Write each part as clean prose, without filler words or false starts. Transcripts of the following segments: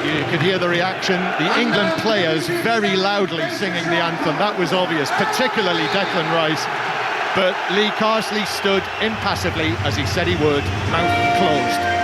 You could hear the reaction, the England players very loudly singing the anthem. That was obvious, particularly Declan Rice. But Lee Carsley stood impassively, as he said he would, mouth closed.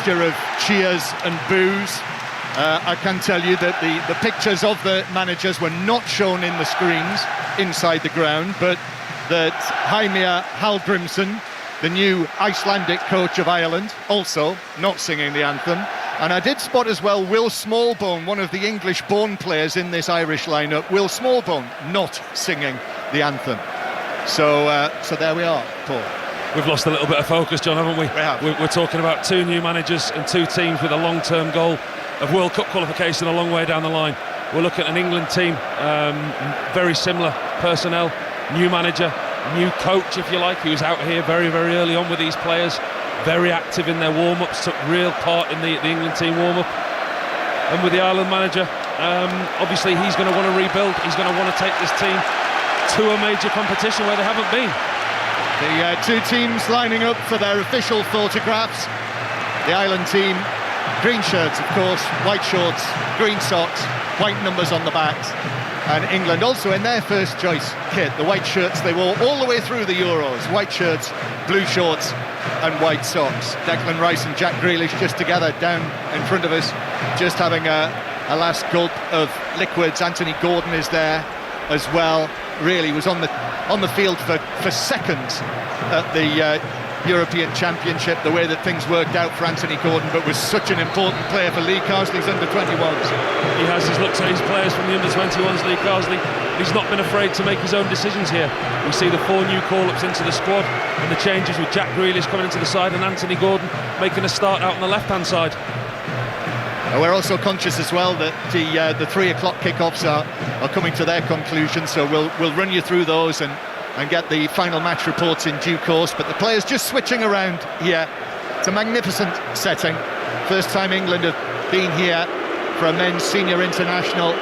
Of cheers and boos. I can tell you that the pictures of the managers were not shown in the screens inside the ground, but that Heimir Hallgrímsson, the new Icelandic coach of Ireland, also not singing the anthem. And I did spot as well Will Smallbone, one of the English-born players in this Irish lineup. Will Smallbone not singing the anthem. So there we are, Paul. We've lost a little bit of focus, John, haven't we? We have. We're talking about two new managers and two teams with a long-term goal of World Cup qualification a long way down the line. We're looking at an England team, very similar personnel, new manager, new coach, if you like, who was out here very, very early on with these players, very active in their warm-ups, took real part in the England team warm-up. And with the Ireland manager, obviously he's going to want to rebuild, he's going to want to take this team to a major competition where they haven't been. The two teams lining up for their official photographs. The Ireland team, green shirts of course, white shorts, green socks, white numbers on the backs. And England also in their first choice kit, the white shirts they wore all the way through the Euros. White shirts, blue shorts and white socks. Declan Rice and Jack Grealish just together down in front of us, just having a last gulp of liquids. Anthony Gordon is there as well. Really was on the field for seconds at the European Championship, the way that things worked out for Anthony Gordon, but was such an important player for Lee Carsley's under-21s. He has his looked at his players from the under-21s, Lee Carsley. He's not been afraid to make his own decisions here. We see the 4 new call-ups into the squad and the changes with Jack Grealish coming into the side and Anthony Gordon making a start out on the left-hand side. We're also conscious as well that the 3 o'clock kickoffs are coming to their conclusion, so we'll run you through those and get the final match reports in due course. But the players just switching around here. It's a magnificent setting. First time England have been here for a men's senior international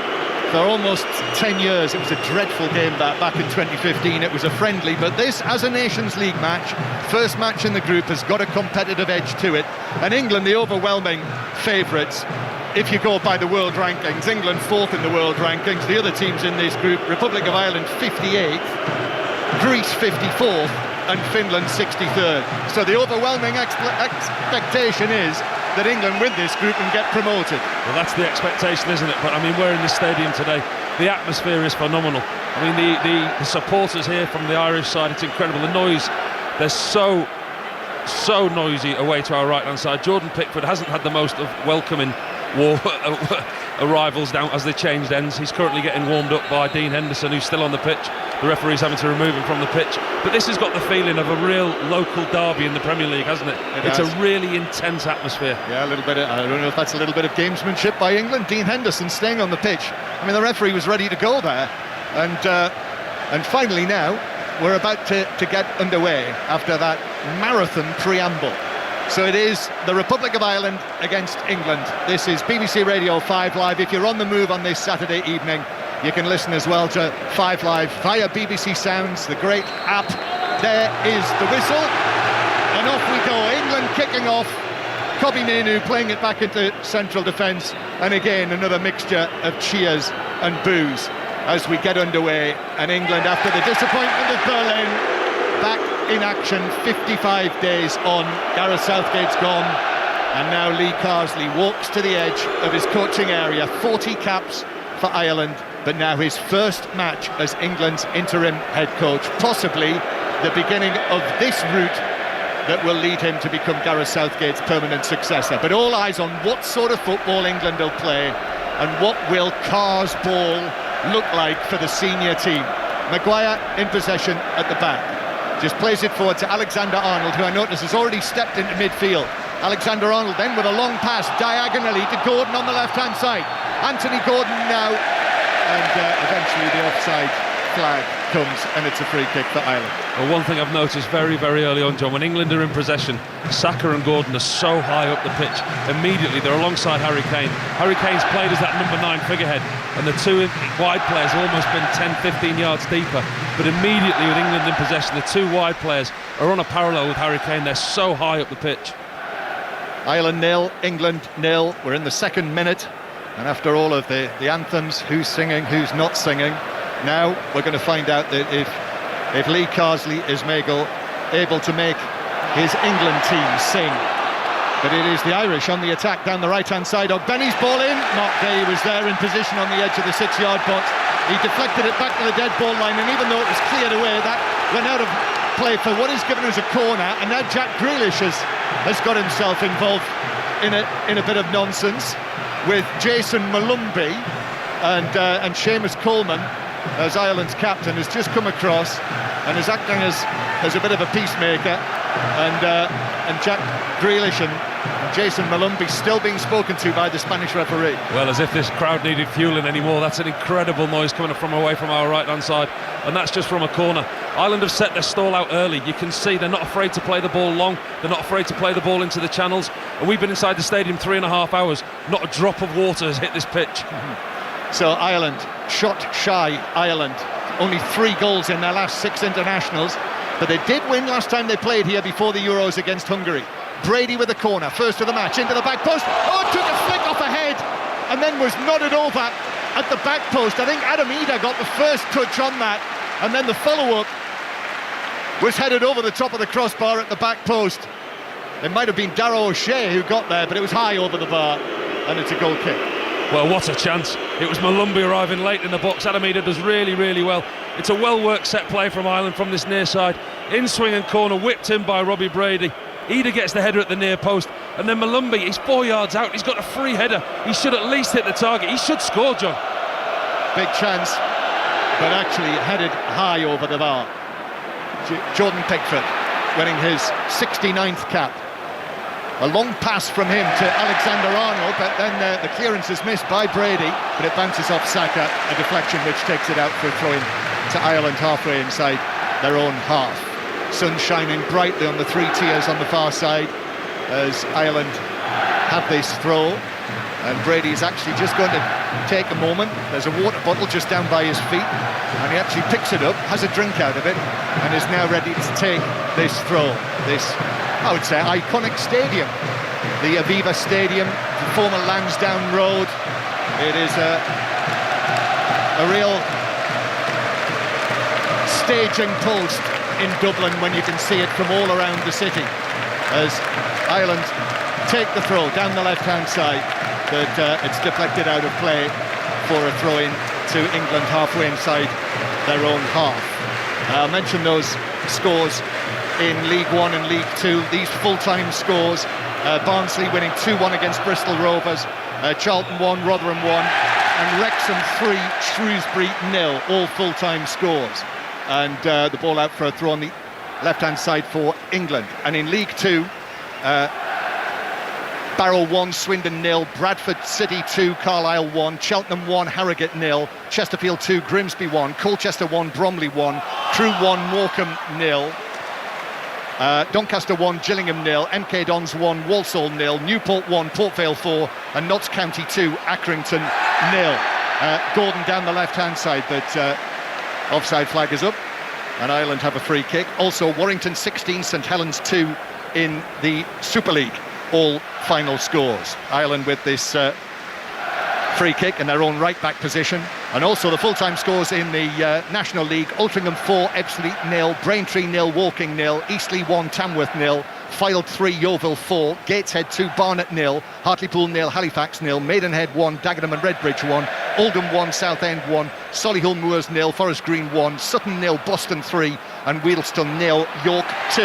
for almost 10 years. It was a dreadful game back in 2015. It was a friendly, but this, as a Nations League match, first match in the group, has got a competitive edge to it. And England, the overwhelming favourites, if you go by the world rankings. England 4th in the world rankings. The other teams in this group, Republic of Ireland 58th, Greece 54th, and Finland 63rd. So the overwhelming expectation is that England win this group and get promoted. Well, that's the expectation, isn't it? But I mean, we're in this stadium today. The atmosphere is phenomenal. I mean, the supporters here from the Irish side, it's incredible. The noise, they're so noisy away to our right-hand side. Jordan Pickford hasn't had the most of welcoming arrivals down as they changed ends. He's currently getting warmed up by Dean Henderson, who's still on the pitch. The referee's having to remove him from the pitch. But this has got the feeling of a real local derby in the Premier League, hasn't it? It's a really intense atmosphere. Yeah, a little bit. I don't know if that's a little bit of gamesmanship by England. Dean Henderson staying on the pitch. I mean, the referee was ready to go there, and finally now we're about to get underway after that marathon preamble. So it is the Republic of Ireland against England. This is BBC Radio 5 Live. If you're on the move on this Saturday evening, you can listen as well to 5 Live via BBC Sounds, the great app. There is the whistle, and off we go. England kicking off. Kobbie Mainoo playing it back into central defence, and again another mixture of cheers and boos as we get underway. And England, after the disappointment of Berlin, back in action, 55 days on. Gareth Southgate's gone, and now Lee Carsley walks to the edge of his coaching area. 40 caps for Ireland, but now his first match as England's interim head coach, possibly the beginning of this route that will lead him to become Gareth Southgate's permanent successor. But all eyes on what sort of football England will play, and what will Carr's ball look like for the senior team. Maguire in possession at the back, just plays it forward to Alexander-Arnold, who I notice has already stepped into midfield. Alexander-Arnold then with a long pass diagonally to Gordon on the left-hand side. Anthony Gordon now, and eventually the offside flag comes, and it's a free kick for Ireland. Well, one thing I've noticed very, very early on, John, when England are in possession, Saka and Gordon are so high up the pitch. Immediately they're alongside Harry Kane. Harry Kane's played as that number 9 figurehead, and the two wide players have almost been 10-15 yards deeper. But immediately with England in possession, the two wide players are on a parallel with Harry Kane. They're so high up the pitch. Ireland 0, England 0. We're in the second minute, and after all of the anthems, who's singing, who's not singing, now we're going to find out that if Lee Carsley is able to make his England team sing. But it is the Irish on the attack down the right-hand side. Ogbenny's ball in. Mark Gay was there in position on the edge of the 6-yard box. He deflected it back to the dead ball line, and even though it was cleared away, that went out of play for what is given as a corner. And now Jack Grealish has got himself involved in a bit of nonsense with Jason Malumbi, and Seamus Coleman, as Ireland's captain, has just come across and is acting as a bit of a peacemaker, and Jack Grealish and Jason Malumbi still being spoken to by the Spanish referee. Well, as if this crowd needed fueling anymore. That's an incredible noise coming from away from our right-hand side, and that's just from a corner. Ireland have set their stall out early. You can see they're not afraid to play the ball long, they're not afraid to play the ball into the channels, and we've been inside the stadium 3.5 hours. Not a drop of water has hit this pitch. So Ireland, shot shy Ireland, only 3 goals in their last 6 internationals, but they did win last time they played here before the Euros against Hungary. Brady with a corner, first of the match, into the back post. Oh, it took a flick off a head and then was nodded over at the back post. I think Adam Ida got the first touch on that, and then the follow-up was headed over the top of the crossbar at the back post. It might have been Darragh O'Shea who got there, but it was high over the bar, and it's a goal kick. Well, what a chance. It was Malumbi arriving late in the box. Adam Ida does really, really well. It's a well-worked set play from Ireland from this near side. In swing and corner, whipped in by Robbie Brady. Ida gets the header at the near post, and then Malumbi, he's 4 yards out. He's got a free header. He should at least hit the target. He should score, John. Big chance, but actually headed high over the bar. Jordan Pickford winning his 69th cap. A long pass from him to Alexander-Arnold, but then the clearance is missed by Brady, but it bounces off Saka, a deflection which takes it out for a throw-in to Ireland halfway inside their own half. Sun shining brightly on the 3 tiers on the far side as Ireland have this throw, and Brady's actually just going to take a moment. There's a water bottle just down by his feet, and he actually picks it up, has a drink out of it, and is now ready to take this throw. This, I would say, iconic stadium, the Aviva Stadium, the former Lansdowne Road. It is a real staging post in Dublin when you can see it from all around the city, as Ireland take the throw down the left-hand side, but it's deflected out of play for a throw-in to England halfway inside their own half. I'll mention those scores in League One and League Two, these full-time scores. Barnsley winning 2-1 against Bristol Rovers, Charlton 1, Rotherham 1, and Wrexham 3, Shrewsbury 0, all full-time scores. And the ball out for a throw on the left-hand side for England. And in League Two, Barrow 1, Swindon 0, Bradford City 2, Carlisle 1, Cheltenham 1, Harrogate 0, Chesterfield 2, Grimsby 1, Colchester 1, Bromley 1, Crewe 1, Morecambe 0, Doncaster 1, Gillingham 0, MK Dons 1, Walsall 0, Newport 1, Port Vale 4, and Notts County 2, Accrington 0. Gordon down the left-hand side, but offside flag is up, and Ireland have a free kick. Also Warrington 16, St Helens 2 in the Super League. All final scores. Ireland with this free kick in their own right-back position. And also the full-time scores in the National League: Altrincham 4, Ebbsfleet 0, Braintree 0, Woking 0, Eastleigh 1, Tamworth 0, Fylde 3, Yeovil 4, Gateshead 2, Barnet 0, Hartlepool 0, Halifax 0, Maidenhead 1, Dagenham and Redbridge 1, Oldham 1, Southend 1, Solihull Moors 0, Forest Green 1, Sutton 0, Boston 3 and Wealdstone 0, York 2.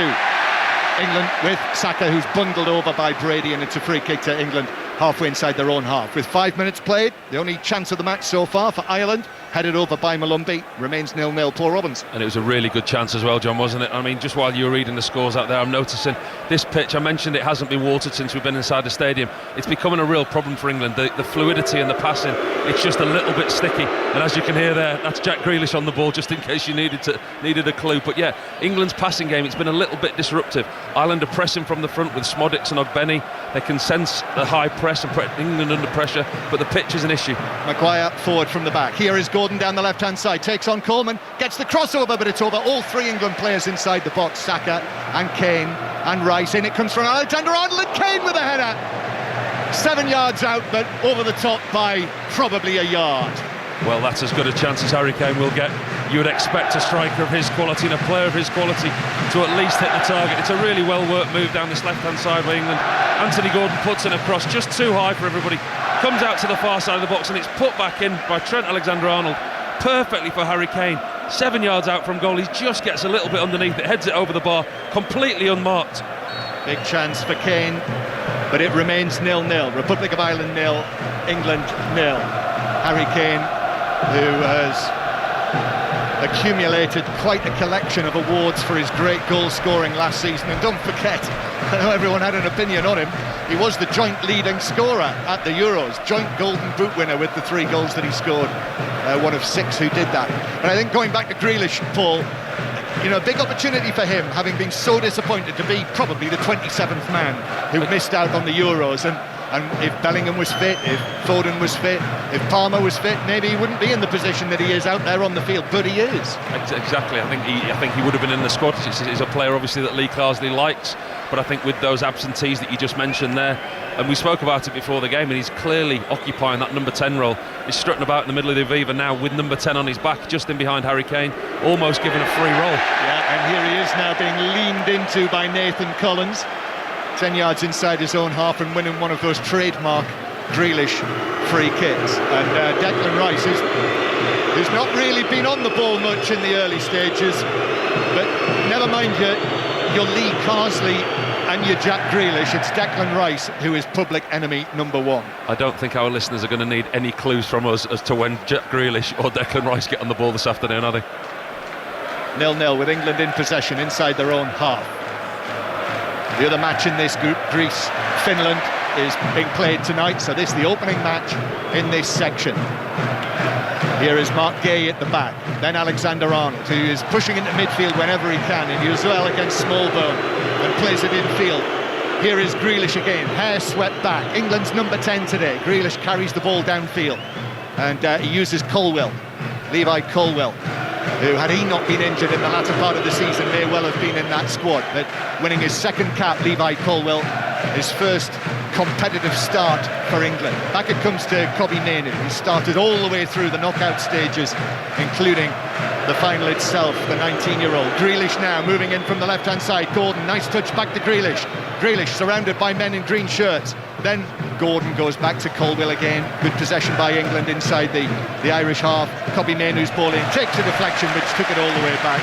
England with Saka, who's bundled over by Brady, and it's a free kick to England halfway inside their own half. With 5 minutes played, the only chance of the match so far for Ireland, headed over by Malumbi, remains 0-0. Paul Robbins. And it was a really good chance as well, John, wasn't it? I mean, just while you were reading the scores out there, I'm noticing this pitch. I mentioned it hasn't been watered since we've been inside the stadium. It's becoming a real problem for England. The fluidity and the passing, it's just a little bit sticky. And as you can hear there, that's Jack Grealish on the ball, just in case you needed a clue. But yeah, England's passing game, it's been a little bit disruptive. Ireland are pressing from the front with Smodics and Ogbeni. They can sense the high press and put England under pressure, but the pitch is an issue. Maguire forward from the back. Here is Gordon down the left-hand side, takes on Coleman, gets the crossover, but it's over. All three England players inside the box: Saka and Kane and Rice. In it comes from Alexander-Arnold, and Kane with a header. 7 yards out, but over the top by probably a yard. Well, that's as good a chance as Harry Kane will get. You would expect a striker of his quality and a player of his quality to at least hit the target. It's a really well-worked move down this left-hand side by England. Anthony Gordon puts in a cross just too high for everybody. Comes out to the far side of the box and it's put back in by Trent Alexander-Arnold. Perfectly for Harry Kane. 7 yards out from goal. He just gets a little bit underneath it, heads it over the bar, completely unmarked. Big chance for Kane, but it remains 0-0. Republic of Ireland 0, England 0. Harry Kane, who has accumulated quite a collection of awards for his great goal scoring last season. And don't forget, I know everyone had an opinion on him, he was the joint leading scorer at the Euros, joint Golden Boot winner with the 3 goals that he scored, one of 6 who did that. And I think going back to Grealish, Paul, you know, a big opportunity for him, having been so disappointed to be probably the 27th man who missed out on the Euros. And if Bellingham was fit, if Foden was fit, if Palmer was fit, maybe he wouldn't be in the position that he is out there on the field, but he is. Exactly. I think he would have been in the squad. He's a player obviously that Lee Carsley likes, but I think with those absentees that you just mentioned there, and we spoke about it before the game, and he's clearly occupying that number 10 role. He's strutting about in the middle of the Aviva now with number 10 on his back, just in behind Harry Kane, almost given a free roll. Yeah, and here he is now being leaned into by Nathan Collins. 10 yards inside his own half and winning one of those trademark Grealish free kicks. And Declan Rice, who's not really been on the ball much in the early stages, but never mind your Lee Carsley and your Jack Grealish, it's Declan Rice who is public enemy number 1. I don't think our listeners are going to need any clues from us as to when Jack Grealish or Declan Rice get on the ball this afternoon, are they? 0-0 with England in possession inside their own half. The other match in this group, Greece-Finland, is being played tonight, so this is the opening match in this section. Here is Mark Gay at the back, then Alexander-Arnold, who is pushing into midfield whenever he can, and he was well against Smallbone and plays it infield. Here is Grealish again, hair swept back. England's number 10 today. Grealish carries the ball downfield, and he uses Colwell, Levi Colwell, who, had he not been injured in the latter part of the season, may well have been in that squad. But winning his second cap, Levi Colwell, his first competitive start for England. Back it comes to Kobbie Mainoo, who started all the way through the knockout stages, including the final itself, the 19-year-old. Grealish now moving in from the left-hand side. Gordon, nice touch back to Grealish. Grealish surrounded by men in green shirts. Then Gordon goes back to Colwell again. Good possession by England inside the Irish half. Kobbie Mainoo's ball in, takes a deflection which took it all the way back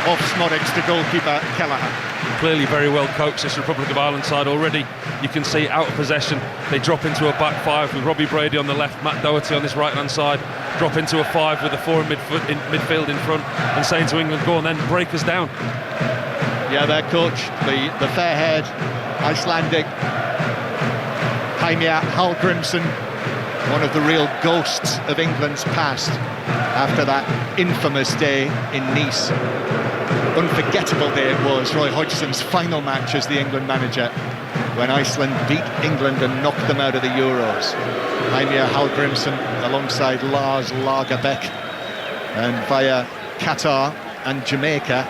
off Smodics to goalkeeper Kelleher. Clearly very well coached, this Republic of Ireland side already. You can see out of possession, they drop into a back 5 with Robbie Brady on the left, Matt Doherty on this right-hand side, drop into a 5 with the 4 in midfield in front, and saying to England, go on then, break us down. Yeah, their coach, the fair-haired Icelandic Heimir Hallgrímsson, one of the real ghosts of England's past after that infamous day in Nice. Unforgettable day it was, Roy Hodgson's final match as the England manager, when Iceland beat England and knocked them out of the Euros. Heimir Hallgrímsson alongside Lars Lagerbäck, and via Qatar and Jamaica,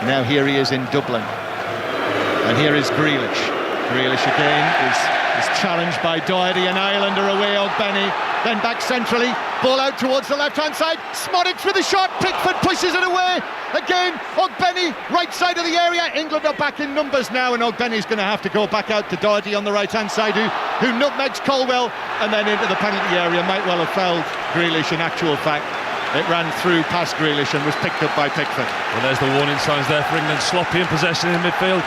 now here he is in Dublin. And here is Grealish. Grealish again is challenged by Doherty, and Ireland are away. Ogbeni then back centrally, ball out towards the left-hand side, Smodic with a shot, Pickford pushes it away, again, Ogbenny, right side of the area, England are back in numbers now, and Ogbenny's going to have to go back out to Doherty on the right-hand side, who nutmegs Colwell, and then into the penalty area, might well have fouled Grealish in actual fact. It ran through past Grealish and was picked up by Pickford. Well, there's the warning signs there for England. Sloppy in possession in midfield.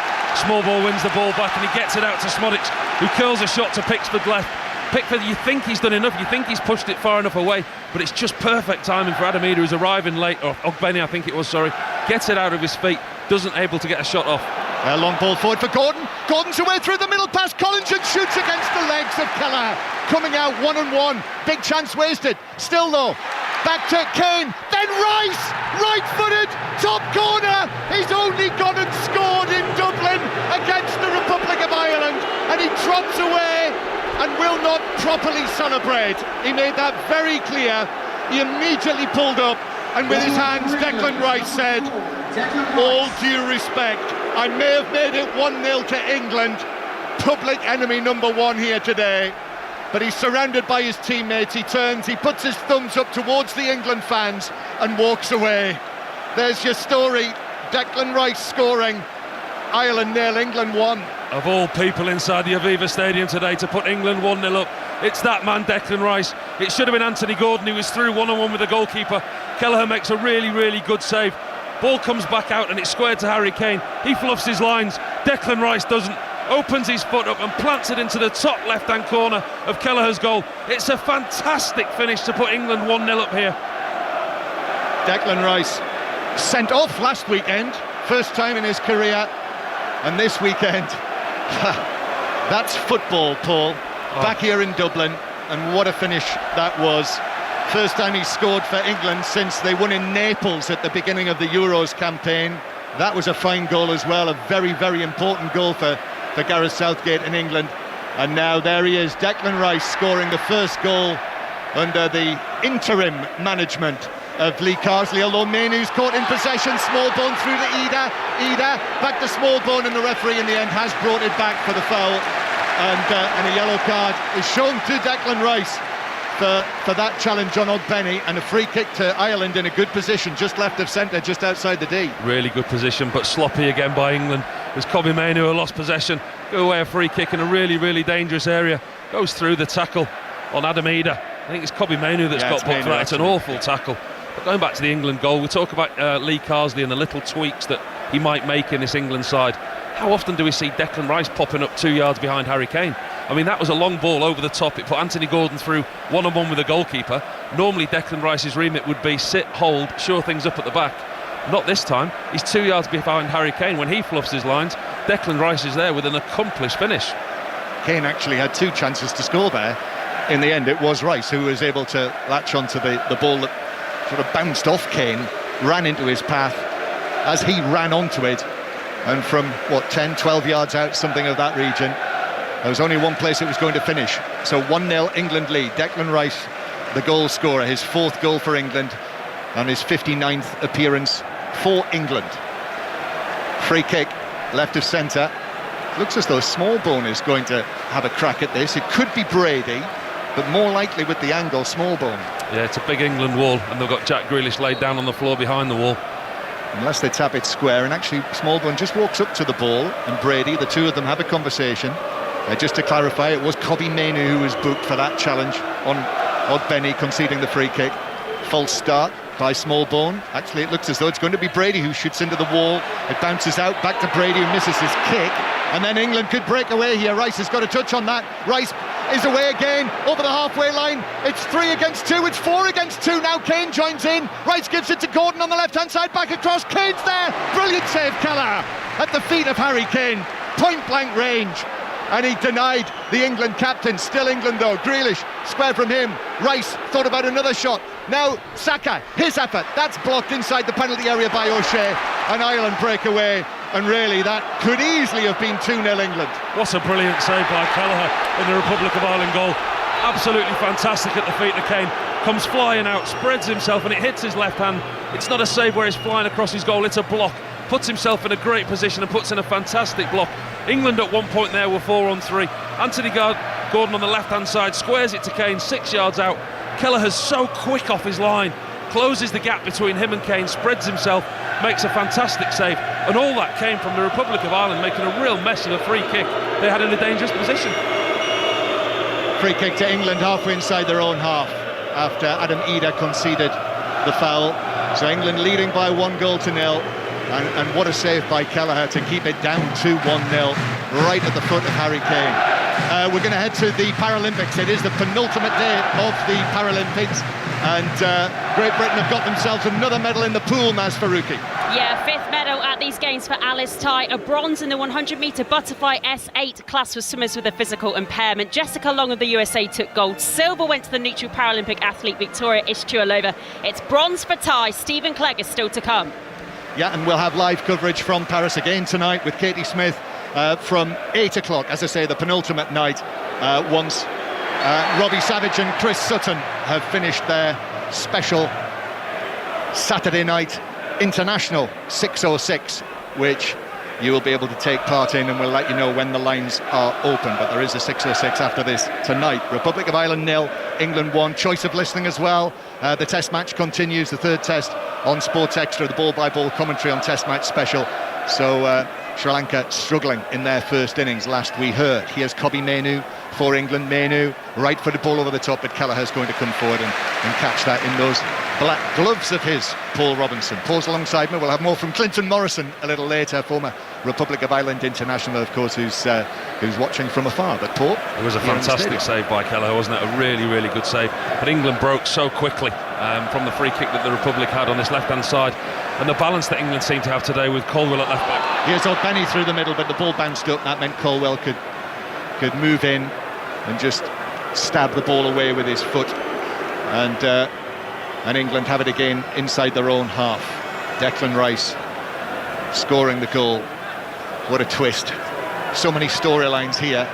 Small ball wins the ball back and he gets it out to Smodic, who curls a shot to Pickford left. Pickford, you think he's done enough, you think he's pushed it far enough away, but it's just perfect timing for Adamida, who's arriving late, or Ogbenny I think it was, sorry, gets it out of his feet, doesn't able to get a shot off. A long ball forward for Gordon. Gordon's away through the middle pass. Collins and shoots against the legs of Kelleher. Coming out 1-on-1. Big chance wasted. Still though, back to Kane. Then Rice, right-footed, top corner. He's only gone and scored in Dublin against the Republic of Ireland, and he drops away and will not properly celebrate. He made that very clear. He immediately pulled up, and with his hands, Declan Rice said, "All due respect, I may have made it 1-0 to England, public enemy number one here today." But he's surrounded by his teammates, he turns, he puts his thumbs up towards the England fans and walks away. There's your story, Declan Rice scoring, Ireland 0, England 1. Of all people inside the Aviva Stadium today to put England 1-0 up, it's that man Declan Rice. It should have been Anthony Gordon, who was through 1-on-1 with the goalkeeper. Kelleher makes a really, really good save. Ball comes back out and it's squared to Harry Kane. He fluffs his lines, Declan Rice doesn't. Opens his foot up and plants it into the top left-hand corner of Kelleher's goal. It's a fantastic finish to put England 1-0 up here. Declan Rice sent off last weekend, first time in his career, and this weekend, that's football, Paul. Back here in Dublin, and what a finish that was. First time he scored for England since they won in Naples at the beginning of the Euros campaign. That was a fine goal as well, a very, very important goal for Gareth Southgate in England. And now there he is, Declan Rice, scoring the first goal under the interim management of Lee Carsley, although Mainoo's caught in possession. Smallbone through to Ida back to Smallbone, and the referee in the end has brought it back for the foul, and a yellow card is shown to Declan Rice for that challenge on Ogbenny, and a free kick to Ireland in a good position, just left of centre, just outside the D. Really good position, but sloppy again by England. It was Kobbie Mainoo who lost possession. Go away a free kick in a really, really dangerous area. Goes through the tackle on Adamida. I think it's Kobbie Mainoo that's got booked for that. It's an awful tackle. But going back to the England goal, we talk about Lee Carsley and the little tweaks that he might make in this England side. How often do we see Declan Rice popping up 2 yards behind Harry Kane? I mean, that was a long ball over the top. It put Anthony Gordon through 1-on-1 with the goalkeeper. Normally Declan Rice's remit would be sit, hold, shore things up at the back. Not this time. He's 2 yards behind Harry Kane. When he fluffs his lines, Declan Rice is there with an accomplished finish. Kane actually had two chances to score there. In the end, it was Rice who was able to latch onto the ball that sort of bounced off Kane, ran into his path as he ran onto it, and from, 10, 12 yards out, something of that region, there was only one place it was going to finish. So 1-0 England lead. Declan Rice, the goal scorer, his fourth goal for England and his 59th appearance for England. Free kick, left of centre. Looks as though Smallbone is going to have a crack at this. It could be Brady, but more likely with the angle, Smallbone. Yeah, it's a big England wall, and they've got Jack Grealish laid down on the floor behind the wall. Unless they tap it square, and actually Smallbone just walks up to the ball, and Brady, the two of them have a conversation. Just to clarify, it was Kobbie Mainoo who was booked for that challenge on Ogbenny conceding the free kick. False start by Smallbone. Actually, it looks as though it's going to be Brady who shoots into the wall. It bounces out back to Brady, who misses his kick, and then England could break away here. Rice has got a touch on that. Rice is away again over the halfway line. It's 3 against 2, it's 4 against 2 now. Kane joins in. Rice gives it to Gordon on the left hand side, back across. Kane's there. Brilliant save, Kelleher at the feet of Harry Kane, point blank range, and he denied the England captain. Still England though. Grealish square from him. Rice thought about another shot. Now Saka, his effort, that's blocked inside the penalty area by O'Shea, and Ireland break away. And really, that could easily have been 2-0 England. What a brilliant save by Kelleher in the Republic of Ireland goal. Absolutely fantastic at the feet of Kane. Comes flying out, spreads himself, and it hits his left hand. It's not a save where he's flying across his goal, it's a block. Puts himself in a great position and puts in a fantastic block. England at one point there were 4-on-3. Anthony Gordon on the left-hand side, squares it to Kane, 6 yards out. Kelleher's so quick off his line, closes the gap between him and Kane, spreads himself, makes a fantastic save, and all that came from the Republic of Ireland making a real mess of a free kick they had in a dangerous position. Free kick to England halfway inside their own half after Adam Ida conceded the foul. So England leading by 1-0, and what a save by Kelleher to keep it down to 1-0 right at the foot of Harry Kane. We're going to head to the Paralympics. It is the penultimate day of the Paralympics, and Great Britain have got themselves another medal in the pool, Maz Faruqi. Yeah, 5th medal at these games for Alice Ty, a bronze in the 100-metre butterfly S8 class for swimmers with a physical impairment. Jessica Long of the USA took gold. Silver went to the neutral Paralympic athlete Victoria Ishtualova. It's bronze for Ty. Stephen Clegg is still to come. Yeah, and we'll have live coverage from Paris again tonight with Katie Smith from 8 o'clock, as I say, the penultimate night, once Robbie Savage and Chris Sutton have finished their special Saturday night international 606, which you will be able to take part in, and we'll let you know when the lines are open. But there is a 606 after this tonight. Republic of Ireland 0, England 1. Choice of listening as well. The test match continues, the third test on Sports Extra, the ball-by-ball commentary on Test Match Special. So Sri Lanka struggling in their first innings last we heard. Here's Kobbie Mainoo for England. Mainoo, right-footed ball over the top, but Kelleher's going to come forward and catch that in those black gloves of his, Paul Robinson. Paul's alongside me. We'll have more from Clinton Morrison a little later, former Republic of Ireland international, of course, who's watching from afar. But Paul, it was a fantastic save by Kelleher, wasn't it? A really, really good save. But England broke so quickly from the free kick that the Republic had on this left-hand side, and the balance that England seemed to have today with Colwell at left back. Here's O'Benny through the middle, but the ball bounced up. That meant Colwell could move in and just stab the ball away with his foot, and England have it again inside their own half. Declan Rice scoring the goal. What a twist. So many storylines here.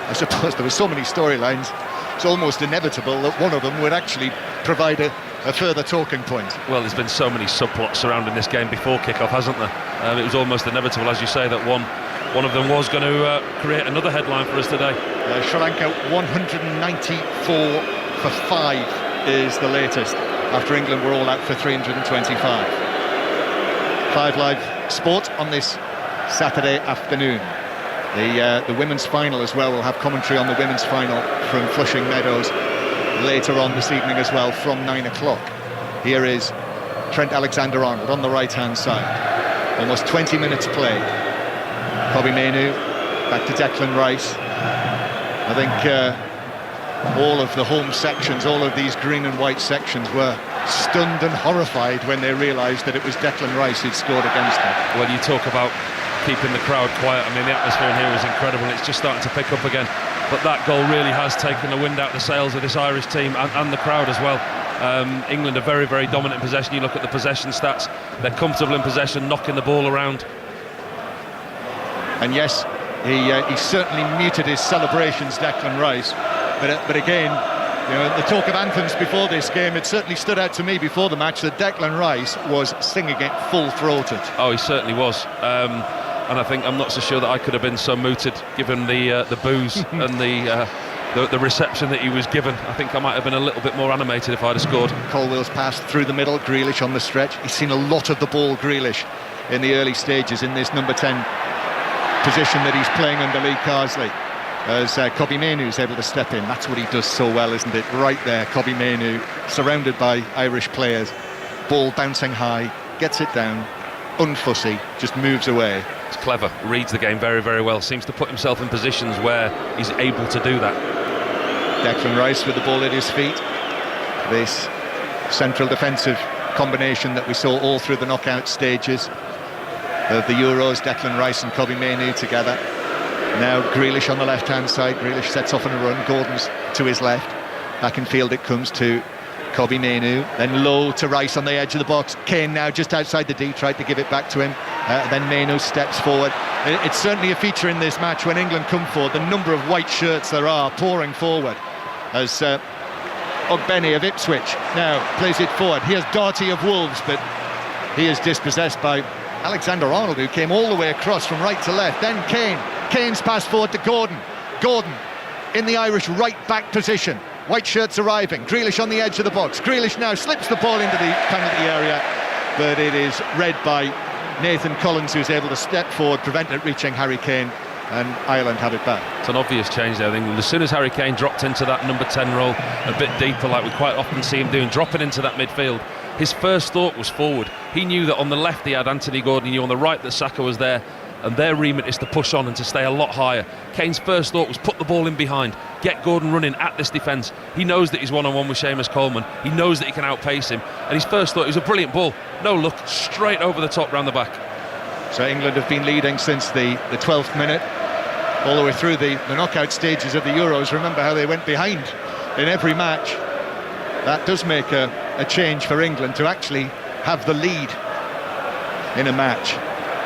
I suppose there were so many storylines, it's almost inevitable that one of them would actually provide a further talking point. Well, there's been so many subplots surrounding this game before kick-off, hasn't there? It was almost inevitable, as you say, that one of them was going to create another headline for us today. Sri Lanka 194 for 5 is the latest, after England were all out for 325. 5 Live Sport on this Saturday afternoon. The women's final as well. We'll have commentary on the women's final from Flushing Meadows later on this evening as well, from 9 o'clock. Here is Trent Alexander-Arnold on the right-hand side. Almost 20 minutes played. Kobbie Mainoo back to Declan Rice. I think all of the home sections, all of these green and white sections, were stunned and horrified when they realised that it was Declan Rice who'd scored against them. Well, you talk about keeping the crowd quiet. I mean, the atmosphere in here is incredible. It's just starting to pick up again. But that goal really has taken the wind out of the sails of this Irish team and the crowd as well. England are very, very dominant in possession. You look at the possession stats, they're comfortable in possession, knocking the ball around. And yes, he certainly muted his celebrations, Declan Rice. But again, you know, the talk of anthems before this game, it certainly stood out to me before the match that Declan Rice was singing it full-throated. Oh, he certainly was. And I think I'm not so sure that I could have been so mooted given the boos and the reception that he was given. I think I might have been a little bit more animated if I'd have scored. Colwell's pass through the middle, Grealish on the stretch. He's seen a lot of the ball, Grealish, in the early stages in this number 10 position that he's playing under Lee Carsley, as Kobbie Mainoo's able to step in. That's what he does so well, isn't it? Right there, Kobbie Mainoo, surrounded by Irish players, ball bouncing high, gets it down, unfussy, just moves away. It's clever, reads the game very, very well, seems to put himself in positions where he's able to do that. Declan Rice with the ball at his feet. This central defensive combination that we saw all through the knockout stages of the Euros, Declan Rice and Kobbie Mainoo together. Now Grealish on the left-hand side. Grealish sets off on a run. Gordon's to his left. Back in field it comes to Kobbie Mainoo. Then low to Rice on the edge of the box. Kane now just outside the D, tried to give it back to him. Then Mainoo steps forward. It's certainly a feature in this match when England come forward, the number of white shirts there are pouring forward. As Ogbenny of Ipswich now plays it forward. Here's Doughty of Wolves, but he is dispossessed by Alexander-Arnold, who came all the way across from right to left. Then Kane. Kane's pass forward to Gordon. Gordon in the Irish right back position. White shirts arriving. Grealish on the edge of the box. Grealish now slips the ball into the penalty area, but it is read by Nathan Collins, who's able to step forward, prevent it reaching Harry Kane, and Ireland have it back. It's an obvious change there, I think. As soon as Harry Kane dropped into that number 10 role, a bit deeper, like we quite often see him doing, dropping into that midfield, his first thought was forward. He knew that on the left he had Anthony Gordon, he knew on the right that Saka was there, and their remit is to push on and to stay a lot higher. Kane's first thought was put the ball in behind, get Gordon running at this defence. He knows that he's one-on-one with Seamus Coleman. He knows that he can outpace him, and his first thought, it was a brilliant ball. No look, straight over the top round the back. So England have been leading since the 12th minute, all the way through the knockout stages of the Euros. Remember how they went behind in every match. That does make a change for England to actually have the lead in a match.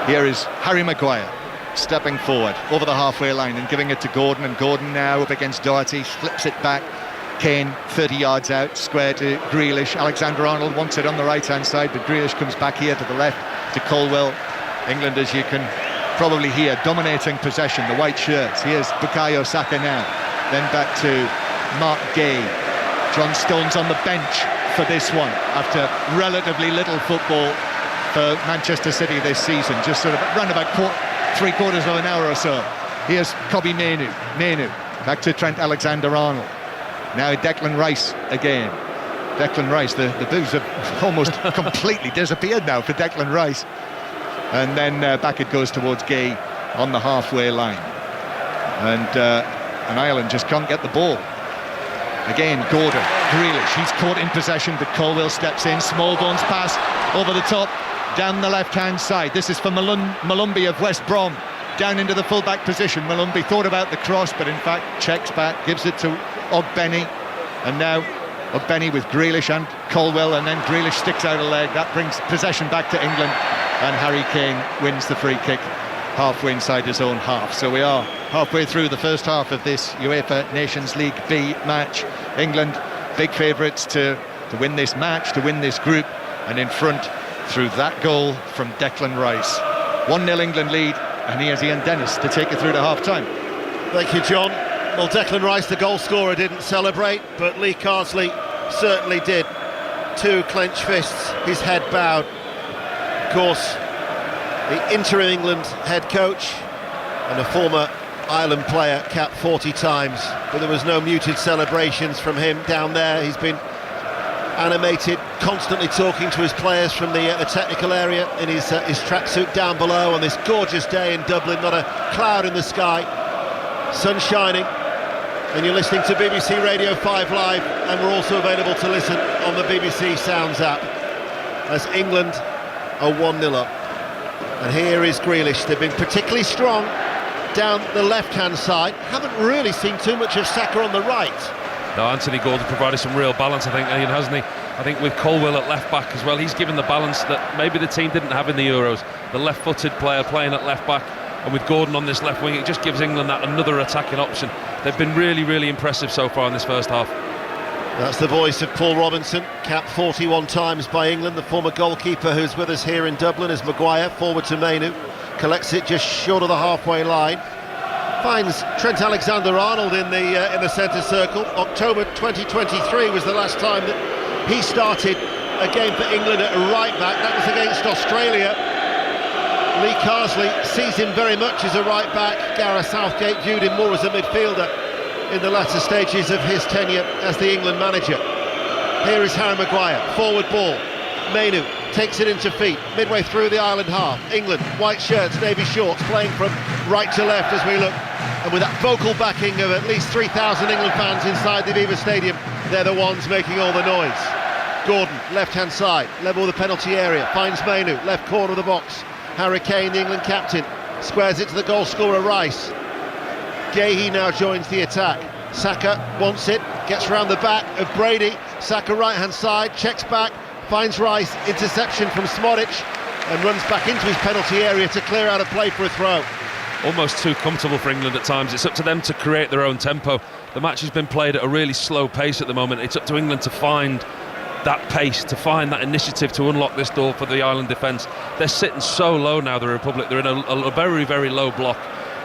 Here is Harry Maguire stepping forward over the halfway line and giving it to Gordon, and Gordon now up against Doherty, flips it back. Kane 30 yards out, square to Grealish. Alexander-Arnold wants it on the right-hand side, but Grealish comes back here to the left to Colwell. England, as you can probably hear, dominating possession, the white shirts. Here's Bukayo Saka now, then back to Mark Gay. John Stones on the bench for this one after relatively little football for Manchester City this season, just sort of around about three-quarters of an hour or so. Here's Kobbie Mainoo back to Trent Alexander-Arnold. Now Declan Rice again. Declan Rice, the boos have almost completely disappeared now for Declan Rice. And then back it goes towards Gay on the halfway line. And Ireland just can't get the ball. Again, Gordon, Grealish, he's caught in possession, but Colwell steps in. Smallbone's pass over the top, down the left-hand side. This is for Malumbi of West Brom, down into the full-back position. Malumbi thought about the cross, but in fact checks back, gives it to Ogbenny. And now Ogbenny with Grealish and Colwell, and then Grealish sticks out a leg. That brings possession back to England, and Harry Kane wins the free kick halfway inside his own half. So we are halfway through the first half of this UEFA Nations League B match. England, big favourites to win this match, to win this group, and in front through that goal from Declan Rice. 1-0 England lead, and here's Ian Dennis to take it through to half-time. Thank you, John. Well, Declan Rice, the goal scorer, didn't celebrate, but Lee Carsley certainly did. Two clenched fists, his head bowed. Of course, the interim England head coach and a former Ireland player, capped 40 times, but there was no muted celebrations from him down there. He's been animated, constantly talking to his players from the technical area in his tracksuit down below on this gorgeous day in Dublin. Not a cloud in the sky, sun shining, and you're listening to BBC Radio 5 Live, and we're also available to listen on the BBC Sounds app as England are 1-0 up. And here is Grealish. They've been particularly strong down the left-hand side. Haven't really seen too much of Saka on the right. No, Anthony Gordon provided some real balance, I think, Ian, hasn't he? I think with Colwell at left-back as well, he's given the balance that maybe the team didn't have in the Euros. The left-footed player playing at left-back, and with Gordon on this left wing, it just gives England that another attacking option. They've been really, really impressive so far in this first half. That's the voice of Paul Robinson, capped 41 times by England. The former goalkeeper who's with us here in Dublin is Maguire, forward to Mainoo. Collects it just short of the halfway line. Finds Trent Alexander-Arnold in the centre circle. October 2023 was the last time that he started a game for England at a right back. That was against Australia. Lee Carsley sees him very much as a right back. Gareth Southgate viewed him more as a midfielder in the latter stages of his tenure as the England manager. Here is Harry Maguire, forward ball. Mainoo takes it into feet, midway through the Ireland half. England, white shirts, navy shorts, playing from right to left as we look. And with that vocal backing of at least 3,000 England fans inside the Aviva Stadium, they're the ones making all the noise. Gordon, left-hand side, level with the penalty area, finds Mainoo, left corner of the box. Harry Kane, the England captain, squares it to the goal scorer Rice. Gahey now joins the attack. Saka wants it, gets round the back of Brady. Saka right-hand side, checks back, finds Rice, interception from Smodic, and runs back into his penalty area to clear out a play for a throw. Almost too comfortable for England at times. It's up to them to create their own tempo. The match has been played at a really slow pace at the moment. It's up to England to find that pace, to find that initiative to unlock this door for the Ireland defence. They're sitting so low now, the Republic. They're in a very, very low block.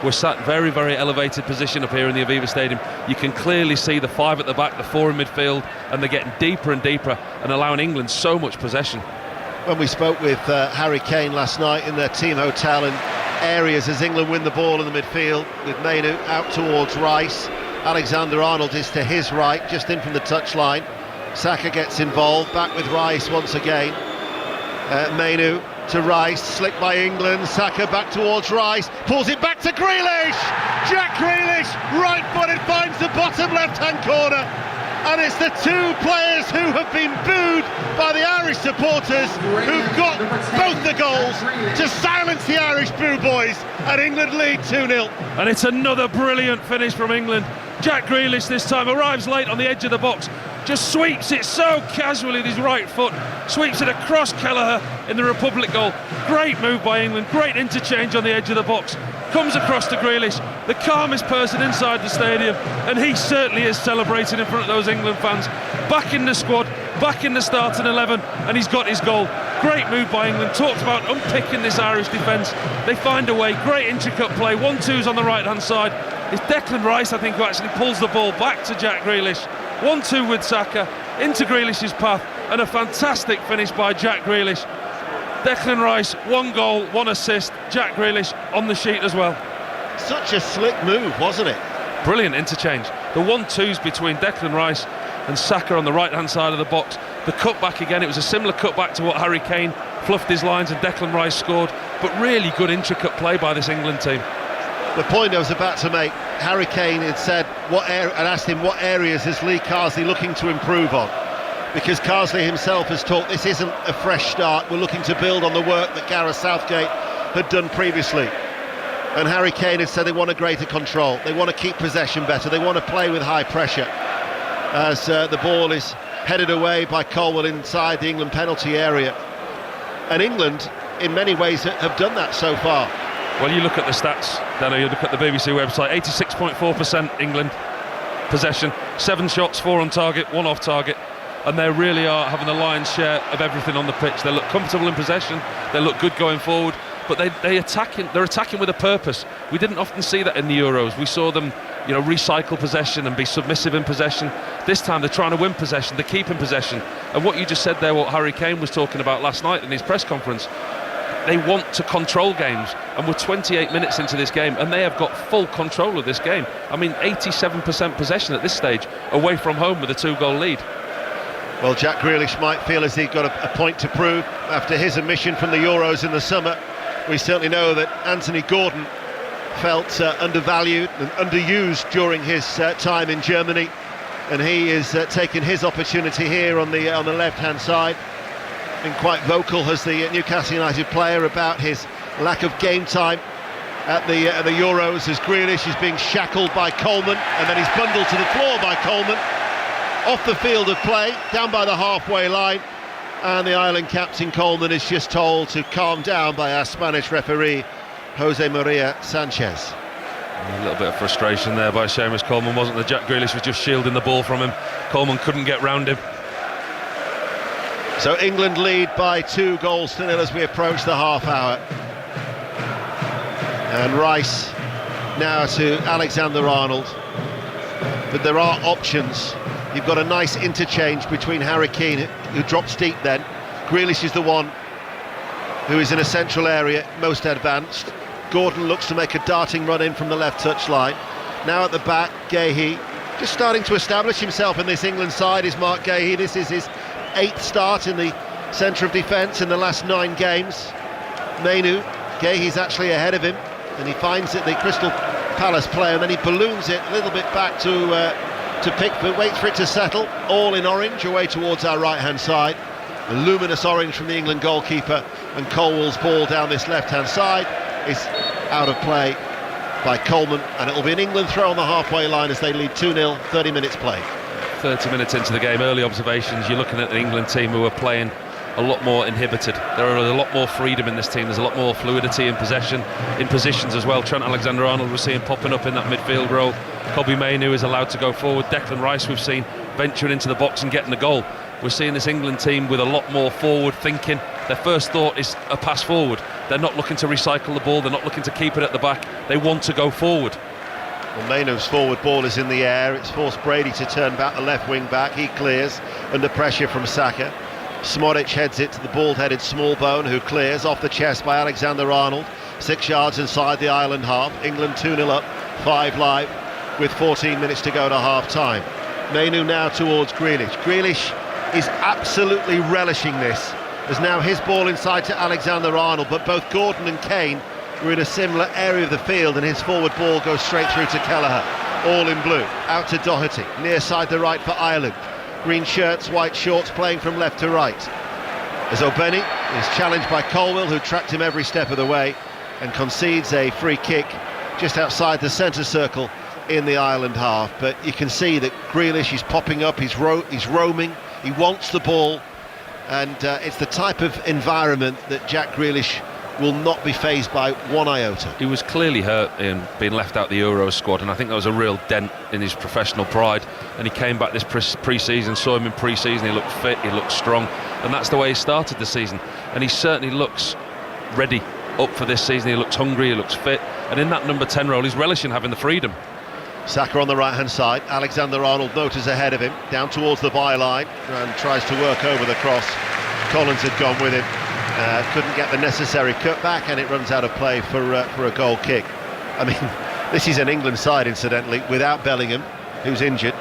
We're sat very, very elevated position up here in the Aviva Stadium. You can clearly see the 5 at the back, the 4 in midfield, and they're getting deeper and deeper and allowing England so much possession. When we spoke with Harry Kane last night in their team hotel and areas as England win the ball in the midfield, with Mainu out towards Rice. Alexander-Arnold is to his right, just in from the touchline. Saka gets involved, back with Rice once again. Mainu to Rice, slick by England. Saka back towards Rice, pulls it back to Grealish. Jack Grealish, right-footed, finds the bottom left-hand corner. And it's the 2 players who have been booed by the Irish supporters who've got both the goals to silence the Irish boo boys, and England lead 2-0. And it's another brilliant finish from England. Jack Grealish this time arrives late on the edge of the box, just sweeps it so casually with his right foot, sweeps it across Kelleher in the Republic goal. Great move by England, great interchange on the edge of the box. Comes across to Grealish, the calmest person inside the stadium, and he certainly is celebrating in front of those England fans. Back in the squad, back in the starting 11, and he's got his goal. Great move by England. Talked about unpicking this Irish defence. They find a way, great intricate play. 1-2's on the right-hand side. It's Declan Rice, I think, who actually pulls the ball back to Jack Grealish. 1-2 with Saka, into Grealish's path, and a fantastic finish by Jack Grealish. Declan Rice, 1 goal, 1 assist. Jack Grealish on the sheet as well. Such a slick move, wasn't it? Brilliant interchange. The 1-2s between Declan Rice and Saka on the right-hand side of the box. The cutback again, it was a similar cutback to what Harry Kane fluffed his lines and Declan Rice scored, but really good intricate play by this England team. The point I was about to make, Harry Kane had said, and asked him what areas is Lee Carsley looking to improve on, because Carsley himself has talked, this isn't a fresh start, we're looking to build on the work that Gareth Southgate had done previously. And Harry Kane had said they want a greater control, they want to keep possession better, they want to play with high pressure. As the ball is headed away by Colwell inside the England penalty area. And England, in many ways, have done that so far. Well, you look at the stats, Dano, you look at the BBC website, 86.4% England possession, 7 shots, 4 on target, 1 off target, and they really are having the lion's share of everything on the pitch. They look comfortable in possession, they look good going forward, but they're attacking with a purpose. We didn't often see that in the Euros. We saw them, recycle possession and be submissive in possession. This time they're trying to win possession, they're keeping possession. And what you just said there, what Harry Kane was talking about last night in his press conference, they want to control games, and we're 28 minutes into this game and they have got full control of this game. I mean, 87% possession at this stage, away from home with a 2-goal lead. Well, Jack Grealish might feel as he's got a point to prove after his omission from the Euros in the summer. We certainly know that Anthony Gordon felt undervalued and underused during his time in Germany, and he is taking his opportunity here on the left-hand side. Been quite vocal as the Newcastle United player about his lack of game time at the Euros, as Grealish is being shackled by Coleman, and then he's bundled to the floor by Coleman, off the field of play, down by the halfway line, and the Ireland captain Coleman is just told to calm down by our Spanish referee Jose Maria Sanchez. A little bit of frustration there by Seamus Coleman, wasn't there? Jack Grealish was just shielding the ball from him. Coleman couldn't get round him. So England lead by 2-0 as we approach the half hour. And Rice now to Alexander-Arnold. But there are options. You've got a nice interchange between Harry Kane, who drops deep then. Grealish is the one who is in a central area, most advanced. Gordon looks to make a darting run in from the left touchline. Now at the back, Gahey, just starting to establish himself in this England side is Mark Gahey. This is his 8th start in the centre of defence in the last 9 games. Mainu, Gahey's actually ahead of him, and he finds it, the Crystal Palace player, and then he balloons it a little bit back to Pickford, waits for it to settle, all in orange, away towards our right-hand side. A luminous orange from the England goalkeeper, and Colwell's ball down this left-hand side is out of play by Coleman, and it'll be an England throw on the halfway line as they lead 2-0, 30 minutes played. 30 minutes into the game, early observations, you're looking at an England team who are playing a lot more inhibited. There is a lot more freedom in this team, there's a lot more fluidity in possession, in positions as well. Trent Alexander-Arnold we're seeing popping up in that midfield role. Kobbie Mainoo is allowed to go forward. Declan Rice we've seen venturing into the box and getting the goal. we're seeing this England team with a lot more forward thinking. Their first thought is a pass forward. They're not looking to recycle the ball, they're not looking to keep it at the back, they want to go forward. Well, Mainoo's forward ball is in the air. It's forced Brady to turn back the left wing back. He clears under pressure from Saka. Smodic heads it to the bald-headed Smallbone, who clears off the chest by Alexander-Arnold. 6 yards inside the Ireland half. England 2-0 up, 5 live, with 14 minutes to go to half-time. Mainoo now towards Grealish. Grealish is absolutely relishing this. There's now his ball inside to Alexander-Arnold, but both Gordon and Kane were in a similar area of the field, and his forward ball goes straight through to Kelleher. All in blue. Out to Doherty. Near side the right for Ireland. Green shirts, white shorts, playing from left to right. As O'Benny is challenged by Colwill, who tracked him every step of the way, and concedes a free kick just outside the centre circle in the Ireland half. But you can see that Grealish is popping up, he's roaming, he wants the ball, and it's the type of environment that Jack Grealish will not be fazed by one iota. He was clearly hurt in being left out the Euro squad, and I think that was a real dent in his professional pride. And he came back this pre-season, saw him in pre-season, he looked fit, he looked strong, and that's the way he started the season. And he certainly looks ready up for this season. He looks hungry, he looks fit, and in that number 10 role he's relishing having the freedom. Saka on the right hand side. Alexander-Arnold notices ahead of him, down towards the byline, and tries to work over the cross. Collins had gone with him. Couldn't get the necessary cutback, and it runs out of play for a goal kick. I mean, this is an England side, incidentally, without Bellingham, who's injured.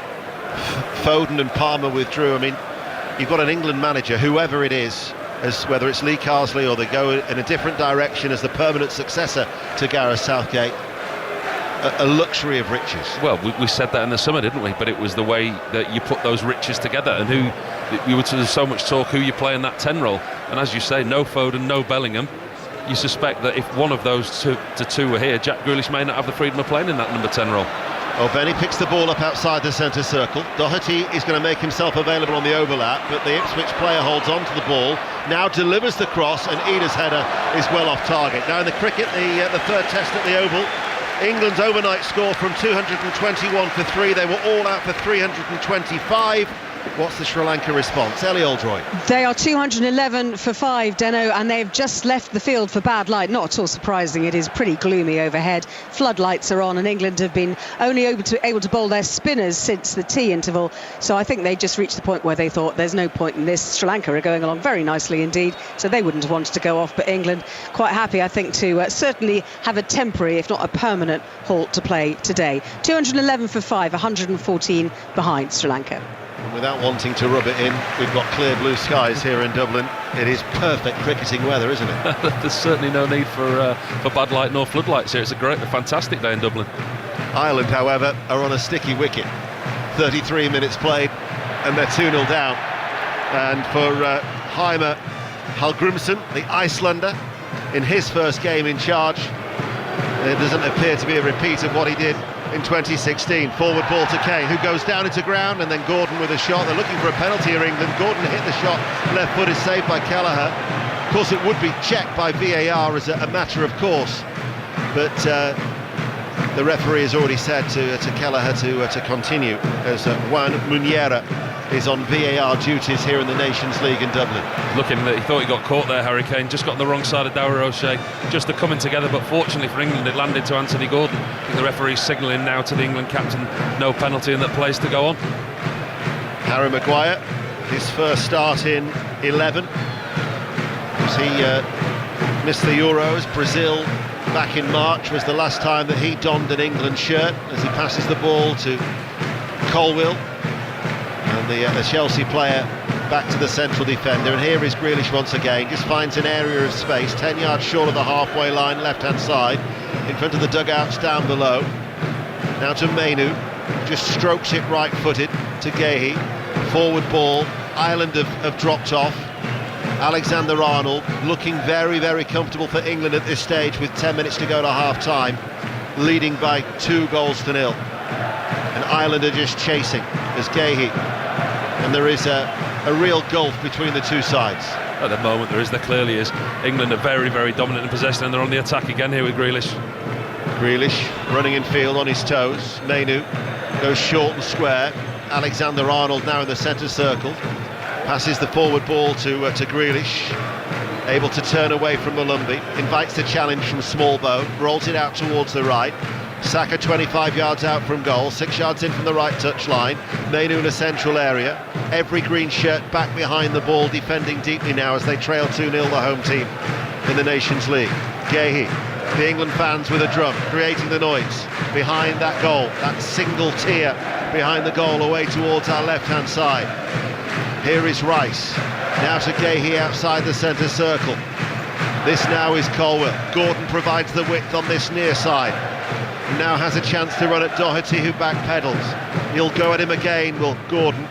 Foden and Palmer withdrew. I mean, you've got an England manager, whoever it is, as whether it's Lee Carsley or they go in a different direction as the permanent successor to Gareth Southgate, a luxury of riches. Well, we said that in the summer, didn't we? But it was the way that you put those riches together, and there's so much talk who you play in that 10 role. And as you say, no Foden, no Bellingham. You suspect that if one of those two were here, Jack Grealish may not have the freedom of playing in that number 10 role. O'Benny picks the ball up outside the centre circle. Doherty is going to make himself available on the overlap, but the Ipswich player holds on to the ball, now delivers the cross, and Ida's header is well off target. Now in the cricket, the third test at the Oval, England's overnight score from 221 for 3. They were all out for 325. What's the Sri Lanka response? Ellie Oldroyd. They are 211 for 5, Deno, and they've just left the field for bad light. Not at all surprising, it is pretty gloomy overhead. Floodlights are on, and England have been only able to bowl their spinners since the tea interval. So I think they just reached the point where they thought there's no point in this. Sri Lanka are going along very nicely indeed, so they wouldn't have wanted to go off. But England quite happy, I think, to certainly have a temporary, if not a permanent, halt to play today. 211 for 5, 114 behind Sri Lanka. And without wanting to rub it in, we've got clear blue skies here in Dublin. It is perfect cricketing weather, isn't it? There's certainly no need for bad light nor floodlights here. It's a fantastic day in Dublin. Ireland, however, are on a sticky wicket. 33 minutes played, and they're 2-0 down. And for Heimer Hallgrimsson, the Icelander, in his first game in charge, it doesn't appear to be a repeat of what he did in 2016. Forward ball to Kane, who goes down into ground, and then Gordon with a shot. They're looking for a penalty here, England. Gordon hit the shot, left foot is saved by Kelleher. Of course, it would be checked by VAR as a matter of course, but the referee has already said to Kelleher to continue, as Juan Muniera is on VAR duties here in the Nations League in Dublin. Looking, he thought he got caught there, Harry Kane, just got on the wrong side of Dara O'Shea, just the coming together, but fortunately for England it landed to Anthony Gordon. I think the referee's signalling now to the England captain, no penalty and that plays to go on. Harry Maguire, his first start in 11, as he missed the Euros. Brazil back in March was the last time that he donned an England shirt, as he passes the ball to Colwill, and the Chelsea player back to the central defender. And here is Grealish once again, just finds an area of space 10 yards short of the halfway line, left hand side, in front of the dugouts down below. Now to Mainoo, just strokes it right footed to Gehi. Forward ball, Ireland have dropped off. Alexander-Arnold looking very, very comfortable for England at this stage, with 10 minutes to go to half time, leading by 2-0. And Ireland are just chasing as Gehi, and there is a real gulf between the two sides. At the moment there clearly is. England are very, very dominant in possession, and they're on the attack again here with Grealish. Grealish running in field on his toes. Mainoo goes short and square. Alexander-Arnold now in the centre circle. Passes the forward ball to Grealish, able to turn away from Malumbi, invites the challenge from Smallbone, rolls it out towards the right. Saka 25 yards out from goal, 6 yards in from the right touchline. Mainu in a central area. Every green shirt back behind the ball, defending deeply now as they trail 2-0 the home team in the Nations League. Gehi, the England fans with a drum, creating the noise behind that goal, that single tier behind the goal away towards our left-hand side. Here is Rice, now to Gehi outside the centre circle. This now is Colwell. Gordon provides the width on this near side. Now has a chance to run at Doherty, who backpedals. He'll go at him again, will Gordon.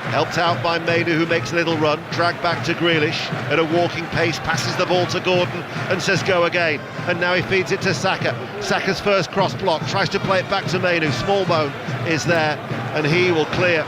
Helped out by Mainu, who makes a little run, dragged back to Grealish at a walking pace, passes the ball to Gordon and says go again. And now he feeds it to Saka. Saka's first cross block, tries to play it back to Mainu. Smallbone is there and he will clear.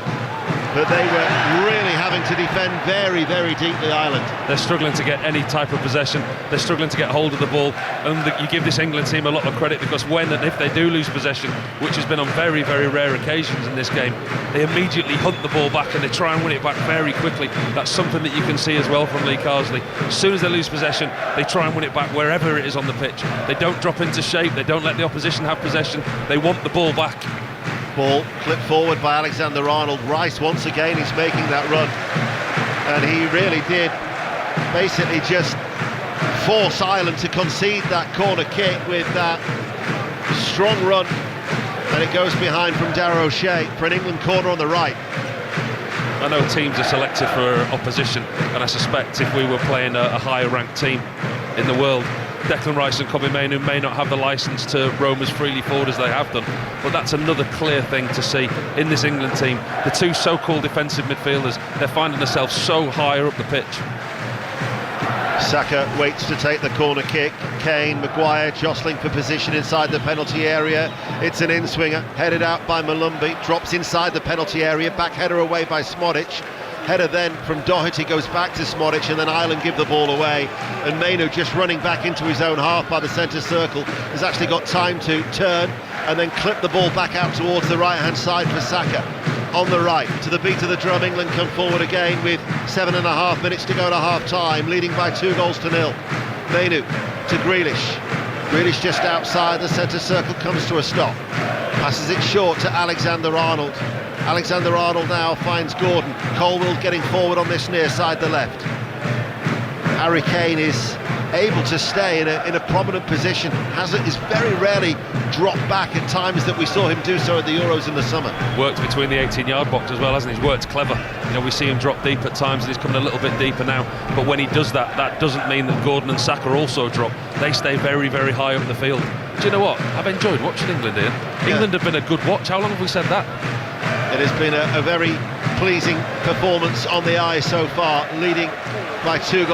But they were really having to defend very, very deeply, Ireland. They're struggling to get any type of possession. They're struggling to get hold of the ball. And you give this England team a lot of credit, because when and if they do lose possession, which has been on very, very rare occasions in this game, they immediately hunt the ball back and they try and win it back very quickly. That's something that you can see as well from Lee Carsley. As soon as they lose possession, they try and win it back wherever it is on the pitch. They don't drop into shape. They don't let the opposition have possession. They want the ball back. Ball clipped forward by Alexander-Arnold. Rice once again is making that run, and he really did basically just force Ireland to concede that corner kick with that strong run, and it goes behind from Darragh O'Shea for an England corner on the right. I know teams are selected for opposition, and I suspect if we were playing a higher ranked team in the world, Declan Rice and Kobbie Mainoo may not have the licence to roam as freely forward as they have done, but that's another clear thing to see in this England team. The two so-called defensive midfielders, they're finding themselves so higher up the pitch. Saka waits to take the corner kick. Kane, Maguire jostling for position inside the penalty area. It's an in-swinger, headed out by Malumbi, drops inside the penalty area, back header away by Smodic. Header then from Doherty goes back to Smodic, and then Ireland give the ball away. And Mainu, just running back into his own half by the centre circle, has actually got time to turn and then clip the ball back out towards the right-hand side for Saka. On the right, to the beat of the drum, England come forward again with 7.5 minutes to go to half-time, leading by 2-0. Mainu to Grealish. Grealish just outside the centre circle, comes to a stop. Passes it short to Alexander-Arnold. Alexander-Arnold now finds Gordon. Colwell getting forward on this near side, the left. Harry Kane is able to stay in a prominent position. Is very rarely dropped back at times that we saw him do so at the Euros in the summer. Worked between the 18-yard box as well, hasn't he? He's worked clever. You know, we see him drop deep at times, and he's coming a little bit deeper now. But when he does that, that doesn't mean that Gordon and Saka also drop. They stay very, very high up the field. Do you know what? I've enjoyed watching England here. England have been a good watch. How long have we said that? It has been a very pleasing performance on the eye so far, leading by 2-0.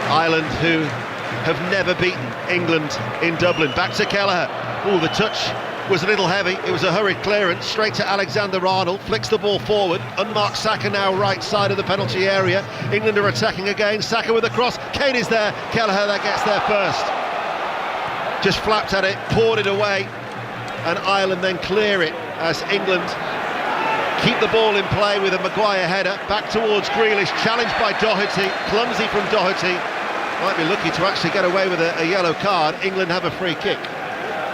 Ireland, who have never beaten England in Dublin. Back to Kelleher. Oh, the touch was a little heavy. It was a hurried clearance straight to Alexander-Arnold. Flicks the ball forward. Unmarked Saka now right side of the penalty area. England are attacking again. Saka with a cross. Kane is there. Kelleher that gets there first. Just flapped at it, poured it away, and Ireland then clear it as England keep the ball in play with a Maguire header back towards Grealish, challenged by Doherty, clumsy from Doherty. Might be lucky to actually get away with a yellow card. England have a free kick.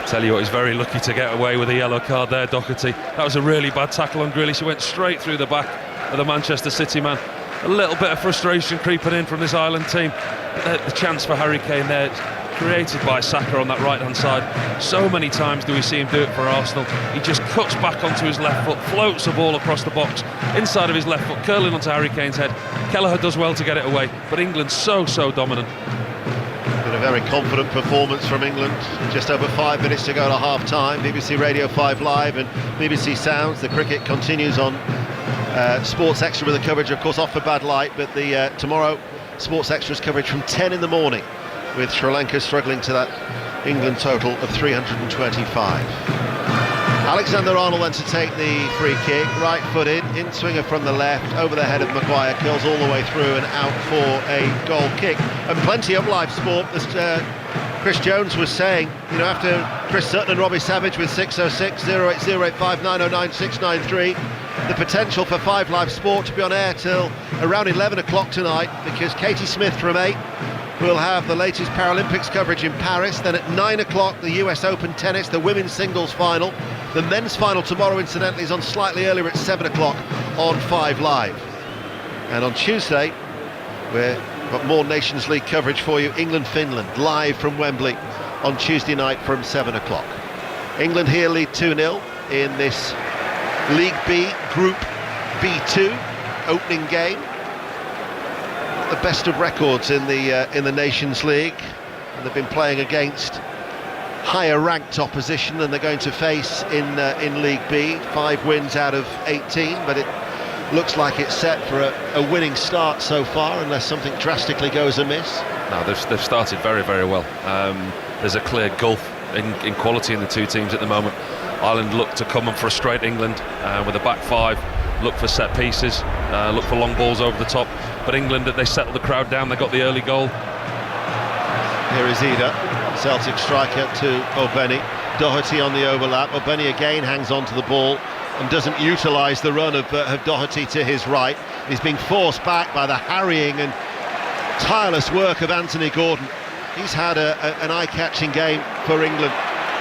Tell you what, he's very lucky to get away with a yellow card there, Doherty. That was a really bad tackle on Grealish. He went straight through the back of the Manchester City man. A little bit of frustration creeping in from this Ireland team. But the chance for Harry Kane there, created by Saka on that right-hand side. So many times do we see him do it for Arsenal. He just cuts back onto his left foot, floats the ball across the box, inside of his left foot, curling onto Harry Kane's head. Kelleher does well to get it away, but England's so dominant. Been a very confident performance from England. Just over 5 minutes to go to half-time. BBC Radio 5 Live and BBC Sounds. The cricket continues on Sports Extra with the coverage, of course, off for bad light, but the tomorrow Sports Extra's coverage from 10 in the morning, with Sri Lanka struggling to that England total of 325. Alexander-Arnold then to take the free kick, right-footed, in-swinger from the left, over the head of Maguire, curls all the way through and out for a goal kick. And plenty of live sport. Chris Jones was saying, you know, after Chris Sutton and Robbie Savage with 606 08085 909 693, the potential for 5 Live Sport to be on air till around 11 o'clock tonight, because Katie Smith from 8 will have the latest Paralympics coverage in Paris. Then at 9 o'clock, the US Open tennis, the women's singles final. The men's final tomorrow, incidentally, is on slightly earlier at 7 o'clock on 5 Live. And on Tuesday, we've got more Nations League coverage for you. England-Finland, live from Wembley on Tuesday night from 7 o'clock. England here lead 2-0 in this League B, Group B2 opening game. The best of records in the Nations League, and they've been playing against higher ranked opposition than they're going to face in League B. 5 wins out of 18, but it looks like it's set for a winning start so far, unless something drastically goes amiss. No, they've started very, very well. There's a clear gulf in quality in the two teams at the moment. Ireland look to come and frustrate England with a back 5, look for set pieces, look for long balls over the top. But England, they settled the crowd down, they got the early goal. Here is Ida, Celtic striker, to O'Benny. Doherty on the overlap. O'Benny again hangs on to the ball and doesn't utilise the run of Doherty to his right. He's being forced back by the harrying and tireless work of Anthony Gordon. He's had an eye-catching game for England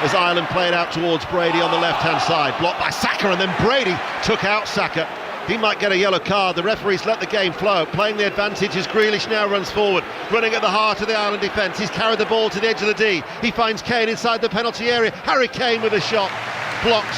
as Ireland played out towards Brady on the left-hand side. Blocked by Saka, and then Brady took out Saka. He might get a yellow card. The referees let the game flow. Playing the advantage as Grealish now runs forward, running at the heart of the Ireland defence. He's carried the ball to the edge of the D. He finds Kane inside the penalty area. Harry Kane with a shot. Blocked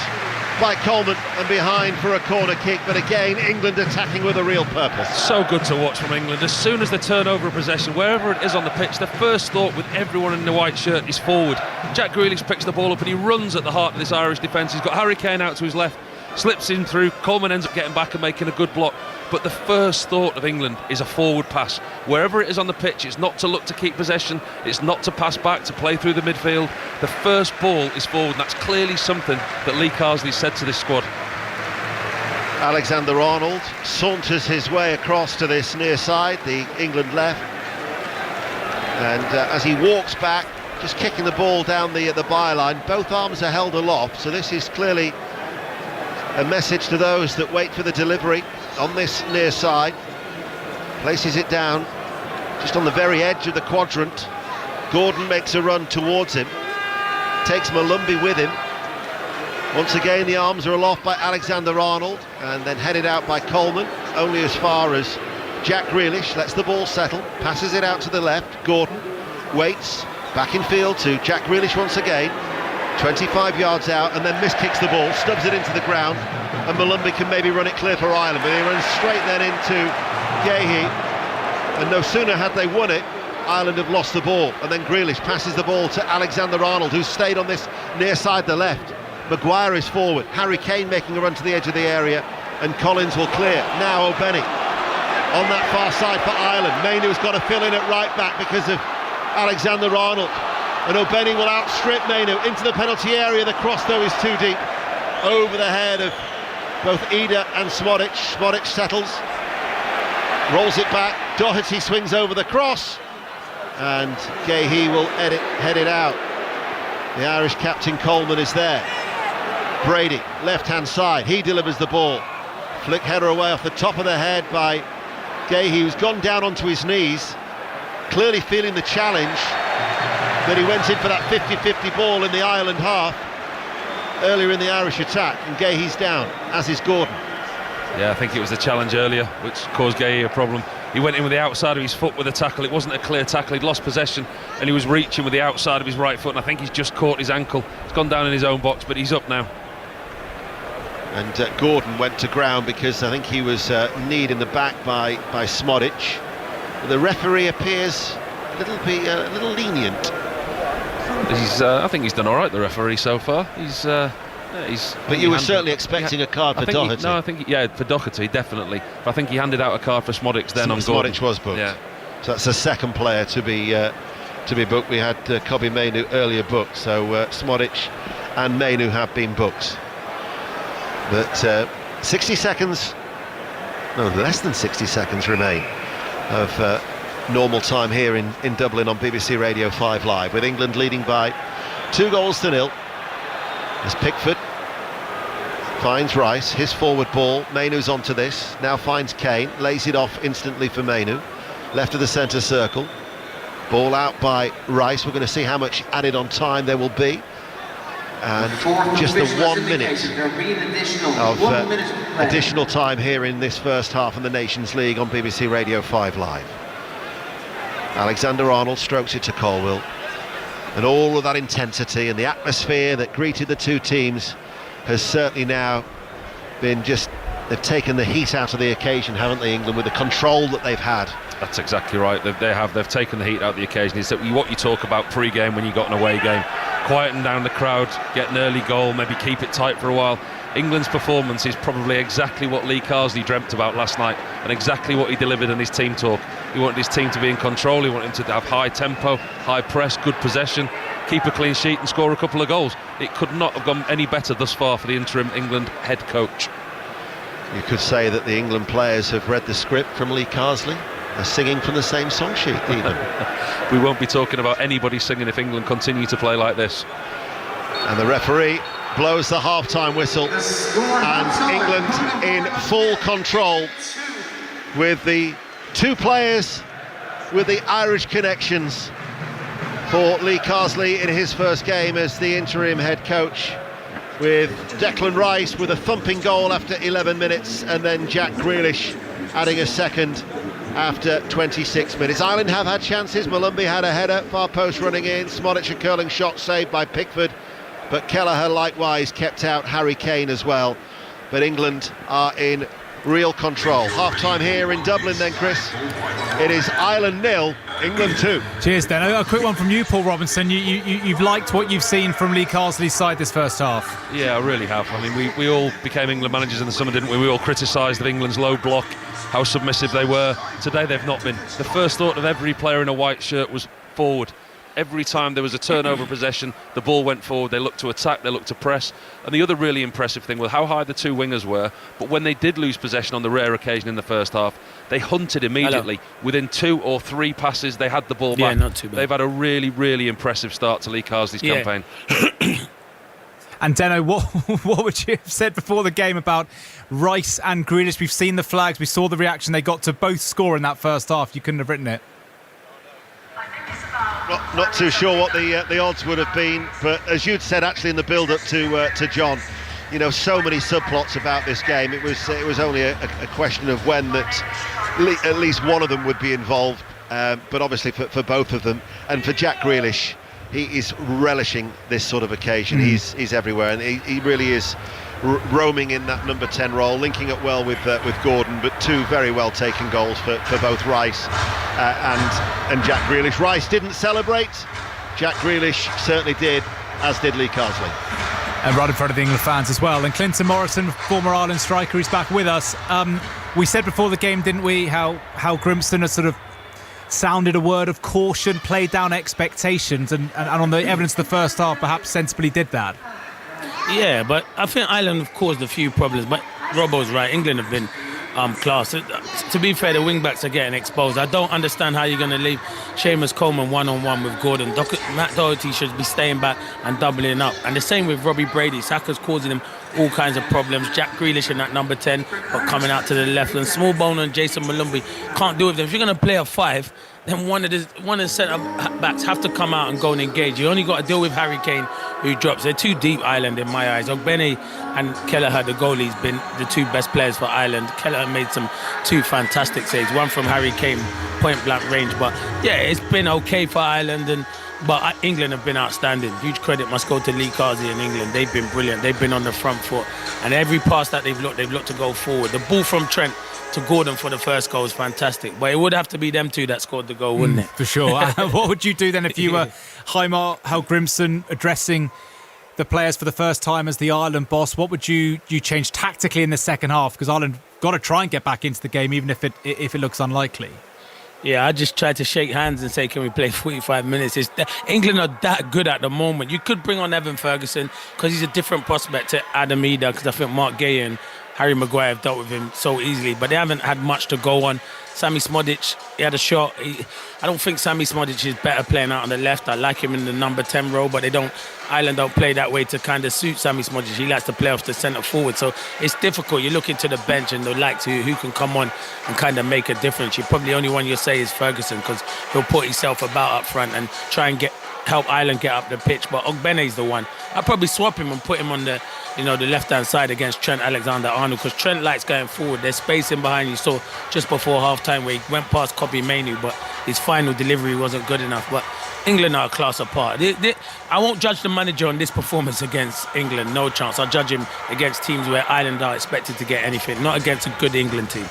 by Coleman and behind for a corner kick. But again, England attacking with a real purpose. So good to watch from England. As soon as they turn over a possession, wherever it is on the pitch, the first thought with everyone in the white shirt is forward. Jack Grealish picks the ball up and he runs at the heart of this Irish defence. He's got Harry Kane out to his left, slips in through. Coleman ends up getting back and making a good block. But the first thought of England is a forward pass. Wherever it is on the pitch, it's not to look to keep possession, it's not to pass back, to play through the midfield. The first ball is forward, and that's clearly something that Lee Carsley said to this squad. Alexander-Arnold saunters his way across to this near side, the England left. And as he walks back, just kicking the ball down the byline, both arms are held aloft, so this is clearly a message to those that wait for the delivery on this near side. Places it down just on the very edge of the quadrant. Gordon makes a run towards him, takes Malumbi with him. Once again the arms are aloft by Alexander-Arnold, and then headed out by Coleman, only as far as Jack Grealish. Lets the ball settle, passes it out to the left. Gordon waits, back in field to Jack Grealish once again. 25 yards out, and then miskicks the ball, stubs it into the ground, and Malumbi can maybe run it clear for Ireland, but he runs straight then into Gahey, and no sooner had they won it, Ireland have lost the ball. And then Grealish passes the ball to Alexander-Arnold, who's stayed on this near side, the left. Maguire is forward, Harry Kane making a run to the edge of the area, and Collins will clear. Now O'Benny on that far side for Ireland. Mainoo's got to fill in at right back because of Alexander-Arnold. And O'Benny will outstrip Mainoo into the penalty area. The cross, though, is too deep. Over the head of both Ida and Smodic. Smodic settles, rolls it back. Doherty swings over the cross, and Gahey will head it out. The Irish captain Coleman is there. Brady, left-hand side, he delivers the ball. Flick header away off the top of the head by Gahey, who's gone down onto his knees, clearly feeling the challenge. But he went in for that 50-50 ball in the Ireland half earlier in the Irish attack, and Gahey's down, as is Gordon. Yeah, I think it was the challenge earlier which caused Gahey a problem. He went in with the outside of his foot with a tackle. It wasn't a clear tackle, he'd lost possession, and he was reaching with the outside of his right foot, and I think he's just caught his ankle. It's gone down in his own box, but he's up now. And Gordon went to ground because I think he was kneed in the back by Smodic. The referee appears a little lenient. I think he's done all right, the referee, so far. But you were certainly expecting a card for Doherty. For Doherty, definitely. But I think he handed out a card for Smodic then on Gordon. Smodic was booked. Yeah. So that's the second player to be booked. We had Kobbie Mainoo earlier booked, so Smodic and Mainoo have been booked. But 60 seconds, no, less than 60 seconds remain of normal time here in Dublin on BBC Radio 5 Live, with England leading by 2-0 as Pickford finds Rice, his forward ball. Mainoo's onto this, now finds Kane, lays it off instantly for Mainoo, left of the centre circle. Ball out by Rice. We're going to see how much added on time there will be. And just the 1 minute of additional time here in this first half in the Nations League on BBC Radio 5 Live. Alexander-Arnold strokes it to Colwill. And all of that intensity and the atmosphere that greeted the two teams has certainly now been they've taken the heat out of the occasion, haven't they, England, with the control that they've had. That's exactly right. They've taken the heat out of the occasion. It's what you talk about pre-game when you got an away game. Quieten down the crowd, get an early goal, maybe keep it tight for a while. England's performance is probably exactly what Lee Carsley dreamt about last night, and exactly what he delivered in his team talk. He wanted his team to be in control, he wanted him to have high tempo, high press, good possession, keep a clean sheet and score a couple of goals. It could not have gone any better thus far for the interim England head coach. You could say that the England players have read the script from Lee Carsley. They're singing from the same song sheet even. We won't be talking about anybody singing if England continue to play like this. And the referee blows the half-time whistle, and England in full control with the two players with the Irish connections for Lee Carsley in his first game as the interim head coach, with Declan Rice with a thumping goal after 11 minutes and then Jack Grealish adding a second after 26 minutes. Ireland have had chances. Malumbi had a header, far post running in, Smodic a curling shot saved by Pickford, but Kelleher likewise kept out Harry Kane as well. But England are in real control. Half-time here in Dublin then, Chris. It is Ireland 0, England 2. Cheers, Dan. A quick one from you, Paul Robinson. You've liked what you've seen from Lee Carsley's side this first half? Yeah, I really have. I mean, we all became England managers in the summer, didn't we? We all criticised of England's low block, how submissive they were. Today they've not been. The first thought of every player in a white shirt was forward. Every time there was a turnover possession, the ball went forward, they looked to attack, they looked to press. And the other really impressive thing was how high the two wingers were, but when they did lose possession on the rare occasion in the first half, they hunted immediately. Hello. Within 2 or 3 passes, they had the ball back. Not too bad. They've had a really, really impressive start to Lee Carsley's campaign. And Deno, what would you have said before the game about Rice and Grealish? We've seen the flags, we saw the reaction they got to both score in that first half. You couldn't have written it. Not too sure what the odds would have been, but as you'd said actually in the build-up to John, you know, so many subplots about this game. It was only a question of when that at least one of them would be involved, but obviously for both of them. And for Jack Grealish, he is relishing this sort of occasion. He's everywhere, and he really is roaming in that number 10 role, linking up well with Gordon, but 2 very well taken goals for both Rice and Jack Grealish. Rice didn't celebrate, Jack Grealish certainly did, as did Lee Carsley. And right in front of the England fans as well. And Clinton Morrison, former Ireland striker, is back with us. We said before the game, didn't we, how Grimston has sort of sounded a word of caution, played down expectations, and on the evidence of the first half perhaps sensibly did that. Yeah, but I think Ireland have caused a few problems. But Robbo's right, England have been class. To be fair, the wing-backs are getting exposed. I don't understand how you're going to leave Seamus Coleman one-on-one with Gordon. Matt Doherty should be staying back and doubling up. And the same with Robbie Brady. Saka's causing him all kinds of problems. Jack Grealish in that number 10, but coming out to the left. And Smallbone and Jason Malumbi can't do it with them. If you're going to play a 5, then one of the centre-backs have to come out and go and engage. You only got to deal with Harry Kane, who drops. They're too deep, Ireland, in my eyes. Ogbene and Kelleher, the goalies, been the 2 best players for Ireland. Kelleher made 2 fantastic saves, one from Harry Kane, point-blank range. But, yeah, it's been okay for Ireland, but England have been outstanding. Huge credit must go to Lee Carsley and England. They've been brilliant. They've been on the front foot. And every pass that they've looked to go forward. The ball from Trent to Gordon for the first goal is fantastic. But it would have to be them 2 that scored the goal, wouldn't it? For sure. What would you do then if you were Heimar Grimston addressing the players for the first time as the Ireland boss? What would you change tactically in the second half? Because Ireland got to try and get back into the game, even if it looks unlikely. Yeah, I just tried to shake hands and say, can we play 45 minutes? England are that good at the moment. You could bring on Evan Ferguson because he's a different prospect to Adam Ida, because I think Mark Gahan Harry Maguire have dealt with him so easily, but they haven't had much to go on. Sammy Smodic, he had a shot. I don't think Sammy Smodic is better playing out on the left. I like him in the number 10 role, but Ireland don't play that way to kind of suit Sammy Smodic. He likes to play off the centre forward, so it's difficult. You look into the bench and who can come on and kind of make a difference. You probably the only one you'll say is Ferguson, because he'll put himself about up front and try and help Ireland get up the pitch. But Ogbene's the one. I'd probably swap him and put him on the left-hand side against Trent Alexander-Arnold, because Trent likes going forward. There's space in behind. You saw just before half-time where he went past Kobbie Mainoo, but his final delivery wasn't good enough. But England are a class apart. I won't judge the manager on this performance against England, no chance. I'll judge him against teams where Ireland are expected to get anything, not against a good England team.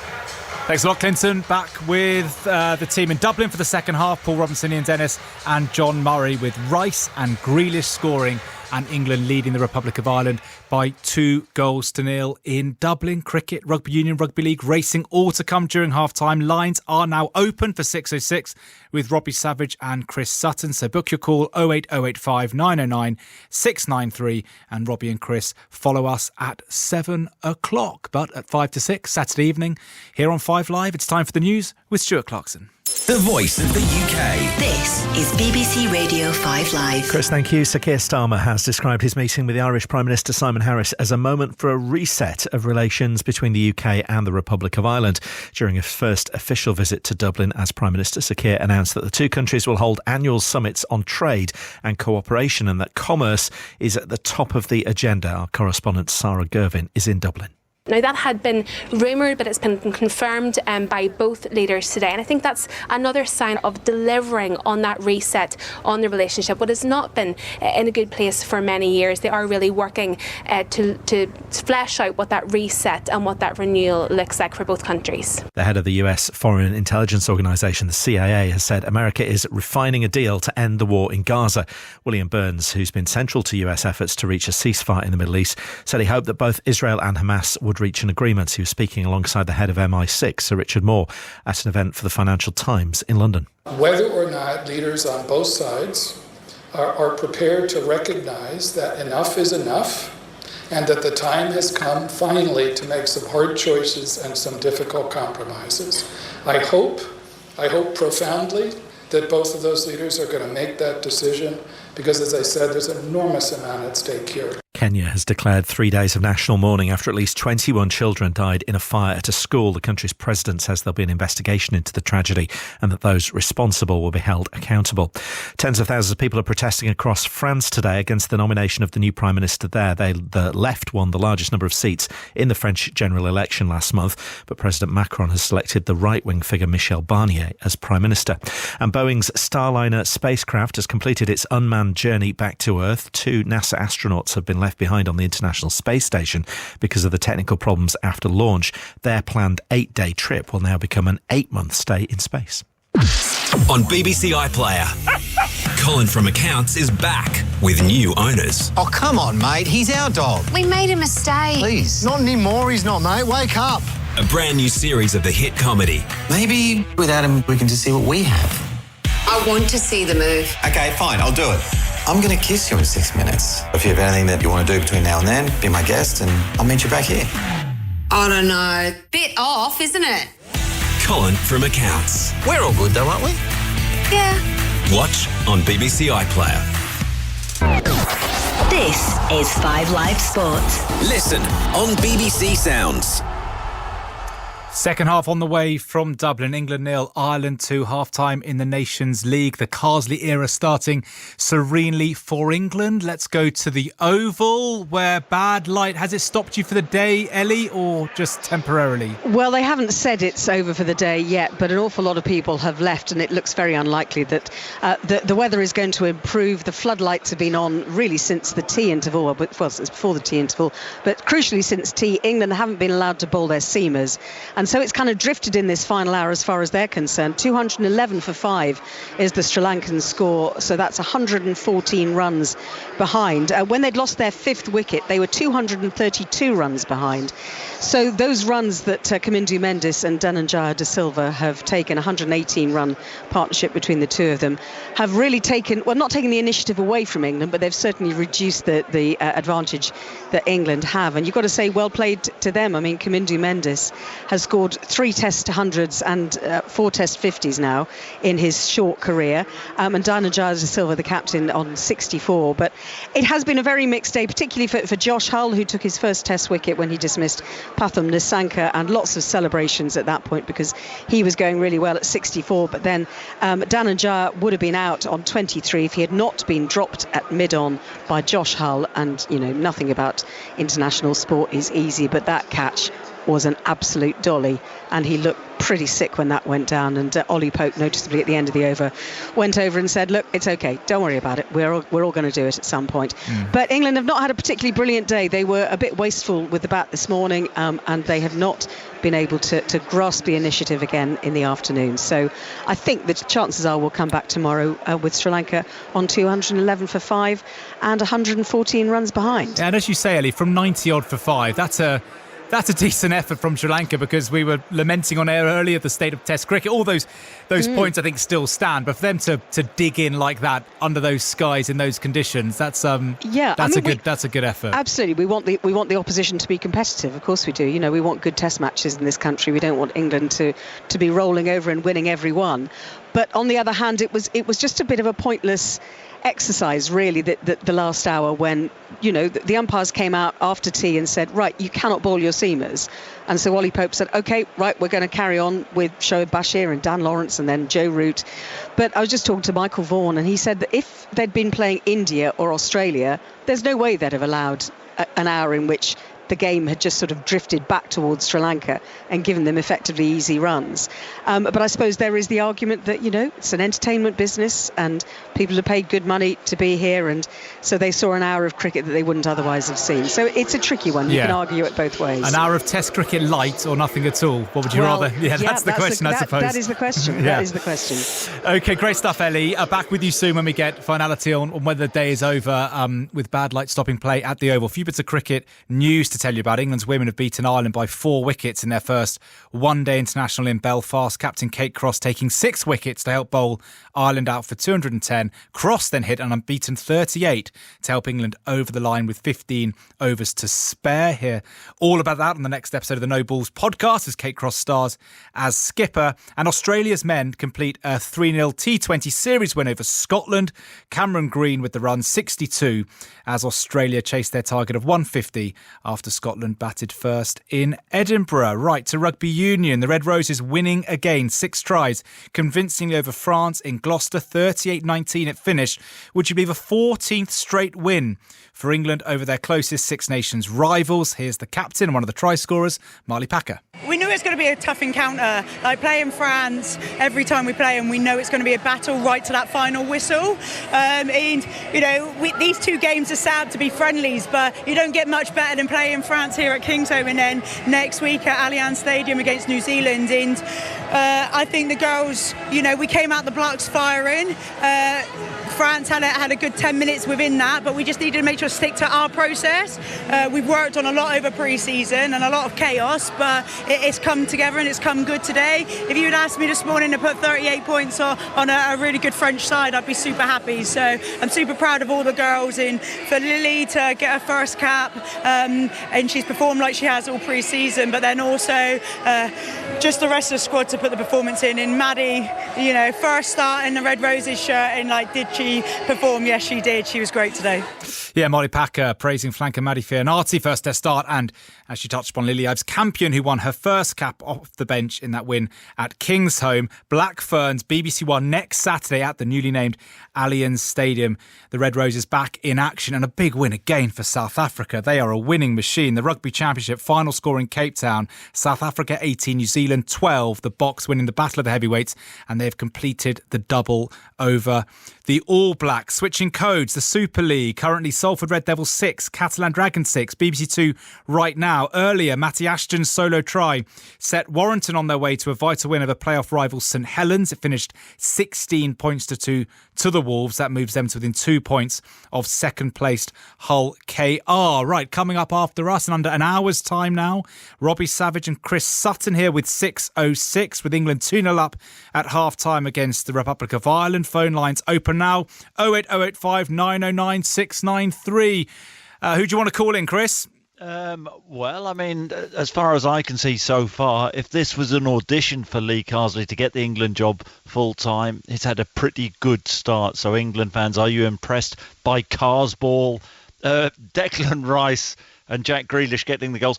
Thanks a lot, Clinton. Back with the team in Dublin for the second half. Paul Robinson, Ian Dennis and John Murray, with Rice and Grealish scoring and England leading the Republic of Ireland by 2-0 in Dublin. Cricket, rugby union, rugby league, racing, all to come during half-time. Lines are now open for 6:06 with Robbie Savage and Chris Sutton. So book your call 08085 909 693, and Robbie and Chris follow us at 7 o'clock. But at 5 to 6 Saturday evening here on 5 Live, it's time for the news with Stuart Clarkson. The voice of the UK. This is BBC Radio 5 Live. Chris, thank you. Sir Keir Starmer has described his meeting with the Irish Prime Minister Simon Harris as a moment for a reset of relations between the UK and the Republic of Ireland. During his first official visit to Dublin as Prime Minister, Sir Keir announced that the two countries will hold annual summits on trade and cooperation, and that commerce is at the top of the agenda. Our correspondent Sarah Gervin is in Dublin. Now, that had been rumoured, but it's been confirmed by both leaders today. And I think that's another sign of delivering on that reset on the relationship. What has not been in a good place for many years. They are really working to flesh out what that reset and what that renewal looks like for both countries. The head of the US Foreign Intelligence Organisation, the CIA, has said America is refining a deal to end the war in Gaza. William Burns, who's been central to US efforts to reach a ceasefire in the Middle East, said he hoped that both Israel and Hamas would reach an agreement. He was speaking alongside the head of MI6, Sir Richard Moore, at an event for the Financial Times in London. Whether or not leaders on both sides are prepared to recognise that enough is enough, and that the time has come finally to make some hard choices and some difficult compromises. I hope profoundly that both of those leaders are going to make that decision, because, as I said, there's an enormous amount at stake here. Kenya has declared 3 days of national mourning after at least 21 children died in a fire at a school. The country's president says there'll be an investigation into the tragedy and that those responsible will be held accountable. Tens of thousands of people are protesting across France today against the nomination of the new Prime Minister there. The left won the largest number of seats in the French general election last month, but President Macron has selected the right-wing figure Michel Barnier as Prime Minister. And Boeing's Starliner spacecraft has completed its unmanned journey back to Earth. 2 NASA astronauts have been left behind on the International Space Station because of the technical problems after launch. Their planned 8-day trip will now become an 8-month stay in space. On BBC iPlayer, Colin from Accounts is back with new owners. Oh, come on, mate. He's our dog. We made a mistake. Please. Not anymore. He's not, mate. Wake up. A brand new series of the hit comedy. Maybe without him, we can just see what we have. I want to see the move. Okay, fine. I'll do it. I'm going to kiss you in 6 minutes. If you have anything that you want to do between now and then, be my guest and I'll meet you back here. I don't know. Bit off, isn't it? Colin from Accounts. We're all good though, aren't we? Yeah. Watch on BBC iPlayer. This is 5 Live Sport. Listen on BBC Sounds. Second half on the way from Dublin. England 0, Ireland 2, half-time in the Nations League. The Carsley era starting serenely for England. Let's go to the Oval, where bad light. Has it stopped you for the day, Ellie, or just temporarily? Well, they haven't said it's over for the day yet, but an awful lot of people have left, and it looks very unlikely that the weather is going to improve. The floodlights have been on really since the tea interval, well, since before the tea interval, but crucially since tea. England haven't been allowed to bowl their seamers, and And so it's kind of drifted in this final hour as far as they're concerned. 211 for 5 is the Sri Lankan score, so that's 114 runs behind. When they'd lost their 5th wicket, they were 232 runs behind. So those runs that Kamindu Mendis and Dhananjaya de Silva have taken, 118-run partnership between the two of them, have really not taken the initiative away from England, but they've certainly reduced the advantage that England have. And you've got to say, well played to them. I mean, Kamindu Mendis has scored 3 Test 100s and 4 Test 50s now in his short career. And Dhananjaya de Silva, the captain, on 64. But it has been a very mixed day, particularly for Josh Hull, who took his first Test wicket when he dismissed Pathum Nissanka, and lots of celebrations at that point because he was going really well at 64. But then Dhananjaya would have been out on 23 if he had not been dropped at mid-on by Josh Hull. And, you know, nothing about international sport is easy, but that catch was an absolute dolly, and he looked pretty sick when that went down. And Ollie Pope, noticeably at the end of the over, went over and said, look, it's okay, don't worry about it, we're all going to do it at some point. But England have not had a particularly brilliant day. They were a bit wasteful with the bat this morning, and they have not been able to grasp the initiative again in the afternoon. So I think the chances are we'll come back tomorrow with Sri Lanka on 211 for 5 and 114 runs behind. Yeah, and as you say, Ellie, from 90 odd for 5, that's a decent effort from Sri Lanka, because we were lamenting on air earlier the state of Test cricket. All those points I think still stand, but for them to dig in like that under those skies in those conditions, that's a good effort. Absolutely, we want the opposition to be competitive. Of course we do. You know, we want good Test matches in this country. We don't want England to be rolling over and winning every one. But on the other hand, it was just a bit of a pointless exercise, really, the last hour, when, you know, the umpires came out after tea and said, right, you cannot bowl your seamers. And so Ollie Pope said, OK, right, we're going to carry on with Shoaib Bashir and Dan Lawrence and then Joe Root. But I was just talking to Michael Vaughan, and he said that if they'd been playing India or Australia, there's no way they'd have allowed an hour in which the game had just sort of drifted back towards Sri Lanka and given them effectively easy runs. But I suppose there is the argument that, you know, it's an entertainment business and people have paid good money to be here, and so they saw an hour of cricket that they wouldn't otherwise have seen. So it's a tricky one. You can argue it both ways. An hour of Test cricket light or nothing at all? What would you rather? Yeah, that's the question, I suppose. That is the question. That is the question. OK, great stuff, Ellie. Back with you soon when we get finality on whether the day is over with bad light stopping play at the Oval. A few bits of cricket news to tell you about. England's women have beaten Ireland by 4 wickets in their first one-day international in Belfast. Captain Kate Cross taking 6 wickets to help bowl Ireland out for 210. Cross then hit an unbeaten 38 to help England over the line with 15 overs to spare. Hear all about that on the next episode of the No Balls podcast as Kate Cross stars as skipper. And Australia's men complete a 3-0 T20 series win over Scotland. Cameron Green with the run 62 as Australia chased their target of 150 after Scotland batted first in Edinburgh. Right, to rugby union. The Red Roses winning again, 6 tries, convincingly over France in Gloucester, 38-19 it finished. Would you believe a 14th straight win for England over their closest Six Nations rivals? Here's the captain and one of the try scorers, Marley Packer. We knew it was going to be a tough encounter. Like playing France, every time we play them, we know it's going to be a battle right to that final whistle. And, you know, these 2 games are sad to be friendlies, but you don't get much better than playing France here at Kingsholm and then next week at Allianz Stadium against New Zealand. And I think the girls, you know, we came out the blocks firing. France had a good 10 minutes within that, but we just needed to make sure to stick to our process. We've worked on a lot over pre-season and a lot of chaos, but it's come together and it's come good today. If you had asked me this morning to put 38 points on a really good French side, I'd be super happy. So I'm super proud of all the girls, and for Lily to get her first cap, and she's performed like she has all pre-season, but then also just the rest of the squad to put the performance in. And Maddie, you know, first start in the Red Roses shirt, and like, did she perform? Yes, she did. She was great today. Yeah, Molly Packer praising flanker Maddie Fiornati, first Test start, and as she touched upon, Lily Ives Campion, who won her first cap off the bench in that win at Kingsholm. Black Ferns, BBC One next Saturday at the newly named Allianz Stadium. The Red Roses back in action, and a big win again for South Africa. They are a winning machine. The Rugby Championship final score in Cape Town, South Africa 18, New Zealand 12. The Box winning the Battle of the Heavyweights, and they've completed the double over The All Blacks switching codes, the Super League, currently Salford Red Devils 6, Catalan Dragons 6, BBC 2 right now. Earlier, Matty Ashton's solo try set Warrington on their way to a vital win over playoff rivals St Helens. It finished 16 points to 2 to the Wolves. That moves them to within 2 points of second-placed Hull KR. Right, coming up after us in under an hour's time now, Robbie Savage and Chris Sutton here with 6:06, with England 2-0 up at half-time against the Republic of Ireland. Phone lines open now, 08085 909 693. Who do you want to call in, Chris? Well, I mean, as far as I can see so far, if this was an audition for Lee Carsley to get the England job full-time, he's had a pretty good start. So England fans, are you impressed by Carr's ball? Declan Rice and Jack Grealish getting the goals.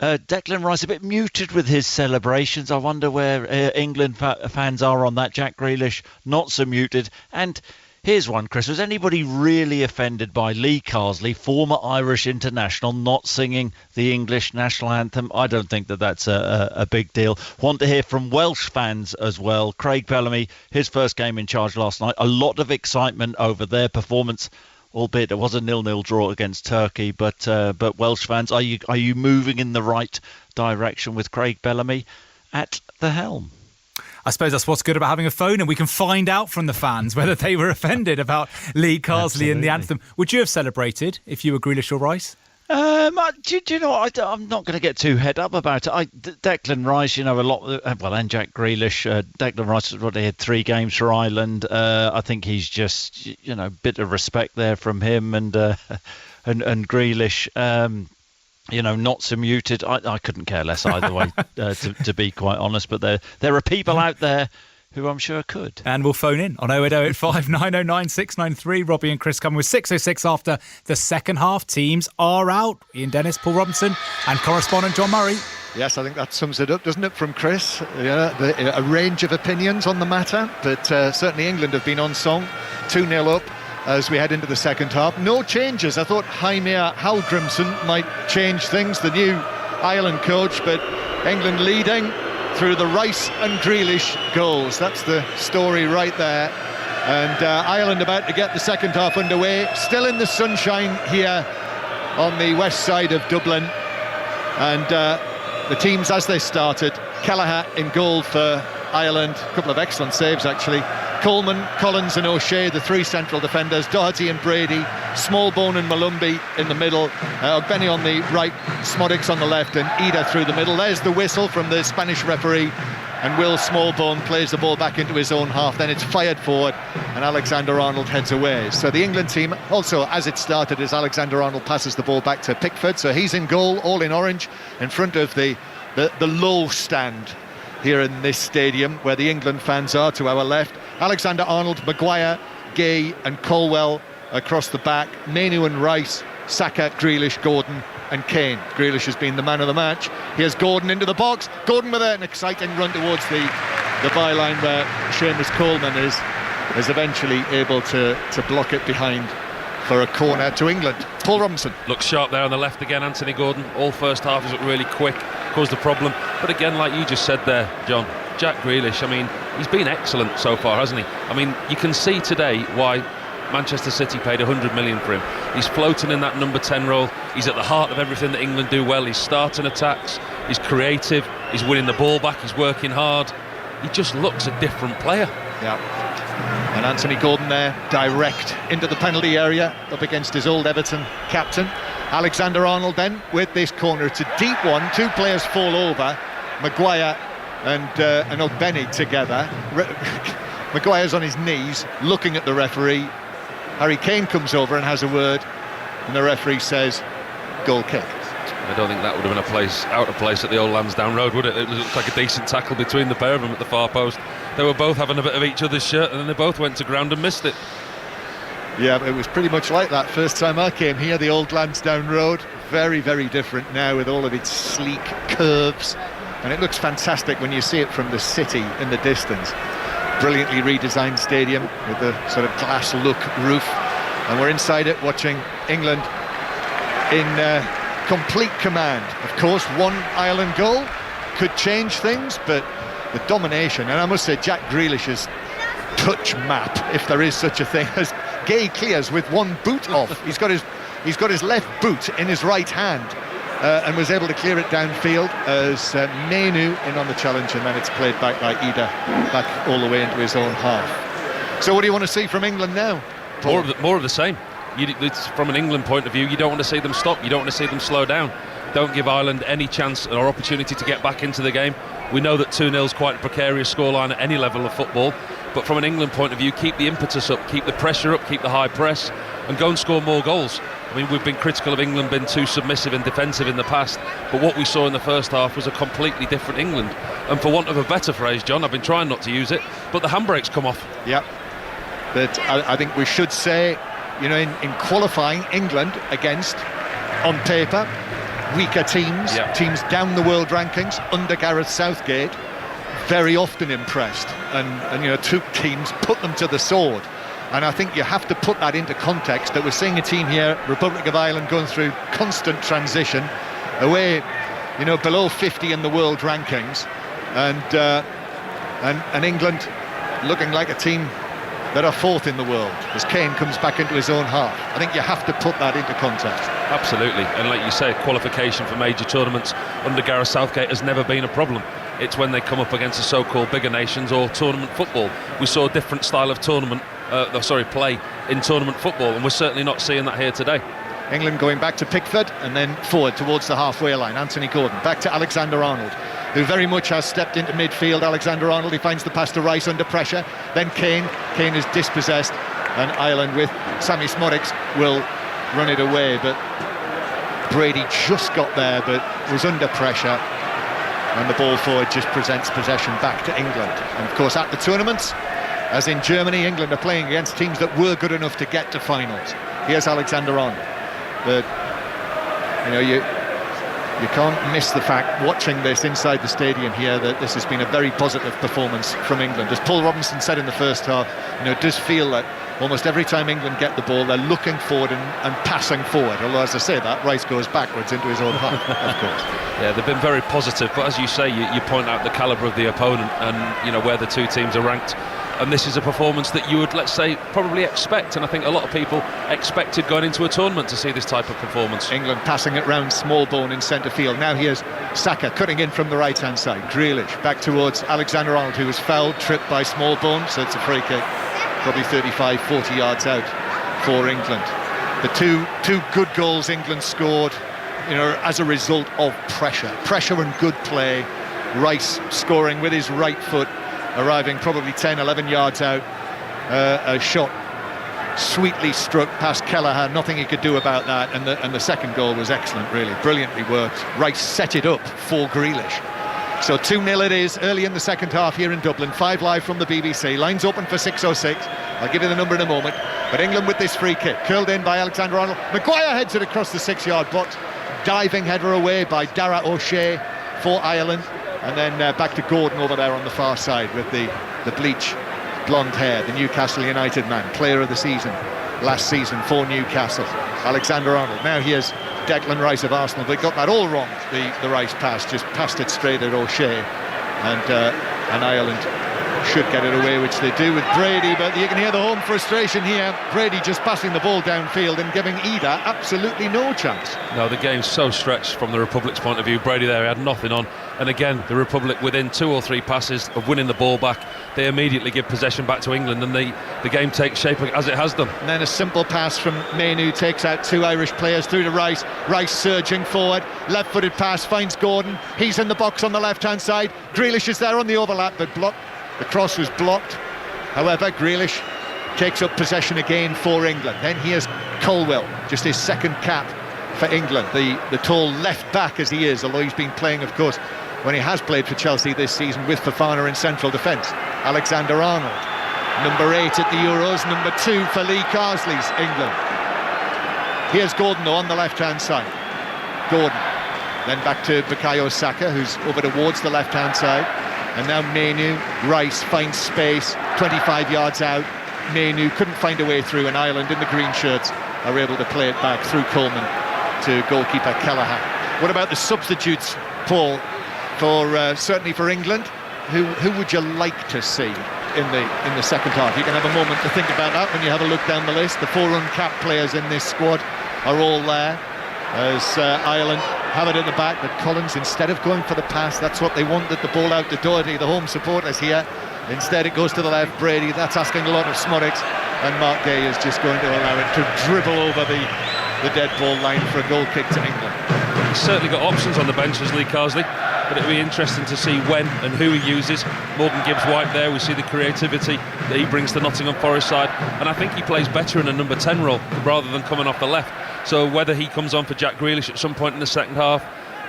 Declan Rice a bit muted with his celebrations. I wonder where England fans are on that. Jack Grealish not so muted. And here's one, Chris. Was anybody really offended by Lee Carsley, former Irish international, not singing the English national anthem? I don't think that's a big deal. Want to hear from Welsh fans as well. Craig Bellamy, his first game in charge last night. A lot of excitement over their performance, albeit it was a 0-0 draw against Turkey. But Welsh fans, are you moving in the right direction with Craig Bellamy at the helm? I suppose that's what's good about having a phone, and we can find out from the fans whether they were offended about Lee Carsley and the anthem. Would you have celebrated if you were Grealish or Rice? Do you know what? I'm not going to get too head up about it. Declan Rice, a lot. Well, and Jack Grealish. Declan Rice has already had 3 games for Ireland. I think he's just, a bit of respect there from him and Grealish. Not so muted. I couldn't care less either way, to be quite honest. But there are people out there who I'm sure could. And we'll phone in on 08085 909 693. Robbie and Chris coming with 6:06 after the second half. Teams are out. Ian Dennis, Paul Robinson and correspondent John Murray. Yes, I think that sums it up, doesn't it, from Chris? A range of opinions on the matter, but certainly England have been on song. 2-0 up as we head into the second half. No changes. I thought Jaime Hallgrimsson might change things, the new Ireland coach, but England leading through the Rice and Grealish goals. That's the story right there. And Ireland about to get the second half underway. Still in the sunshine here on the west side of Dublin. And the teams as they started, Kelleher in goal for Ireland. A couple of excellent saves, actually. Coleman, Collins and O'Shea, the 3 central defenders. Doherty and Brady, Smallbone and Malumbi in the middle. Ogbeni on the right, Smodics on the left, and Ida through the middle. There's the whistle from the Spanish referee, and Will Smallbone plays the ball back into his own half. Then it's fired forward, and Alexander-Arnold heads away. So the England team, also as it started, as Alexander-Arnold passes the ball back to Pickford. So he's in goal, all in orange, in front of the low stand here in this stadium, where the England fans are to our left. Alexander-Arnold, Maguire, Gay and Colwell across the back. Mainoo and Rice, Saka, Grealish, Gordon and Kane. Grealish has been the man of the match. Here's Gordon into the box. Gordon with an exciting run towards the byline, where Seamus Coleman is eventually able to block it behind for a corner to England. Paul Robinson. Looks sharp there on the left again, Anthony Gordon. All first half has looked really quick, caused a problem. But again, like you just said there, John, Jack Grealish, he's been excellent so far, hasn't he? You can see today why Manchester City paid 100 million for him. He's floating in that number 10 role. He's at the heart of everything that England do well. He's starting attacks, he's creative, he's winning the ball back, he's working hard. He just looks a different player. Yeah. And Anthony Gordon there, direct into the penalty area, up against his old Everton captain. Alexander-Arnold then with this corner. It's a deep one. 2 players fall over. Maguire and Ogbeni together. Maguire's on his knees looking at the referee. Harry Kane comes over and has a word, and the referee says goal kick. I don't think that would have been out of place at the old Lansdowne Road, would it? It looked like a decent tackle between the pair of them at the far post. They were both having a bit of each other's shirt, and then they both went to ground and missed it. Yeah, it was pretty much like that first time I came here, the old Lansdowne Road. Very, very different now, with all of its sleek curves. And it looks fantastic when you see it from the city in the distance. Brilliantly redesigned stadium with the sort of glass look roof. And we're inside it watching England in complete command. Of course, one Ireland goal could change things, but the domination, and I must say Jack Grealish has touch map, if there is such a thing, as Gay clears with one boot off. He's got his left boot in his right hand, and was able to clear it downfield as Mainu in on the challenge, and then it's played back by Ida, back all the way into his own half. So what do you want to see from England now, Paul? More of the same. From an England point of view, you don't want to see them stop, you don't want to see them slow down. Don't give Ireland any chance or opportunity to get back into the game. We know that 2-0 is quite a precarious scoreline at any level of football, but from an England point of view, keep the impetus up, keep the pressure up, keep the high press, and go and score more goals. I mean, we've been critical of England being too submissive and defensive in the past, but what we saw in the first half was a completely different England. And for want of a better phrase, John, I've been trying not to use it, but the handbrake's come off. Yep. But I think we should say, in qualifying, England against, on paper, weaker teams, teams down the world rankings under Gareth Southgate, very often impressed, and two teams put them to the sword. And I think you have to put that into context, that we're seeing a team here, Republic of Ireland, going through constant transition away, below 50 in the world rankings, and England looking like a team that are fourth in the world as Kane comes back into his own half. I think you have to put that into context. Absolutely, and like you say, qualification for major tournaments under Gareth Southgate has never been a problem. It's when they come up against the so-called bigger nations or tournament football. We saw a different style of play in tournament football, and we're certainly not seeing that here today. England going back to Pickford and then forward towards the halfway line. Anthony Gordon back to Alexander-Arnold, who very much has stepped into midfield. Alexander-Arnold, he finds the pass to Rice under pressure. Then Kane is dispossessed, and Ireland with Sami Smodics will run it away. But Brady just got there, but was under pressure, and the ball forward just presents possession back to England. And of course, at the tournaments, as in Germany, England are playing against teams that were good enough to get to finals. Here's Alexander-Arnold. But you can't miss the fact, watching this inside the stadium here, that this has been a very positive performance from England. As Paul Robinson said in the first half, it does feel that almost every time England get the ball, they're looking forward and passing forward. Although, as I say that, Rice goes backwards into his own half, of course. Yeah, they've been very positive, but as you say, you point out the calibre of the opponent and where the two teams are ranked. And this is a performance that you would, let's say, probably expect. And I think a lot of people expected going into a tournament to see this type of performance. England passing it round Smallbone in centre field. Now here's Saka cutting in from the right-hand side. Grealish back towards Alexander-Arnold, who was fouled, tripped by Smallbone. So it's a free kick, probably 35, 40 yards out for England. The two good goals England scored, as a result of pressure and good play. Rice scoring with his right foot, arriving probably 10, 11 yards out. A shot sweetly struck past Kelleher, nothing he could do about that, and the second goal was excellent, really, brilliantly worked. Rice set it up for Grealish. So 2-0 it is early in the second half here in Dublin. 5 Live from the BBC. Lines open for 6:06. I'll give you the number in a moment. But England with this free kick, curled in by Alexander-Arnold. Maguire heads it across the 6-yard box. Diving header away by Dara O'Shea for Ireland. And then back to Gordon over there on the far side with the bleach blonde hair, the Newcastle United man, player of the season last season for Newcastle. Alexander-Arnold. Now here's Declan Rice of Arsenal. They got that all wrong, the Rice pass, just passed it straight at O'Shea. And Ireland should get it away, which they do with Brady, but you can hear the home frustration here. Brady just passing the ball downfield and giving Ida absolutely no chance. No, the game's so stretched from the Republic's point of view. Brady there had nothing on, and again the Republic, within 2 or 3 passes of winning the ball back, they immediately give possession back to England, and the game takes shape as it has done. And then a simple pass from Mainu takes out 2 Irish players through to Rice. Rice surging forward, left-footed pass, finds Gordon. He's in the box on the left-hand side. Grealish is there on the overlap, but blocked. The cross was blocked. However, Grealish takes up possession again for England. Then here's Colwell, just his second cap for England. The tall left back as he is, although he's been playing, of course, when he has played for Chelsea this season with Fofana in central defence. Alexander-Arnold, number 8 at the Euros, number 2 for Lee Carsley's England. Here's Gordon though on the left-hand side. Gordon, then back to Bukayo Saka, who's over towards the left-hand side. And now Mainu, Rice finds space, 25 yards out. Mainu couldn't find a way through, and Ireland in the green shirts are able to play it back through Coleman to goalkeeper Kelleher. What about the substitutes, Paul, for certainly for England? Who would you like to see? in the second half. You can have a moment to think about that when you have a look down the list. The 4 uncapped players in this squad are all there, as Ireland have it at the back. But Collins, instead of going for the pass, that's what they wanted, the ball out to Doherty, the home supporters here. Instead it goes to the left. Brady, that's asking a lot of Smorix, and Mark Gay is just going to allow it to dribble over the dead ball line for a goal kick to England. He's certainly got options on the bench as Lee Carsley, but it'll be interesting to see when and who he uses. Morgan Gibbs-White there, we see the creativity that he brings to Nottingham Forest side, and I think he plays better in a number 10 role rather than coming off the left. So whether he comes on for Jack Grealish at some point in the second half,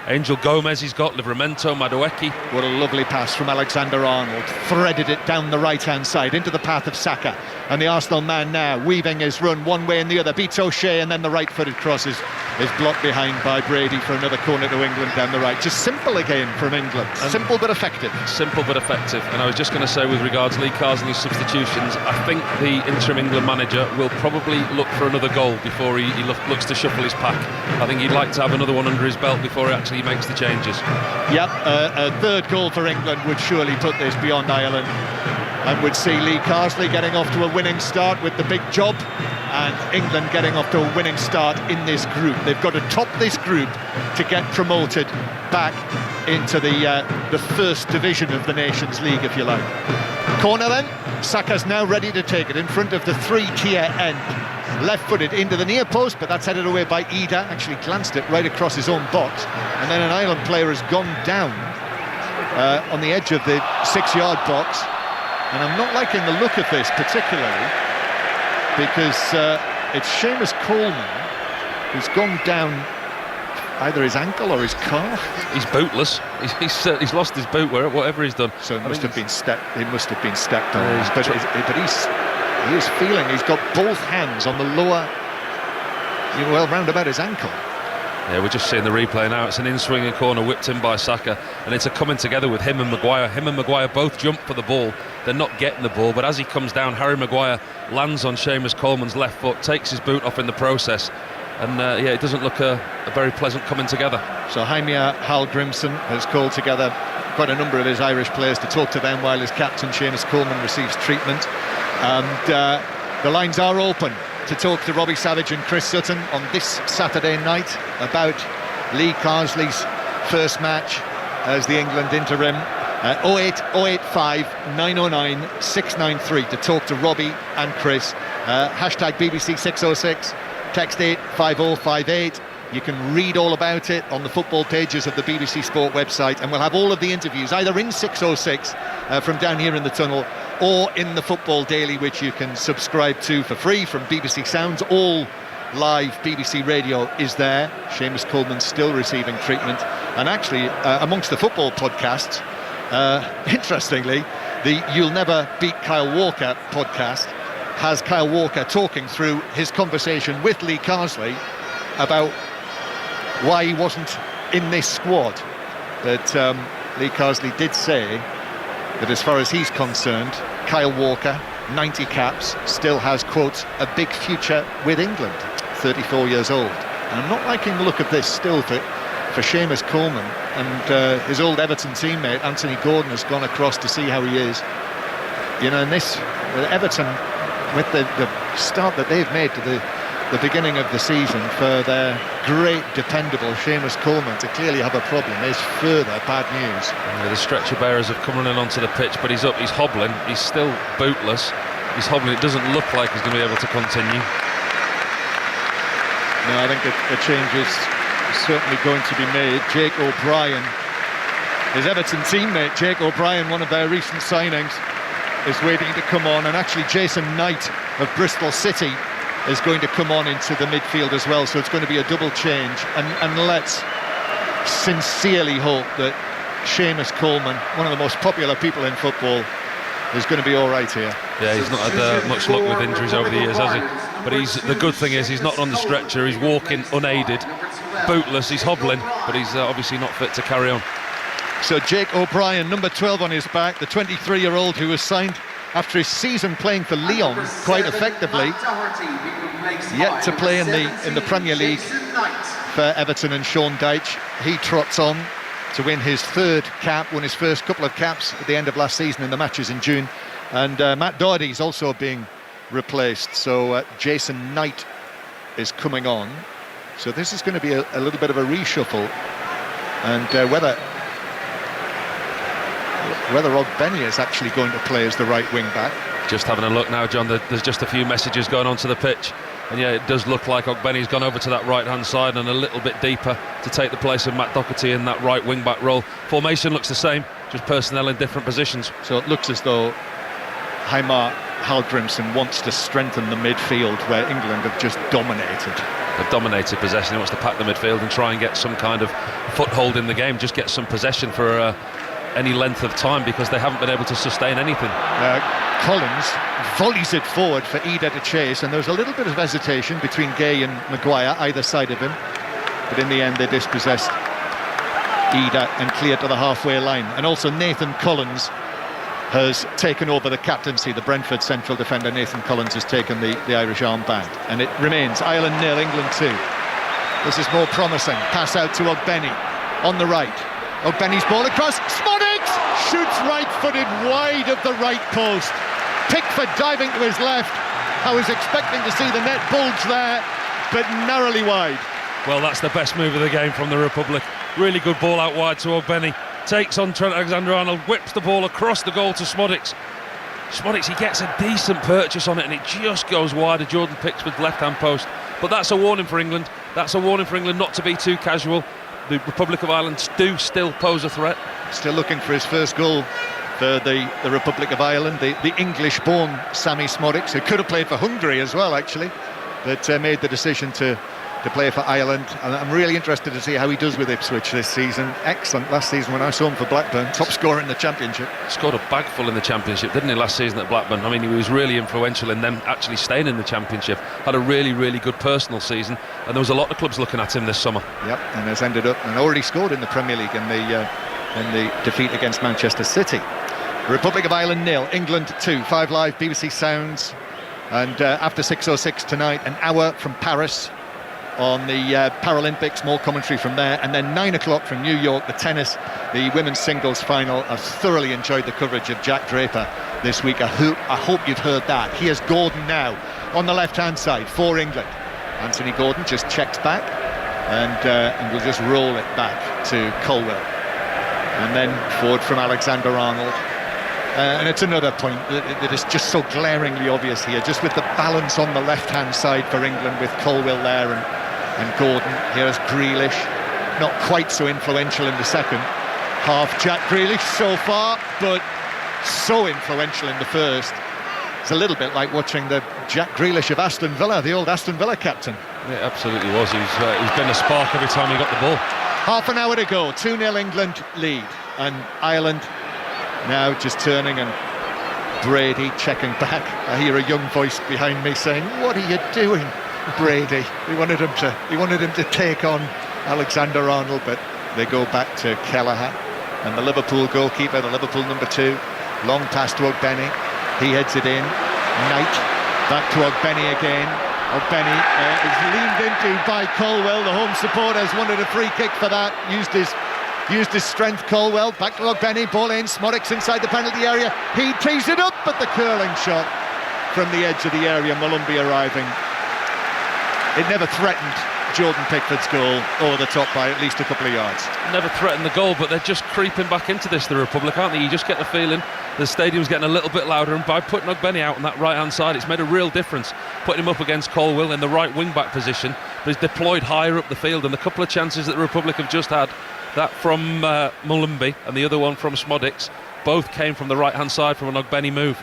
Angel Gomez he's got, Livramento, Madueke. What a lovely pass from Alexander-Arnold, threaded it down the right-hand side into the path of Saka, and the Arsenal man now weaving his run one way and the other, beats O'Shea, and then the right-footed cross is blocked behind by Brady for another corner to England down the right. Just simple again from England, simple but effective. Simple but effective. And I was just going to say, with regards to Lee Carsley's substitutions, I think the interim England manager will probably look for another goal before he looks to shuffle his pack. I think he'd like to have another one under his belt before he actually makes the changes. Yep, a third goal for England would surely put this beyond Ireland, and would see Lee Carsley getting off to a winning start with the big job, and England getting off to a winning start in this group. They've got to top this group to get promoted back into the first division of the Nations League, if you like. Corner then, Saka's now ready to take it in front of the 3-tier end. Left-footed into the near post, but that's headed away by Ida. Actually glanced it right across his own box, and then an Ireland player has gone down on the edge of the 6-yard box, and I'm not liking the look of this particularly, because it's Seamus Coleman who's gone down either his ankle or his calf. He's bootless. He's lost his boot, whatever he's done. So it must have been stepped. He must have been stepped on. But he is feeling. He's got both hands on the lower, round about his ankle. Yeah, we're just seeing the replay now. It's an in-swinging corner whipped in by Saka, and it's a coming together with him and Maguire. Him and Maguire both jump for the ball. They're not getting the ball, but as he comes down, Harry Maguire lands on Seamus Coleman's left foot, takes his boot off in the process, and it doesn't look a very pleasant coming together. So Jaime Hall-Grimson has called together quite a number of his Irish players to talk to them while his captain Seamus Coleman receives treatment, and the lines are open to talk to Robbie Savage and Chris Sutton on this Saturday night about Lee Carsley's first match as the England interim. 08085 909 693 to talk to Robbie and Chris. Hashtag BBC 606, text 85058. You can read all about it on the football pages of the BBC Sport website, and we'll have all of the interviews either in 606 from down here in the tunnel, or in the Football Daily, which you can subscribe to for free from BBC Sounds. All live BBC radio is there. Seamus Coleman still receiving treatment, and actually amongst the football podcasts, interestingly, the You'll Never Beat Kyle Walker podcast has Kyle Walker talking through his conversation with Lee Carsley about why he wasn't in this squad. But Lee Carsley did say that as far as he's concerned, Kyle Walker, 90 caps, still has, quote, a big future with England, 34 years old. And I'm not liking the look of this still for Seamus Coleman, and his old Everton teammate Anthony Gordon has gone across to see how he is. And this, Everton, with the start that they've made to the beginning of the season, for their great dependable Seamus Coleman to clearly have a problem is further bad news. The stretcher bearers have come running onto the pitch, but he's up, he's hobbling, he's still bootless, he's hobbling. It doesn't look like he's going to be able to continue. No, I think a change is certainly going to be made. Jake O'Brien, his Everton teammate Jake O'Brien, one of their recent signings, is waiting to come on, and actually Jason Knight of Bristol City is going to come on into the midfield as well, so it's going to be a double change, and let's sincerely hope that Seamus Coleman, one of the most popular people in football, is going to be all right here. Yeah, he's not had much luck with injuries over the years, has he? But the good thing is he's not on the stretcher, he's walking unaided, bootless, he's hobbling, but he's obviously not fit to carry on. So Jake O'Brien, number 12 on his back, the 23-year-old who was signed after his season playing for Lyon quite effectively, yet to play in the Premier League for Everton and Sean Dyche. He trots on to win his third cap, won his first couple of caps at the end of last season in the matches in June, And Matt Doherty's also being replaced, so Jason Knight is coming on. So this is going to be a little bit of a reshuffle, and whether Ogbeni is actually going to play as the right wing back. Just having a look now, John, there's just a few messages going onto the pitch, and yeah, it does look like Ogbeni's gone over to that right hand side and a little bit deeper to take the place of Matt Doherty in that right wing back role. Formation looks the same, just personnel in different positions. So it looks as though Heimar Hallgrimsson wants to strengthen the midfield, where England have just dominated. They've dominated possession. He wants to pack the midfield and try and get some kind of foothold in the game, just get some possession for any length of time, because they haven't been able to sustain anything. Collins volleys it forward for Ida to chase, and there was a little bit of hesitation between Gay and Maguire either side of him, but in the end they dispossessed Ida and cleared to the halfway line. And also Nathan Collins has taken over the captaincy. The Brentford central defender Nathan Collins has taken the Irish armband, and it remains Ireland 0, England 2. This is more promising. Pass out to Ogbeni on the right. Ogbeni's ball across. Smodics shoots right-footed wide of the right post. Pickford diving to his left. I was expecting to see the net bulge there, but narrowly wide. Well, that's the best move of the game from the Republic. Really good ball out wide to Ogbeni. Takes on Trent Alexander-Arnold, whips the ball across the goal to Smodics. Smodics, he gets a decent purchase on it, and it just goes wide of Jordan Pickford's left-hand post. But that's a warning for England. That's a warning for England not to be too casual. The Republic of Ireland do still pose a threat. Still looking for his first goal for the Republic of Ireland. The English-born Sammy Smodics, who could have played for Hungary as well, actually, but made the decision to play for Ireland. And I'm really interested to see how he does with Ipswich this season. Excellent last season when I saw him for Blackburn, top scorer in the Championship. Scored a bagful in the Championship, didn't he, last season at Blackburn? I mean, he was really influential in them actually staying in the Championship. Had a really, really good personal season, and there was a lot of clubs looking at him this summer. Yep, and has ended up and already scored in the Premier League in the defeat against Manchester City. Republic of Ireland 0, England 2. 5 Live, BBC Sounds, and after 6:06 tonight, an hour from Paris on the Paralympics, more commentary from there, and then 9 o'clock from New York, the tennis, the women's singles final. I've thoroughly enjoyed the coverage of Jack Draper this week. I hope you've heard that. Here's Gordon now on the left-hand side for England. Anthony Gordon just checks back and will just roll it back to Colwell, and then forward from Alexander-Arnold. And it's another point that is just so glaringly obvious here, just with the balance on the left-hand side for England, with Colwell there and Gordon. Here's Grealish, not quite so influential in the second half. Jack Grealish so far, but so influential in the first. It's a little bit like watching the Jack Grealish of Aston Villa, the old Aston Villa captain. It absolutely was. He's been a spark every time he got the ball. Half an hour to go, 2-0 England lead, and Ireland now just turning, and Brady checking back. I hear a young voice behind me saying, "What are you doing, Brady?" He wanted him to take on Alexander-Arnold, but they go back to Kelleher, and the Liverpool goalkeeper, the Liverpool number 2, long pass to Ogbeni. He heads it in. Knight back to Ogbeni again. Ogbeni is leaned into by Colwell. The home supporters wanted a free kick for that. Used his strength, Colwell. Back to Ogbeni, ball in, Smodics inside the penalty area. He tees it up, but the curling shot from the edge of the area, Molumby arriving. It never threatened Jordan Pickford's goal over the top by at least a couple of yards. Never threatened the goal, but they're just creeping back into this, the Republic, aren't they? You just get the feeling the stadium's getting a little bit louder, and by putting Ogbeni out on that right-hand side, it's made a real difference, putting him up against Colwell in the right wing-back position, but he's deployed higher up the field, and the couple of chances that the Republic have just had, that from Molumby and the other one from Smodics, both came from the right-hand side from an Ogbeni move.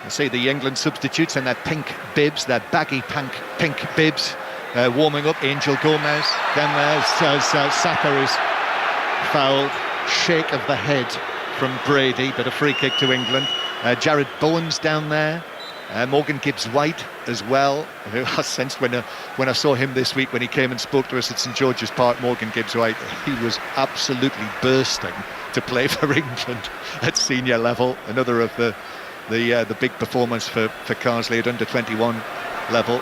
You see the England substitutes in their pink bibs, their baggy pink bibs, warming up. Angel Gomez down there as Saka is fouled. Shake of the head from Brady, but a free kick to England. Jared Bowen's down there. Morgan Gibbs-White as well, who I sensed when I saw him this week when he came and spoke to us at St George's Park. Morgan Gibbs-White, he was absolutely bursting to play for England at senior level. Another of the big performers for Carsley at under-21 level.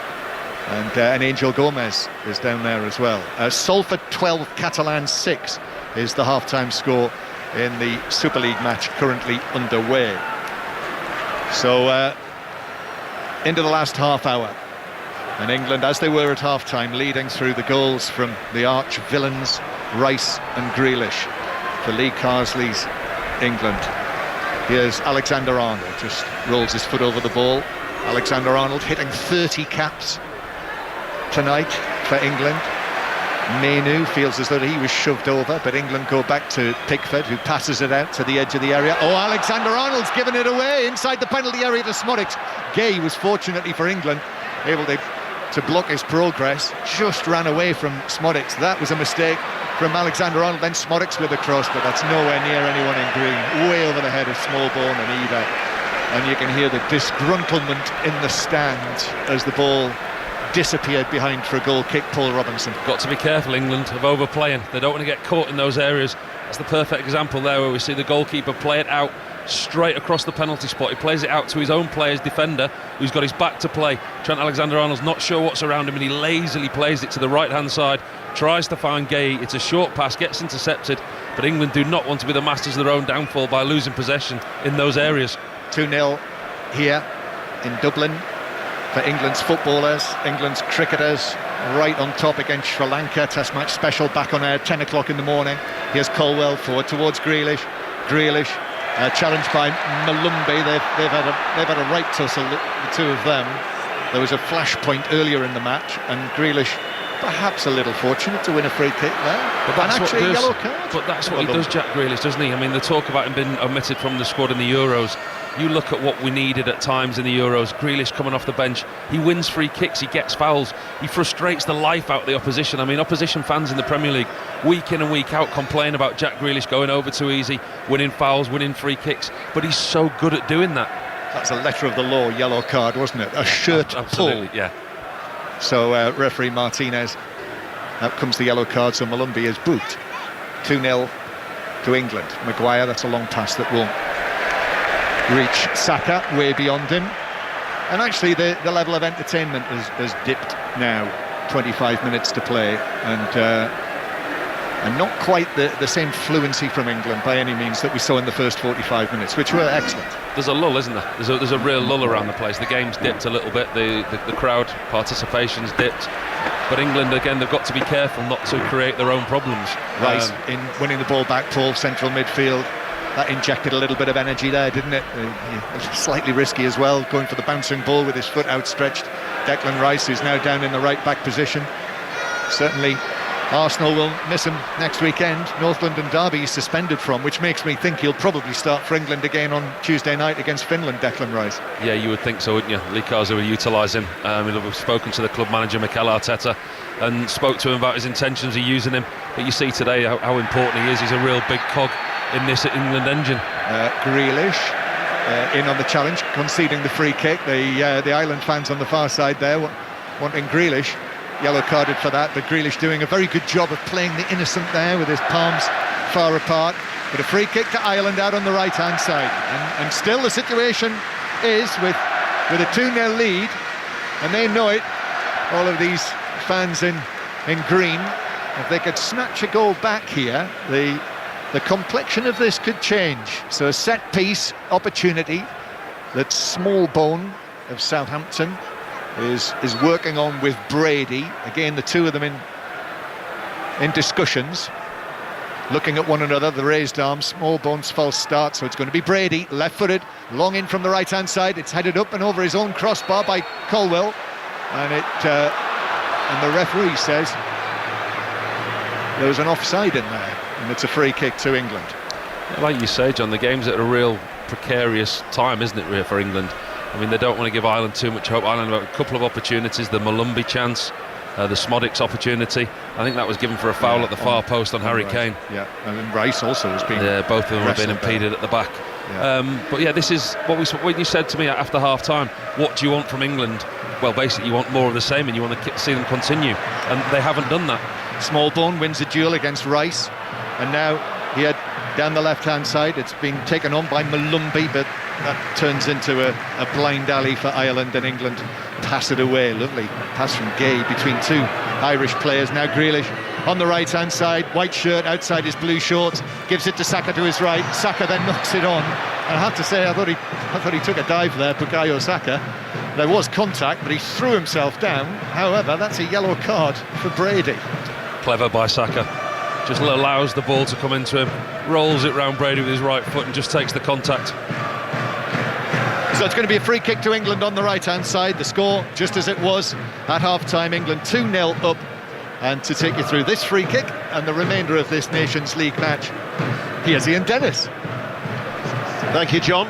And Angel Gomez is down there as well. Salford 12, Catalan 6 is the half-time score in the Super League match currently underway. So into the last half hour, and England, as they were at half-time, leading through the goals from the arch villains Rice and Grealish for Lee Carsley's England. Here's Alexander-Arnold, just rolls his foot over the ball. Alexander-Arnold hitting 30 caps tonight for England. Mainu feels as though he was shoved over, but England go back to Pickford, who passes it out to the edge of the area. Oh, Alexander-Arnold's given it away inside the penalty area to Smodics. Gay was, fortunately for England, able to block his progress, just ran away from Smodics. That was a mistake from Alexander-Arnold. Then Smodics with the cross, but that's nowhere near anyone in green, way over the head of Smallbone and Eder. And you can hear the disgruntlement in the stand as the ball disappeared behind for a goal kick. Paul Robinson. Got to be careful, England, of overplaying. They don't want to get caught in those areas. That's the perfect example there, where we see the goalkeeper play it out straight across the penalty spot. He plays it out to his own player's defender, who's got his back to play. Trent Alexander-Arnold's not sure what's around him, and he lazily plays it to the right-hand side, tries to find Gay. It's a short pass, gets intercepted, but England do not want to be the masters of their own downfall by losing possession in those areas. 2-0 here in Dublin for England's footballers, England's cricketers, right on top against Sri Lanka. Test match special back on air 10 o'clock in the morning. Here's Colwell forward towards Grealish. Challenged by Malumbi. They've had a right tussle, the two of them. There was a flashpoint earlier in the match, and Grealish perhaps a little fortunate to win a free kick there. But that's and actually what a yellow card. But that's what he does, Jack Grealish, doesn't he? I mean, the talk about him being omitted from the squad in the Euros. You look at what we needed at times in the Euros. Grealish coming off the bench, he wins free kicks, he gets fouls, he frustrates the life out of the opposition. I mean, opposition fans in the Premier League, week in and week out, complain about Jack Grealish going over too easy, winning fouls, winning free kicks, but he's so good at doing that. That's a letter of the law yellow card, wasn't it? A shirt Absolutely, pull. yeah. So referee Martinez, out comes the yellow card, so Malumbi is booked. 2-0 to England. Maguire, that's a long pass that won't reach Saka, way beyond him. And actually the level of entertainment has dipped now. 25 minutes to play, and not quite the same fluency from England by any means that we saw in the first 45 minutes, which were excellent. There's a lull, isn't there? There's a real lull around the place. The game's dipped a little bit, the crowd participation's dipped, but England, again, they've got to be careful not to create their own problems. Rice in winning the ball back, Paul, central midfield. That injected a little bit of energy there, didn't it? Slightly risky as well, going for the bouncing ball with his foot outstretched. Declan Rice, who's now down in the right back position. Certainly Arsenal will miss him next weekend. North London derby he's suspended from, which makes me think he'll probably start for England again on Tuesday night against Finland, Declan Rice. Yeah, you would think so, wouldn't you? Lee Carsley will utilise him. We've spoken to the club manager, Mikel Arteta, and spoke to him about his intentions of using him. But you see today how important he is. He's a real big cog in this England engine. Grealish in on the challenge, conceding the free kick. The Ireland fans on the far side there wanting Grealish yellow carded for that, but Grealish doing a very good job of playing the innocent there with his palms far apart. But a free kick to Ireland out on the right hand side, and still the situation is with a 2-0 lead, and they know it, all of these fans in green. If they could snatch a goal back here, the complexion of this could change. So a set piece opportunity that Smallbone of Southampton is working on with Brady. Again, the two of them in discussions, looking at one another, the raised arm. Smallbone's false start, so it's going to be Brady, left-footed, long in from the right-hand side. It's headed up and over his own crossbar by Colwell, and the referee says there was an offside in there, and it's a free kick to England. Like you say, John, the game's at a real precarious time, isn't it, really, for England? I mean, they don't want to give Ireland too much hope. Ireland have a couple of opportunities, the Malumbi chance, the Smodics opportunity. I think that was given for a foul at the far post on Harry Kane. Yeah, and then Rice also has been. Yeah, both of them have been impeded at the back. Yeah. But yeah, this is what you said to me after half-time. What do you want from England? Well, basically, you want more of the same, and you want to see them continue, and they haven't done that. Smallbone wins a duel against Rice, and now he had down the left-hand side. It's been taken on by Malumbi, but that turns into a blind alley for Ireland, and England pass it away. Lovely pass from Gay between two Irish players. Now Grealish on the right-hand side, white shirt outside his blue shorts, gives it to Saka to his right. Saka then knocks it on. And I have to say, I thought he I thought he took a dive there, Bukayo Saka. There was contact, but he threw himself down. However, that's a yellow card for Brady. Clever by Saka. Just allows the ball to come into him, rolls it round Brady with his right foot and just takes the contact. So it's going to be a free kick to England on the right-hand side. The score, just as it was at half-time, England 2-0 up. And to take you through this free kick and the remainder of this Nations League match, here's Ian Dennis. Thank you, John.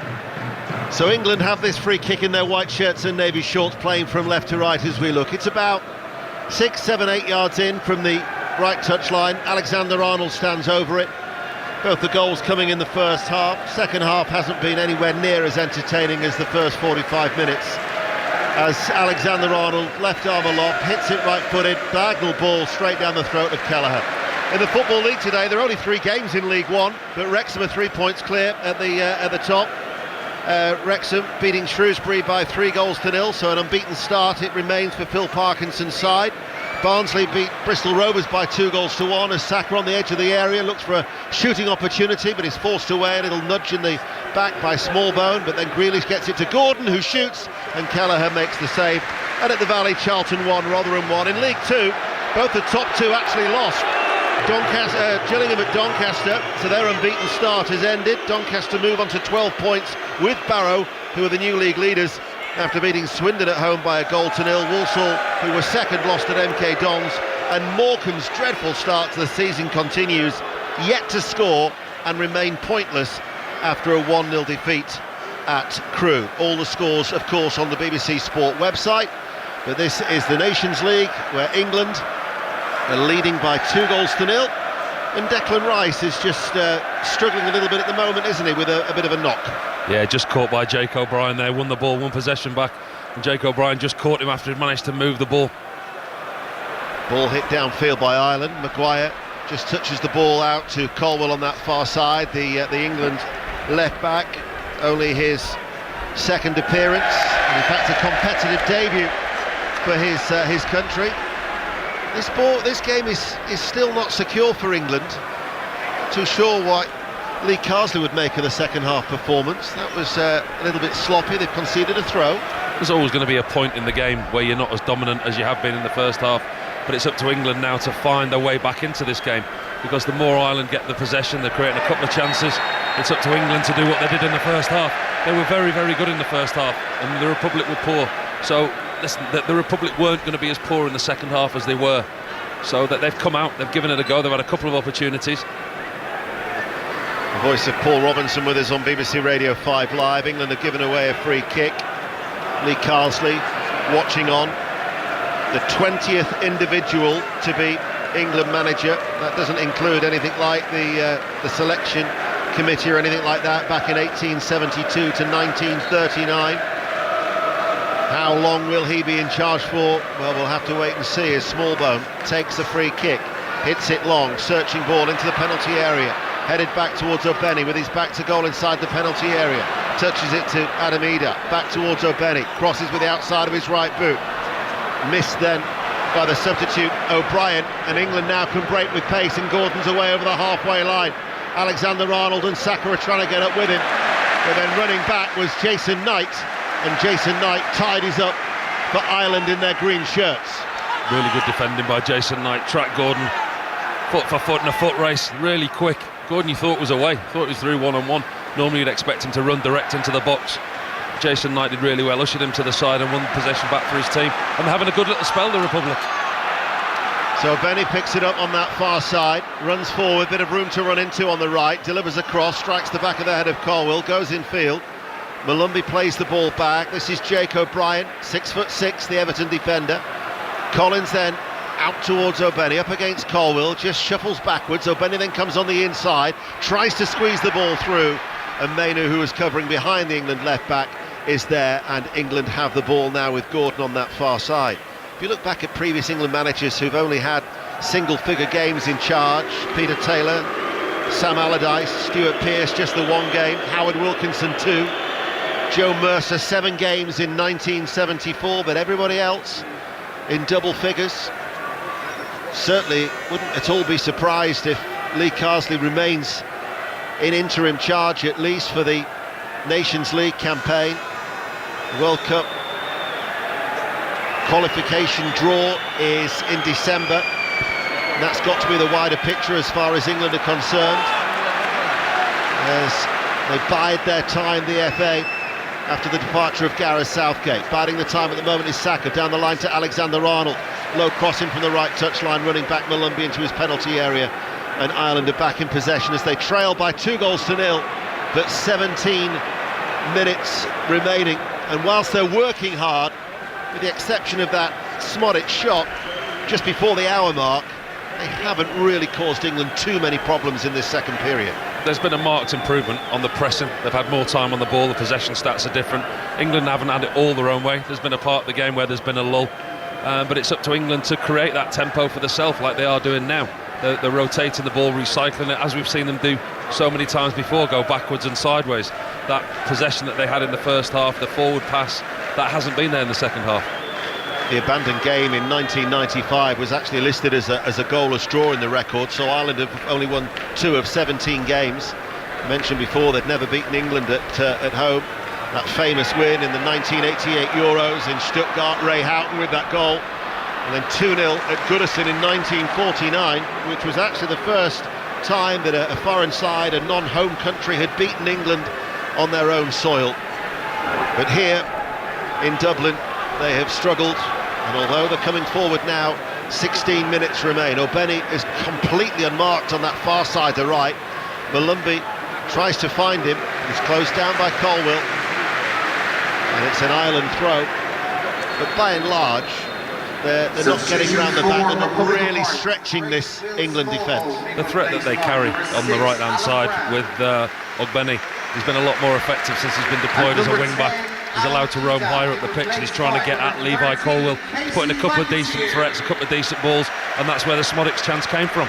So England have this free kick in their white shirts and navy shorts, playing from left to right as we look. It's about 6, 7, 8 yards in from the right touchline. Alexander-Arnold stands over it. Both the goals coming in the first half. Second half hasn't been anywhere near as entertaining as the first 45 minutes. As Alexander-Arnold, left arm aloft, hits it right-footed, diagonal ball straight down the throat of Kelleher. In the Football League today, there are only 3 games in League One, but Wrexham are 3 points clear at the top. Wrexham beating Shrewsbury by 3-0, so an unbeaten start it remains for Phil Parkinson's side. Barnsley beat Bristol Rovers by 2-1 as Saka on the edge of the area looks for a shooting opportunity, but is forced away, and it'll nudge in the back by Smallbone, but then Grealish gets it to Gordon, who shoots, and Kelleher makes the save. And at the Valley, Charlton 1, Rotherham 1. In League 2, both the top 2 actually lost. Gillingham at Doncaster, so their unbeaten start has ended. Doncaster move on to 12 points with Barrow, who are the new league leaders after beating Swindon at home by 1-0. Walsall, who were second, lost at MK Dons, and Morecambe's dreadful start to the season continues, yet to score and remain pointless after a 1-0 defeat at Crewe. All the scores, of course, on the BBC Sport website, but this is the Nations League, where England are leading by 2-0, and Declan Rice is just struggling a little bit at the moment, isn't he, with a bit of a knock. Yeah, just caught by Jake O'Brien there, won the ball, 1 possession back, and Jake O'Brien just caught him after he'd managed to move the ball. Ball hit downfield by Ireland. Maguire just touches the ball out to Colwell on that far side, the England left back, only his second appearance, and in fact a competitive debut for his country. This game is still not secure for England. Not too sure what Lee Carsley would make of the second half performance. That was a little bit sloppy. They've conceded a throw. There's always going to be a point in the game where you're not as dominant as you have been in the first half, but it's up to England now to find their way back into this game, because the more Ireland get the possession, they're creating a couple of chances. It's up to England to do what they did in the first half. They were very, very good in the first half, and the Republic were poor. So listen, the Republic weren't going to be as poor in the second half as they were. So that they've come out, they've given it a go, they've had a couple of opportunities. The voice of Paul Robinson with us on BBC Radio 5 Live. England have given away a free kick. Lee Carsley watching on. The 20th individual to be England manager. That doesn't include anything like the selection committee or anything like that back in 1872 to 1939. How long will he be in charge for? Well, we'll have to wait and see as Smallbone takes the free kick, hits it long, searching ball into the penalty area, headed back towards O'Benny with his back to goal inside the penalty area, touches it to Adam Ida, back towards O'Benny, crosses with the outside of his right boot, missed then by the substitute O'Brien, and England now can break with pace, and Gordon's away over the halfway line. Alexander-Arnold and Saka are trying to get up with him, but then running back was Jason Knight, and Jason Knight tidies up for Ireland in their green shirts. Really good defending by Jason Knight. Track Gordon foot for foot in a foot race, really quick. Gordon, you thought was away, thought he was through one-on-one. Normally you'd expect him to run direct into the box. Jason Knight did really well, ushered him to the side and won the possession back for his team, and they're having a good little spell, the Republic. So Benny picks it up on that far side, runs forward, bit of room to run into on the right, delivers a cross, strikes the back of the head of Colwell, goes in field. Malumbi plays the ball back. This is Jake O'Brien, 6'6", the Everton defender. Collins then out towards O'Benny, up against Colwell, just shuffles backwards. O'Benny then comes on the inside, tries to squeeze the ball through, and Mainu, who is covering behind the England left back, is there, and England have the ball now with Gordon on that far side. If you look back at previous England managers who've only had single-figure games in charge, Peter Taylor, Sam Allardyce, Stuart Pearce, just the one game, Howard Wilkinson 2, Joe Mercer 7 games in 1974, but everybody else in double figures. Certainly wouldn't at all be surprised if Lee Carsley remains in interim charge, at least for the Nations League campaign. The World Cup qualification draw is in December. And that's got to be the wider picture as far as England are concerned, as they bide their time, the FA, after the departure of Gareth Southgate. Biding the time at the moment is Saka, down the line to Alexander-Arnold. Low crossing from the right touchline, running back Malumbi into his penalty area, and Ireland are back in possession as they trail by 2-0, but 17 minutes remaining. And whilst they're working hard, with the exception of that Smodic shot just before the hour mark, they haven't really caused England too many problems in this second period. There's been a marked improvement on the pressing. They've had more time on the ball, the possession stats are different. England haven't had it all their own way. There's been a part of the game where there's been a lull, but it's up to England to create that tempo for themselves like they are doing now. They're rotating the ball, recycling it, as we've seen them do so many times before, go backwards and sideways. That possession that they had in the first half, the forward pass, that hasn't been there in the second half. The abandoned game in 1995 was actually listed as a goalless draw in the record, so Ireland have only won 2 of 17 games. I mentioned before they'd never beaten England at home. That famous win in the 1988 Euros in Stuttgart, Ray Houghton with that goal, and then 2-0 at Goodison in 1949, which was actually the first time that a foreign side, a non-home country, had beaten England on their own soil. But here in Dublin they have struggled, and although they're coming forward now, 16 minutes remain. O'Benny is completely unmarked on that far side to right. Malumbi tries to find him, he's closed down by Colwill, and it's an Ireland throw. But by and large, they're not getting round the back, they're not really stretching this England defence. The threat that they carry on the right hand side with O'Benny, he's been a lot more effective since he's been deployed as a wing back. He's allowed to roam higher up the pitch, and he's trying to get at Levi Colwill. He's putting a couple of decent threats, a couple of decent balls, and that's where the Smodic's chance came from.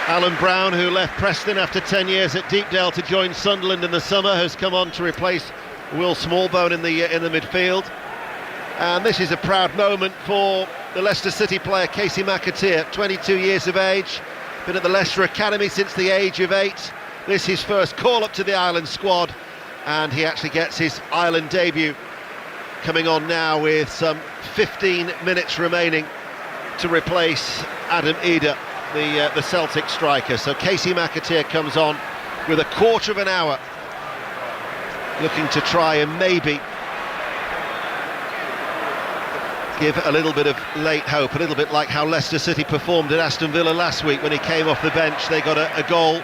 Alan Brown, who left Preston after 10 years at Deepdale to join Sunderland in the summer, has come on to replace Will Smallbone in the midfield. And this is a proud moment for the Leicester City player Casey McAteer, 22 years of age, been at the Leicester Academy since the age of 8. This is his first call-up to the Ireland squad, and he actually gets his Ireland debut coming on now with some 15 minutes remaining to replace Adam Ida, the Celtic striker. So Casey McAteer comes on with a quarter of an hour, looking to try and maybe give a little bit of late hope, a little bit like how Leicester City performed at Aston Villa last week when he came off the bench. They got a goal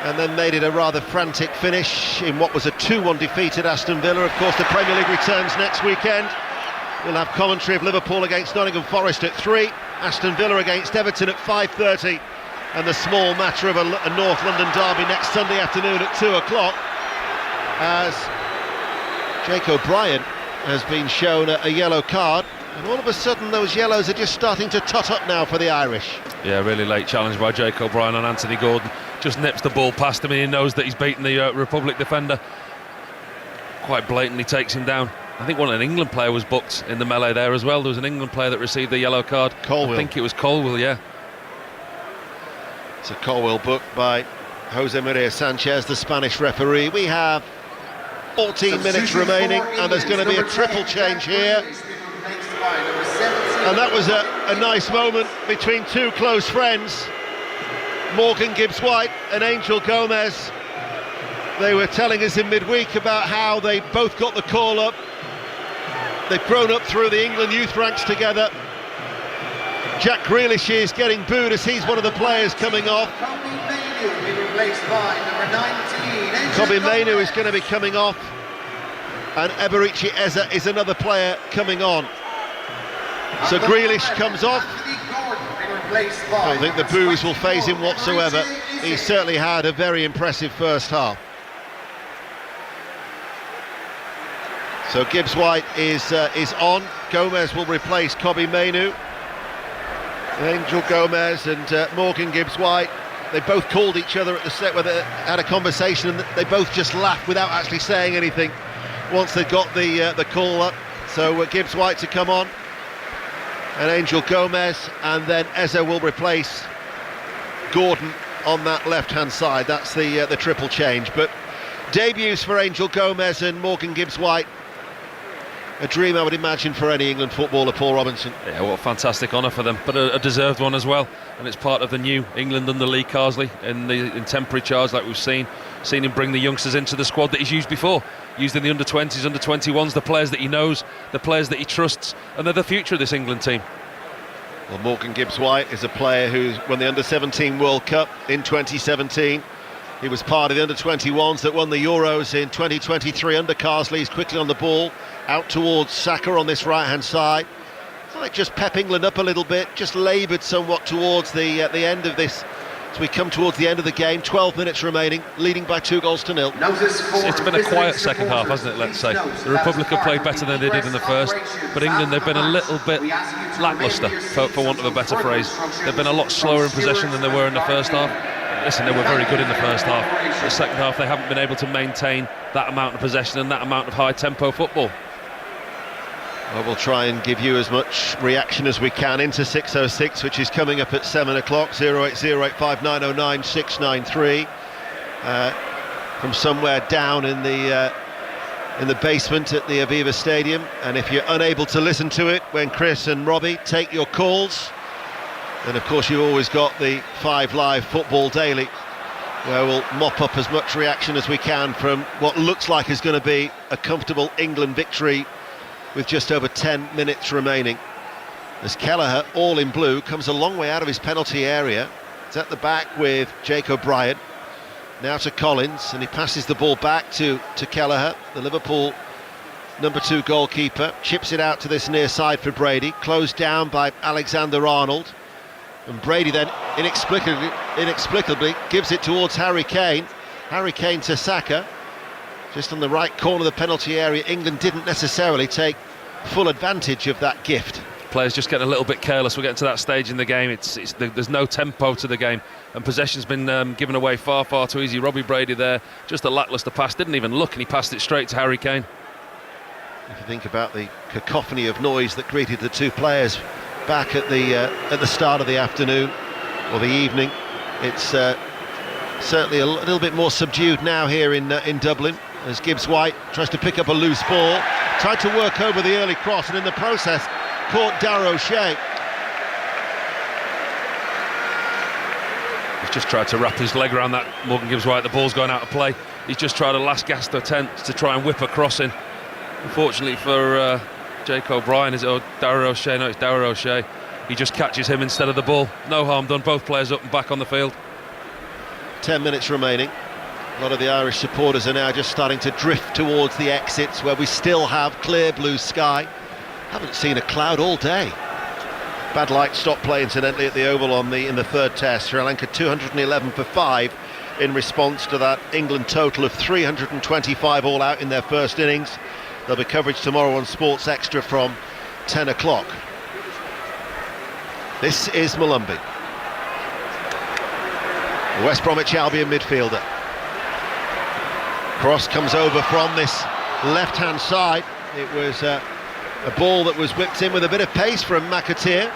and then made it a rather frantic finish in what was a 2-1 defeat at Aston Villa. Of course, the Premier League returns next weekend. We'll have commentary of Liverpool against Nottingham Forest at 3, Aston Villa against Everton at 5:30, and the small matter of a North London derby next Sunday afternoon at 2 o'clock, as Jake O'Brien has been shown a yellow card, and all of a sudden those yellows are just starting to tot up now for the Irish. Yeah, really late challenge by Jake O'Brien on Anthony Gordon. Just nips the ball past him, and he knows that he's beaten the Republic defender. Quite blatantly takes him down. I think an England player was booked in the melee there as well. There was an England player that received the yellow card. Colwill. I think it was Colwill, yeah. It's a Colwill booked by Jose Maria Sanchez, the Spanish referee. We have 14 minutes remaining, and there's going to be a triple change here. And that was a nice moment between two close friends, Morgan Gibbs-White and Angel Gomez. They were telling us in midweek about how they both got the call up. They've grown up through the England youth ranks together. Jack Grealish is getting booed as he's one of the players coming off. Kobbie Mainoo is going to be coming off, and Eberechi Eze is another player coming on. So Grealish comes off. I don't think the boos will faze him whatsoever. He certainly had a very impressive first half. So Gibbs-White is on. Gomez will replace Kobbie Mainoo. Angel Gomez and Morgan Gibbs-White, they both called each other at the set where they had a conversation, and they both just laughed without actually saying anything once they got the call up. So Gibbs-White to come on, and Angel Gomez, and then Eze will replace Gordon on that left-hand side. That's the triple change. But Debuts for Angel Gomez and Morgan Gibbs-White. A dream, I would imagine, for any England footballer, Paul Robinson. Yeah, what a fantastic honour for them, but a deserved one as well. And it's part of the new England under Lee Carsley in temporary charge, like we've seen him bring the youngsters into the squad that he's used before, used in the under-20s, under-21s, the players that he knows, the players that he trusts, and they're the future of this England team. Well, Morgan Gibbs-White is a player who won the Under-17 World Cup in 2017. He was part of the Under-21s that won the Euros in 2023 under Carsley. He's quickly on the ball, out towards Saka on this right-hand side. It's like just pep England up a little bit, just laboured somewhat towards the end of this. As we come towards the end of the game, 12 minutes remaining, leading by 2-0. It's been a quiet second half, hasn't it, let's say. The Republic have played better than they did in the first, but England, they've been a little bit lacklustre, for want of a better phrase. They've been a lot slower in possession than they were in the first half. Listen, they were very good in the first half. The second half, they haven't been able to maintain that amount of possession and that amount of high-tempo football. Well, we'll try and give you as much reaction as we can into 6:06, which is coming up at 7 o'clock. 08085909693 from somewhere down in the basement at the Aviva Stadium. And if you're unable to listen to it when Chris and Robbie take your calls, then of course you've always got the 5 Live Football Daily, where we'll mop up as much reaction as we can from what looks like is going to be a comfortable England victory with just over 10 minutes remaining. As Kelleher, all in blue, comes a long way out of his penalty area. It's at the back with Jake O'Brien. Now to Collins, and he passes the ball back to Kelleher, the Liverpool number 2 goalkeeper. Chips it out to this near side for Brady, closed down by Alexander-Arnold. And Brady then inexplicably gives it towards Harry Kane. Harry Kane to Saka. Just on the right corner of the penalty area. England didn't necessarily take full advantage of that gift. Players just getting a little bit careless. We're getting to that stage in the game. There's no tempo to the game, and possession's been given away far too easy. Robbie Brady there, just a lacklustre pass, didn't even look, and he passed it straight to Harry Kane. If you think about the cacophony of noise that greeted the two players back at the start of the afternoon or the evening, it's certainly a little bit more subdued now here in Dublin, as Gibbs-White tries to pick up a loose ball, tried to work over the early cross, and in the process caught Darragh O'Shea. He's just tried to wrap his leg around that Morgan Gibbs-White. The ball's going out of play. He's just tried a last gasp attempt to try and whip a cross in. Unfortunately for Jake O'Brien, is it Darragh O'Shea? No, it's Darragh O'Shea. He just catches him instead of the ball. No harm done. Both players up and back on the field. 10 minutes remaining. A lot of the Irish supporters are now just starting to drift towards the exits, where we still have clear blue sky. Haven't seen a cloud all day. Bad light stopped play, incidentally, at the Oval in the third test. Sri Lanka 211 for 5 in response to that England total of 325 all out in their first innings. There'll be coverage tomorrow on Sports Extra from 10 o'clock. This is Molumby, the West Bromwich Albion midfielder. Cross comes over from this left-hand side. It was a ball that was whipped in with a bit of pace from McAteer.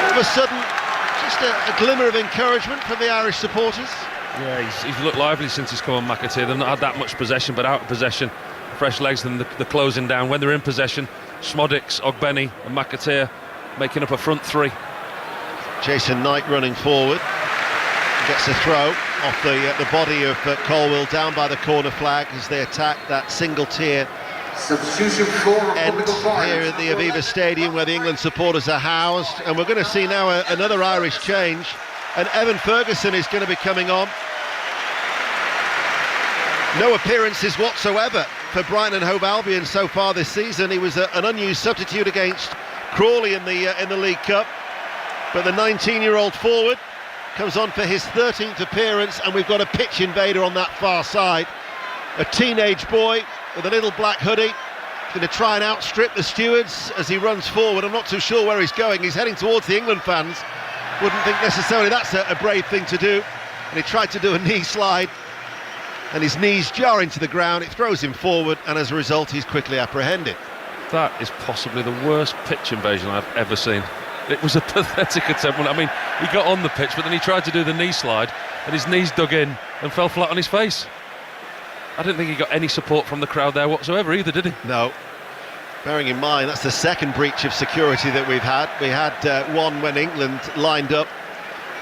All of a sudden, just a glimmer of encouragement from the Irish supporters. Yeah, he's looked lively since he's come on, McAteer. They've not had that much possession, but out of possession, fresh legs and the closing down. When they're in possession, Szmodics, Ogbeni and McAteer making up a front three. Jason Knight running forward, gets a throw off the body of Colwill, down by the corner flag as they attack that single tier substitution for end here at the Aviva Stadium, where the England supporters are housed. And we're going to see now another Irish change, and Evan Ferguson is going to be coming on. No appearances whatsoever for Brighton and Hove Albion so far this season. He was an unused substitute against Crawley in the League Cup, but the 19-year-old forward comes on for his 13th appearance, and we've got a pitch invader on that far side. A teenage boy with a little black hoodie, going to try and outstrip the stewards as he runs forward. I'm not too sure where he's going. He's heading towards the England fans. Wouldn't think necessarily that's a brave thing to do. And he tried to do a knee slide, and his knees jar into the ground. It throws him forward, and as a result he's quickly apprehended. That is possibly the worst pitch invasion I've ever seen. It was a pathetic attempt. I mean, he got on the pitch, but then he tried to do the knee slide, and his knees dug in and fell flat on his face. I didn't think he got any support from the crowd there whatsoever either, did he? No. Bearing in mind, that's the second breach of security that we've had. We had one when England lined up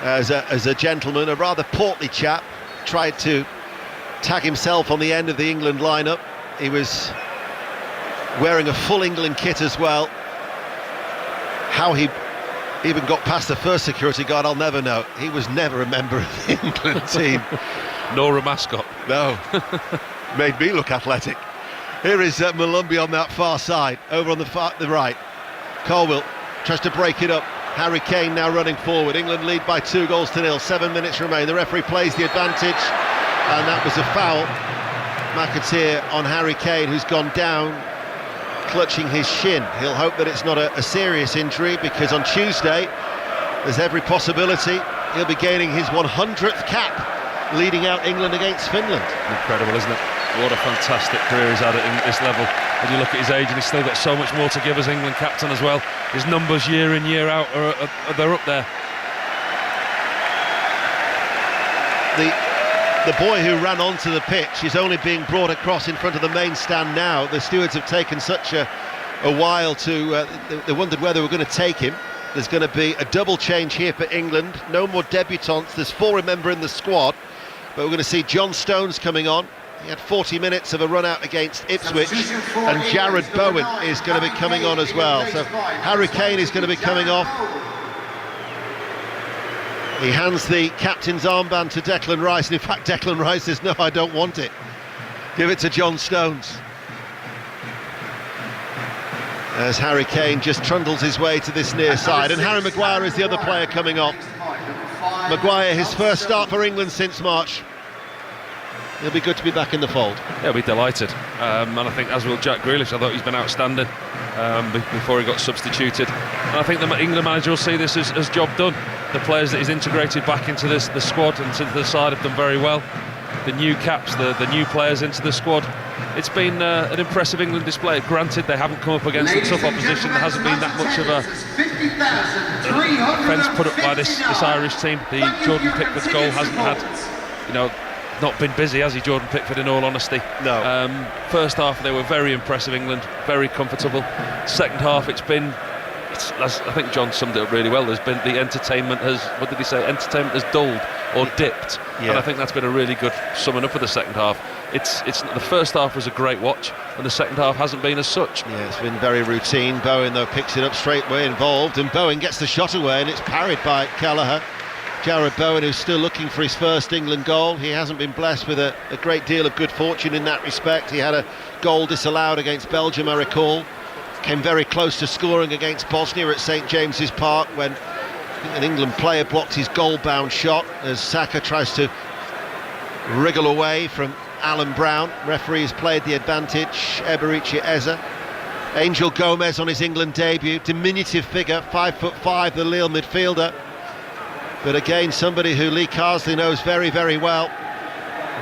as a gentleman, a rather portly chap, tried to tag himself on the end of the England lineup. He was wearing a full England kit as well. How he even got past the first security guard, I'll never know. He was never a member of the England team. Nor a mascot. No. Made me look athletic. Here is Malumbi on that far side, over on the right. Colwill tries to break it up. Harry Kane now running forward. England lead by 2-0. 7 minutes remain. The referee plays the advantage, and that was a foul. McAteer on Harry Kane, who's gone down, clutching his shin. He'll hope that it's not a serious injury, because on Tuesday there's every possibility he'll be gaining his 100th cap, leading out England against Finland. Incredible, isn't it? What a fantastic career he's had at this level. When you look at his age, and he's still got so much more to give as England captain as well. His numbers year in, year out, they're up there. The boy who ran onto the pitch is only being brought across in front of the main stand now. The stewards have taken such a while to... they wondered where they were going to take him. There's going to be a double change here for England. No more debutants. There's 4, remember, in the squad. But we're going to see John Stones coming on. He had 40 minutes of a run out against Ipswich, and Jared Bowen is going to be coming on as well. So Harry Kane is going to be coming off. He hands the captain's armband to Declan Rice, and in fact Declan Rice says, no, I don't want it. Give it to John Stones. As Harry Kane just trundles his way to this near side, and Harry Maguire is the other player coming off. Maguire, his first start for England since March. It'll be good to be back in the fold. He'll be delighted, and I think as will Jack Grealish. I thought he's been outstanding before he got substituted, and I think the England manager will see this as job done. The players that he's integrated back into the squad and to the side have done very well. The new caps, the new players into the squad. It's been an impressive England display. Granted, they haven't come up against a tough opposition. There hasn't been that much of a defence put up by this Irish team. The Jordan Pickford's goal hasn't had, not been busy, has he, Jordan Pickford, in all honesty? No. First half, they were very impressive, England, very comfortable. Second half, I think John summed it up really well. There's been the entertainment has, what did he say? Entertainment has dulled or dipped, and I think that's been a really good summing up of the second half. It's the first half was a great watch, and the second half hasn't been as such. Yeah, it's been very routine. Bowen, though, picks it up straight away, involved, and Bowen gets the shot away, and it's parried by Callagher. Jared Bowen, who's still looking for his first England goal. He hasn't been blessed with a great deal of good fortune in that respect. He had a goal disallowed against Belgium, I recall. Came very close to scoring against Bosnia at St James's Park when an England player blocked his goal-bound shot as Saka tries to wriggle away from Alan Brown. Referee has played the advantage. Eberici Eze. Angel Gomez on his England debut. Diminutive figure, 5'5", the Lille midfielder. But again, somebody who Lee Carsley knows very, very well.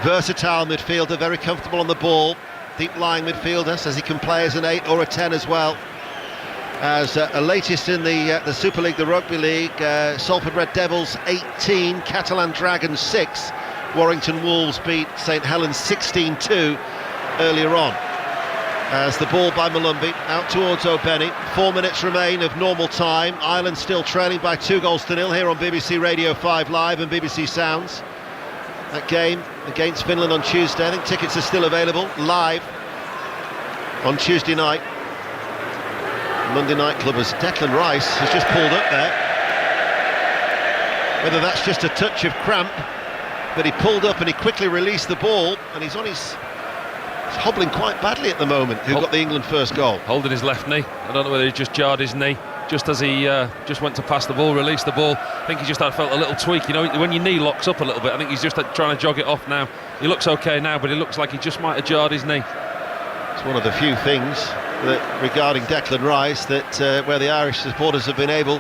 Versatile midfielder, very comfortable on the ball. Deep-lying midfielder, says he can play as an 8 or a 10 as well. As a latest in the Super League, the Rugby League, Salford Red Devils 18, Catalan Dragons 6. Warrington Wolves beat St Helens 16-2 earlier on. As the ball by Malumbi out towards O'Benny. 4 minutes remain of normal time. Ireland still trailing by 2-0 here on BBC Radio 5 Live and BBC Sounds. That game against Finland on Tuesday. I think tickets are still available live on Tuesday night. Monday Night Club, as Declan Rice has just pulled up there. Whether that's just a touch of cramp, but he pulled up and he quickly released the ball, and he's hobbling quite badly at the moment. Who got the England first goal? Holding his left knee. I don't know whether he just jarred his knee just as he just went to pass the ball, release the ball. I think he just felt a little tweak. When your knee locks up a little bit, I think he's just trying to jog it off now. He looks okay now, but it looks like he just might have jarred his knee. It's one of the few things that regarding Declan Rice that where the Irish supporters have been able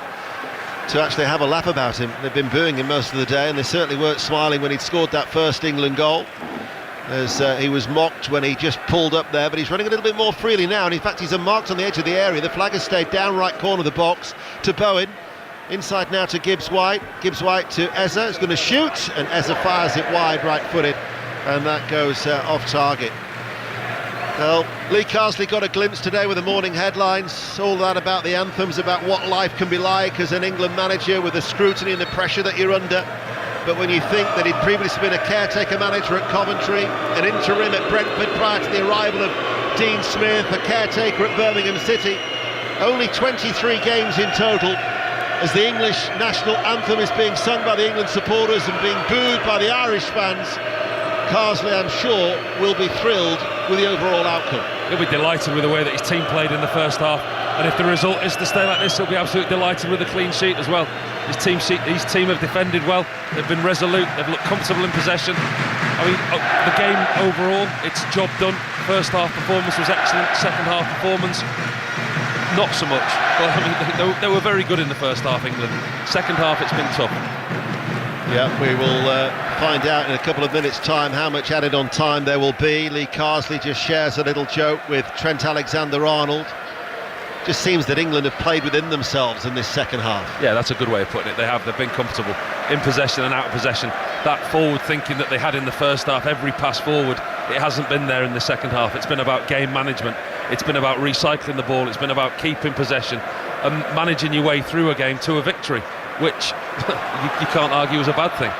to actually have a laugh about him. They've been booing him most of the day, and they certainly weren't smiling when he'd scored that first England goal, as he was mocked when he just pulled up there. But he's running a little bit more freely now, and in fact he's unmarked on the edge of the area. The flag has stayed down right corner of the box to Bowen. Inside now to Gibbs White. Gibbs White to Eze, is going to shoot, and Eze fires it wide, right-footed. and that goes off target. Well, Lee Carsley got a glimpse today with the morning headlines, all that about the anthems, about what life can be like as an England manager with the scrutiny and the pressure that you're under. But when you think that he'd previously been a caretaker manager at Coventry, an interim at Brentford prior to the arrival of Dean Smith, a caretaker at Birmingham City, only 23 games in total, as the English national anthem is being sung by the England supporters and being booed by the Irish fans, Carsley, I'm sure, will be thrilled with the overall outcome. He'll be delighted with the way that his team played in the first half, and if the result is to stay like this, he'll be absolutely delighted with the clean sheet as well. His team have defended well, they've been resolute, they've looked comfortable in possession. I mean, the game overall, it's job done. First half performance was excellent, second half performance not so much. But I mean, they were very good in the first half, England. Second half, it's been tough. Yeah, we will find out in a couple of minutes' time how much added on time there will be. Lee Carsley just shares a little joke with Trent Alexander-Arnold. Just seems that England have played within themselves in this second half. Yeah, that's a good way of putting it. They've been comfortable in possession and out of possession. That forward thinking that they had in the first half, every pass forward, it hasn't been there in the second half. It's been about game management, it's been about recycling the ball, it's been about keeping possession and managing your way through a game to a victory, which you can't argue is a bad thing.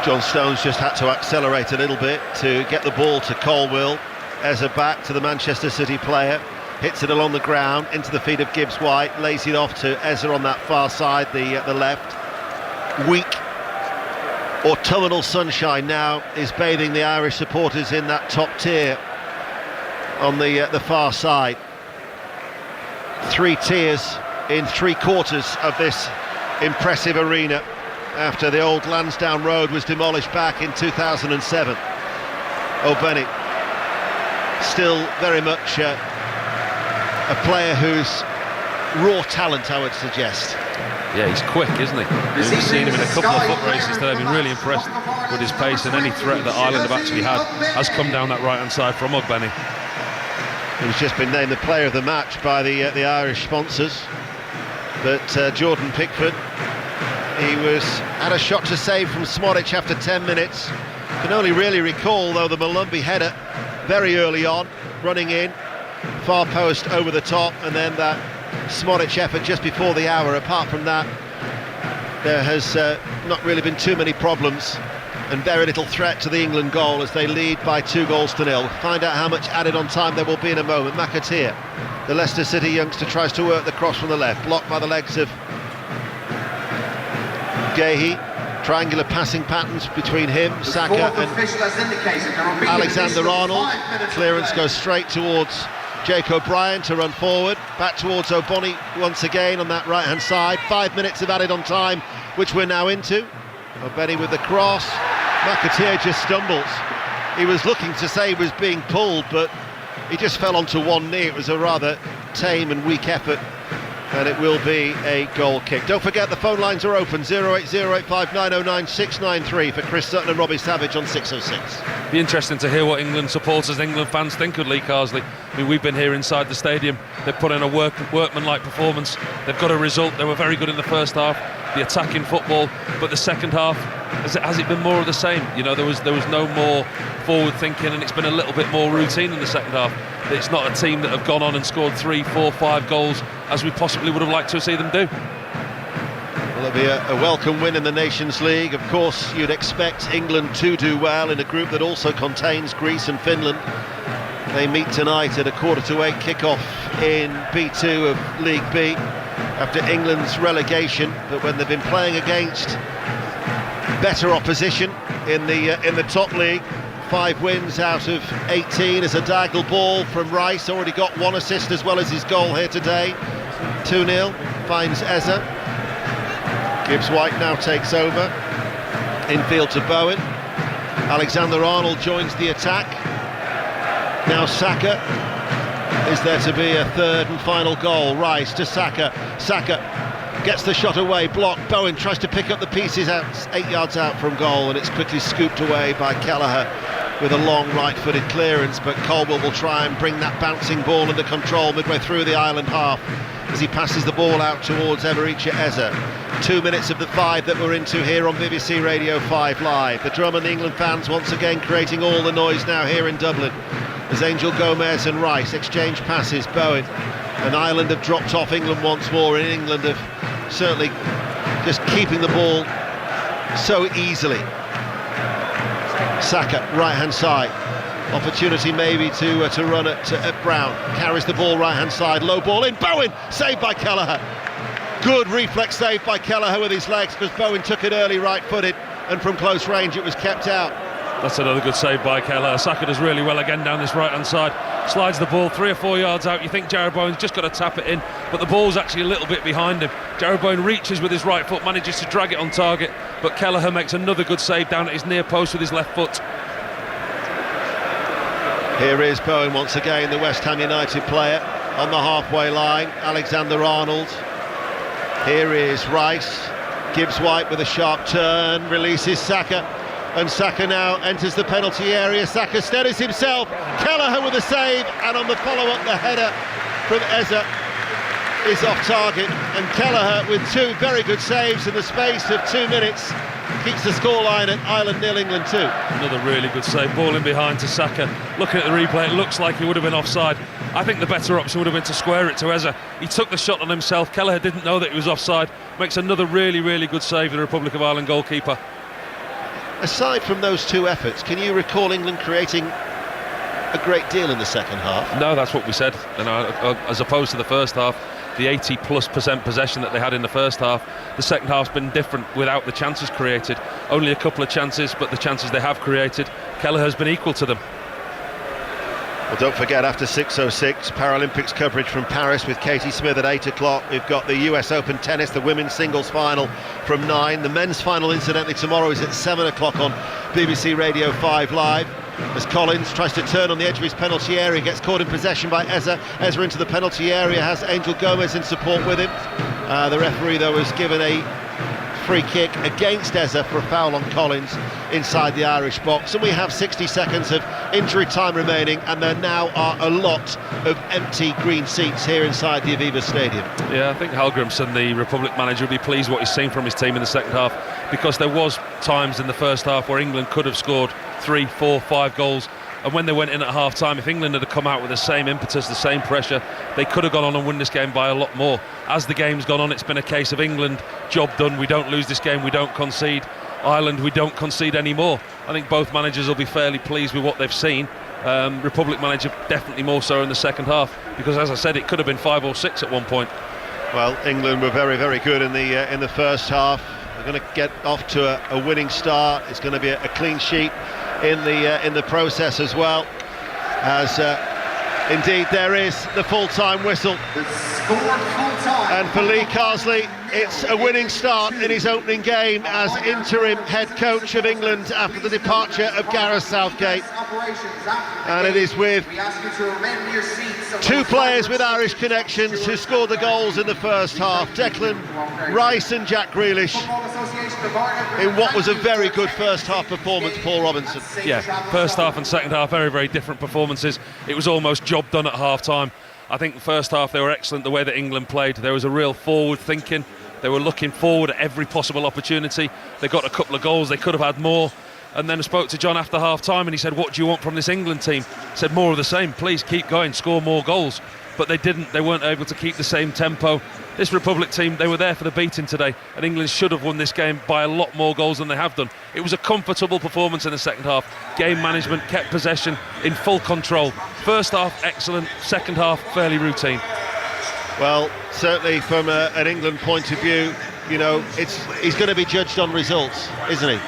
John Stones just had to accelerate a little bit to get the ball to Colwill. Ezra back to the Manchester City player, hits it along the ground into the feet of Gibbs-White, lays it off to Ezra on that far side, the left. Weak autumnal sunshine now is bathing the Irish supporters in that top tier on the far side. 3 tiers in 3/4 of this impressive arena after the old Lansdowne Road was demolished back in 2007. O'Benny still very much a player who's raw talent, I would suggest. Yeah, he's quick, isn't he? We've seen him in a couple of foot races today. I've been really impressed with his pace, and any threat that Ireland have actually had has come down that right-hand side from O'Benny. He's just been named the player of the match by the Irish sponsors. But Jordan Pickford, he had a shot to save from Smodic after 10 minutes. Can only really recall, though, the Malumbi header very early on, running in, far post over the top, and then that Smodic effort just before the hour. Apart from that, there has not really been too many problems and very little threat to the England goal as they lead by 2-0. Find out how much added on time there will be in a moment. McAteer, the Leicester City youngster, tries to work the cross from the left, blocked by the legs of Gahey. Triangular passing patterns between him, Saka and Alexander-Arnold. Clearance goes straight towards Jake O'Brien to run forward, back towards O'Bonney once again on that right-hand side. 5 minutes of added on time, which we're now into. O'Bonney with the cross. McAteer just stumbles. He was looking to say he was being pulled, but he just fell onto one knee. It was a rather tame and weak effort, and it will be a goal kick. Don't forget the phone lines are open, 08085909693 for Chris Sutton and Robbie Savage on 606. Be interesting to hear what England supporters, England fans think of Lee Carsley. I mean, we've been here inside the stadium. They've put in a workmanlike performance. They've got a result. They were very good in the first half, the attacking football, but the second half, has it been more of the same? You know, there was no more forward thinking, and it's been a little bit more routine in the second half. It's not a team that have gone on and scored 3, 4, 5 goals as we possibly would have liked to see them do. Well, it'll be a welcome win in the Nations League. Of course, you'd expect England to do well in a group that also contains Greece and Finland. They meet tonight at 7:45 kick-off in B2 of League B after England's relegation. But when they've been playing against better opposition in the top league, 5 wins out of 18 as a diagonal ball from Rice. Already got 1 assist as well as his goal here today. 2-0, finds Eza. Gibbs-White now takes over. Infield to Bowen. Alexander-Arnold joins the attack. Now Saka. Is there to be a third and final goal? Rice to Saka. Saka gets the shot away, blocked. Bowen tries to pick up the pieces out 8 yards out from goal, and it's quickly scooped away by Kelleher. with a long right-footed clearance, but Colwell will try and bring that bouncing ball under control midway through the Ireland half as he passes the ball out towards Eberechi Eze. 2 minutes of the 5 that we're into here on BBC Radio 5 Live. The drum and the England fans once again creating all the noise now here in Dublin as Angel Gomez and Rice exchange passes. Bowen and Ireland have dropped off England once more, and England have certainly just keeping the ball so easily. Saka, right-hand side, opportunity maybe to run at Brown, carries the ball right-hand side, low ball in, Bowen, saved by Kelleher. Good reflex save by Kelleher with his legs, because Bowen took it early right-footed, and from close range it was kept out. That's another good save by Kelleher. Saka does really well again down this right-hand side, slides the ball 3 or 4 yards out. You think Jarrod Bowen's just got to tap it in, but the ball's actually a little bit behind him. Jarrod Bowen reaches with his right foot, manages to drag it on target, but Kelleher makes another good save down at his near post with his left foot. Here is Bowen once again, the West Ham United player, on the halfway line. Alexander-Arnold. Here is Rice. Gibbs-White with a sharp turn, releases Saka, and Saka now enters the penalty area. Saka steadies himself, Kelleher with a save, and on the follow-up the header from Eze is off target, and Kelleher with 2 very good saves in the space of 2 minutes keeps the scoreline at Ireland 0, England 2. Another really good save, ball in behind to Saka. Looking at the replay, it looks like he would have been offside. I think the better option would have been to square it to Eze. He took the shot on himself. Kelleher didn't know that he was offside. Makes another really, really good save, the Republic of Ireland goalkeeper. Aside from those 2 efforts, can you recall England creating a great deal in the second half? No, that's what we said. And as opposed to the first half, the 80+% possession that they had in the first half, the second half's been different without the chances created. Only a couple of chances, but the chances they have created, Kelleher's been equal to them. Well, don't forget, after 6:06, Paralympics coverage from Paris with Katie Smith at 8 o'clock. We've got the US Open tennis, the women's singles final from 9. The men's final, incidentally, tomorrow is at 7 o'clock on BBC Radio 5 Live. As Collins tries to turn on the edge of his penalty area, gets caught in possession by Eze. Eze into the penalty area, has Angel Gomez in support with him. The referee, though, has given a free kick against Eze for a foul on Collins inside the Irish box, and we have 60 seconds of injury time remaining, and there now are a lot of empty green seats here inside the Aviva Stadium. Yeah, I think Hallgrimsson, the Republic manager, will be pleased what he's seen from his team in the second half, because there was times in the first half where England could have scored 3, 4, 5 goals, and when they went in at half-time, if England had come out with the same impetus, the same pressure, they could have gone on and won this game by a lot more. As the game's gone on, it's been a case of England, job done, we don't lose this game, we don't concede. Ireland, we don't concede anymore. I think both managers will be fairly pleased with what they've seen. Republic manager definitely more so in the second half, because as I said, it could have been 5 or 6 at one point. Well, England were very, very good in the first half. They're going to get off to a winning start. It's going to be a clean sheet in the process as well, as indeed there is the full-time whistle. And for Lee Carsley, it's a winning start in his opening game as interim head coach of England after the departure of Gareth Southgate. And it is with 2 players with Irish connections who scored the goals in the first half, Declan Rice and Jack Grealish, in what was a very good first half performance, Paul Robinson. Yeah, first half and second half, very, very different performances. It was almost job done at half-time. I think the first half they were excellent the way that England played. There was a real forward thinking. They were looking forward at every possible opportunity. They got a couple of goals, they could have had more. And then I spoke to John after half-time and he said, what do you want from this England team? He said, more of the same, please keep going, score more goals. But they weren't able to keep the same tempo. This Republic team, they were there for the beating today, and England should have won this game by a lot more goals than they have done. It was a comfortable performance in the second half. Game management, kept possession, in full control. First half, excellent. Second half, fairly routine. Well, certainly from an England point of view, you know, he's going to be judged on results, isn't he?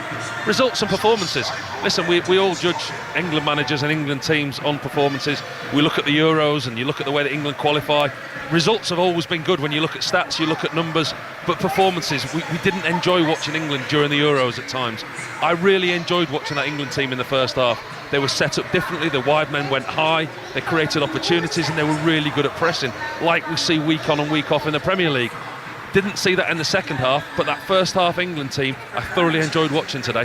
Results and performances. Listen, we all judge England managers and England teams on performances. We look at the Euros and you look at the way that England qualify. Results have always been good when you look at stats, you look at numbers, but performances, we didn't enjoy watching England during the Euros at times. I really enjoyed watching that England team in the first half. They were set up differently, the wide men went high, they created opportunities, and they were really good at pressing, like we see week on and week off in the Premier League. Didn't see that in the second half, but that first half England team, I thoroughly enjoyed watching today.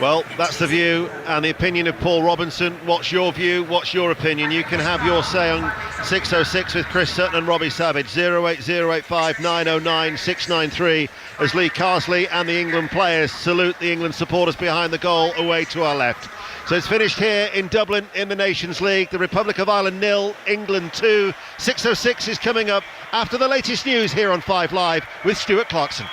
Well, that's the view and the opinion of Paul Robinson. What's your view? What's your opinion? You can have your say on 606 with Chris Sutton and Robbie Savage. 08085 909 693 as Lee Carsley and the England players salute the England supporters behind the goal away to our left. So it's finished here in Dublin in the Nations League. The Republic of Ireland 0, England 2. 606 is coming up after the latest news here on 5 Live with Stuart Clarkson.